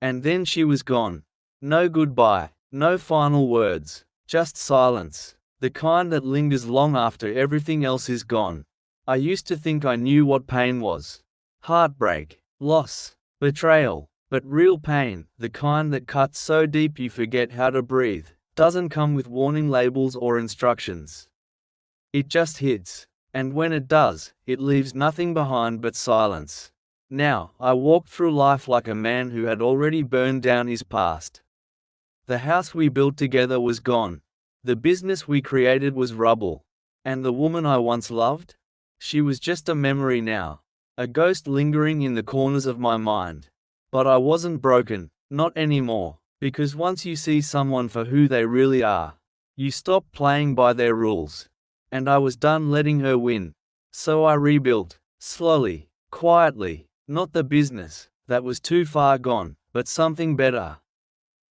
And then she was gone. No goodbye, no final words, just silence, the kind that lingers long after everything else is gone. I used to think I knew what pain was. Heartbreak, loss, betrayal, but real pain, the kind that cuts so deep you forget how to breathe, doesn't come with warning labels or instructions. It just hits, and when it does, it leaves nothing behind but silence. Now, I walked through life like a man who had already burned down his past. The house we built together was gone. The business we created was rubble. And the woman I once loved? She was just a memory now, a ghost lingering in the corners of my mind. But I wasn't broken, not anymore, because once you see someone for who they really are, you stop playing by their rules. And I was done letting her win. So I rebuilt, slowly, quietly, not the business, that was too far gone, but something better.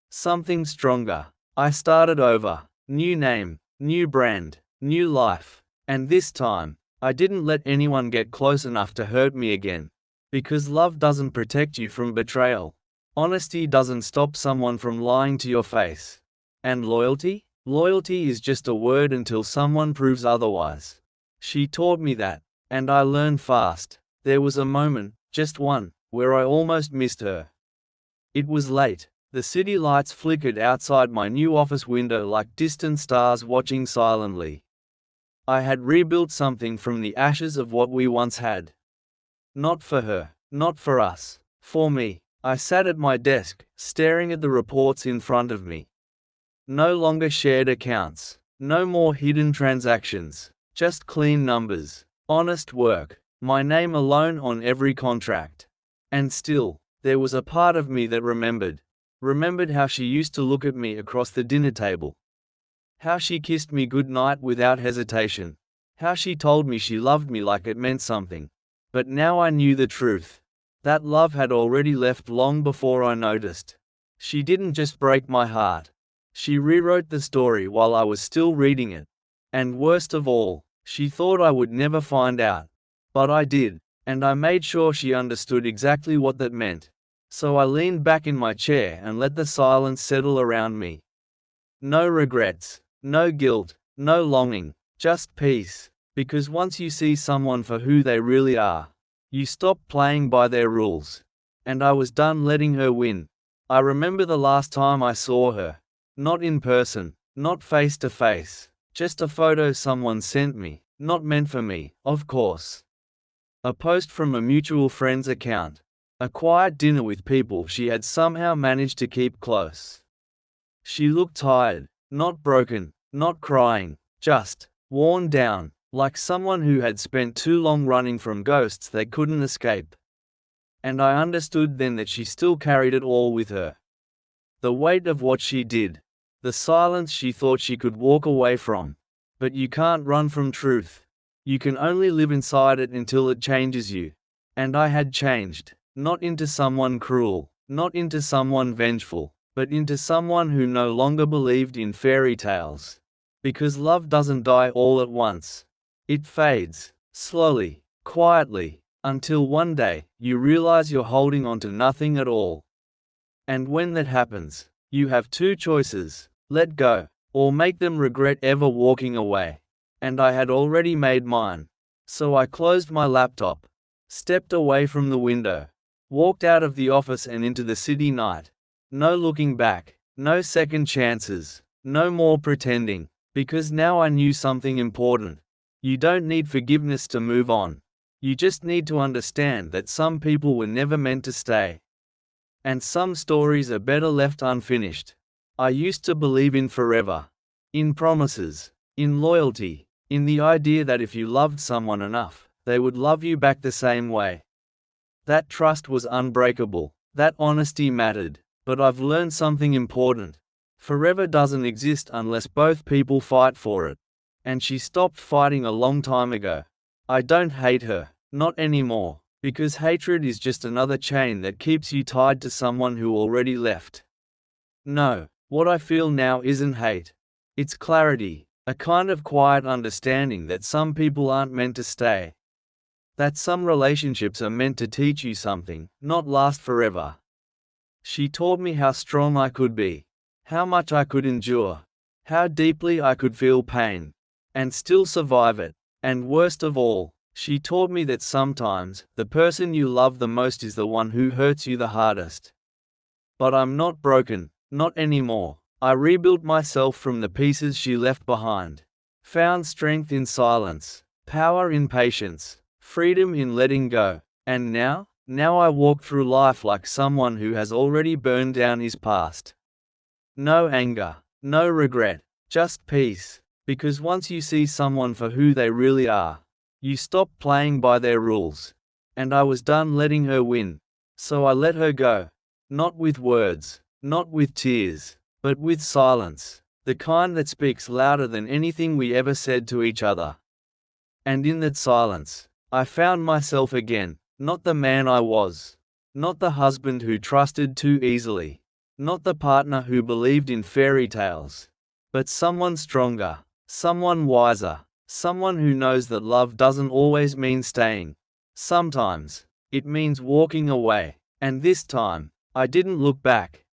Something stronger. I started over, new name, new brand, new life. And this time, I didn't let anyone get close enough to hurt me again. Because love doesn't protect you from betrayal. Honesty doesn't stop someone from lying to your face. And loyalty? Loyalty is just a word until someone proves otherwise. She taught me that, and I learned fast. There was a moment, just one, where I almost missed her. It was late. The city lights flickered outside my new office window like distant stars watching silently. I had rebuilt something from the ashes of what we once had. Not for her, not for us, for me. I sat at my desk, staring at the reports in front of me. No longer shared accounts, no more hidden transactions, just clean numbers, honest work, my name alone on every contract. And still, there was a part of me that remembered how she used to look at me across the dinner table. How she kissed me goodnight without hesitation. How she told me she loved me like it meant something. But now I knew the truth. That love had already left long before I noticed. She didn't just break my heart. She rewrote the story while I was still reading it. And worst of all, she thought I would never find out. But I did, and I made sure she understood exactly what that meant. So I leaned back in my chair and let the silence settle around me. No regrets, no guilt, no longing, just peace. Because once you see someone for who they really are, you stop playing by their rules. And I was done letting her win. I remember the last time I saw her. Not in person, not face to face, just a photo someone sent me, not meant for me, of course. A post from a mutual friend's account. A quiet dinner with people she had somehow managed to keep close. She looked tired, not broken, not crying, just worn down, like someone who had spent too long running from ghosts they couldn't escape. And I understood then that she still carried it all with her. The weight of what she did. The silence she thought she could walk away from. But you can't run from truth. You can only live inside it until it changes you. And I had changed, not into someone cruel, not into someone vengeful, but into someone who no longer believed in fairy tales. Because love doesn't die all at once. It fades, slowly, quietly, until one day, you realize you're holding on to nothing at all. And when that happens, you have two choices: let go, or make them regret ever walking away. And I had already made mine. So I closed my laptop, stepped away from the window, walked out of the office and into the city night. No looking back, no second chances, no more pretending, because now I knew something important. You don't need forgiveness to move on. You just need to understand that some people were never meant to stay. And some stories are better left unfinished. I used to believe in forever. In promises. In loyalty. In the idea that if you loved someone enough, they would love you back the same way. That trust was unbreakable. That honesty mattered. But I've learned something important. Forever doesn't exist unless both people fight for it. And she stopped fighting a long time ago. I don't hate her, not anymore, because hatred is just another chain that keeps you tied to someone who already left. No, What I feel now isn't hate. It's clarity, a kind of quiet understanding that some people aren't meant to stay. That some relationships are meant to teach you something, not last forever. She taught me how strong I could be, how much I could endure, how deeply I could feel pain, and still survive it. And worst of all, she taught me that sometimes, the person you love the most is the one who hurts you the hardest. But I'm not broken, not anymore. I rebuilt myself from the pieces she left behind. Found strength in silence, power in patience, freedom in letting go. And now I walk through life like someone who has already burned down his past. No anger, no regret, just peace. Because once you see someone for who they really are, you stop playing by their rules. And I was done letting her win. So I let her go. Not with words, not with tears, but with silence. The kind that speaks louder than anything we ever said to each other. And in that silence, I found myself again. Not the man I was. Not the husband who trusted too easily. Not the partner who believed in fairy tales. But someone stronger, someone wiser, someone who knows that love doesn't always mean staying. Sometimes, it means walking away. And this time, I didn't look back.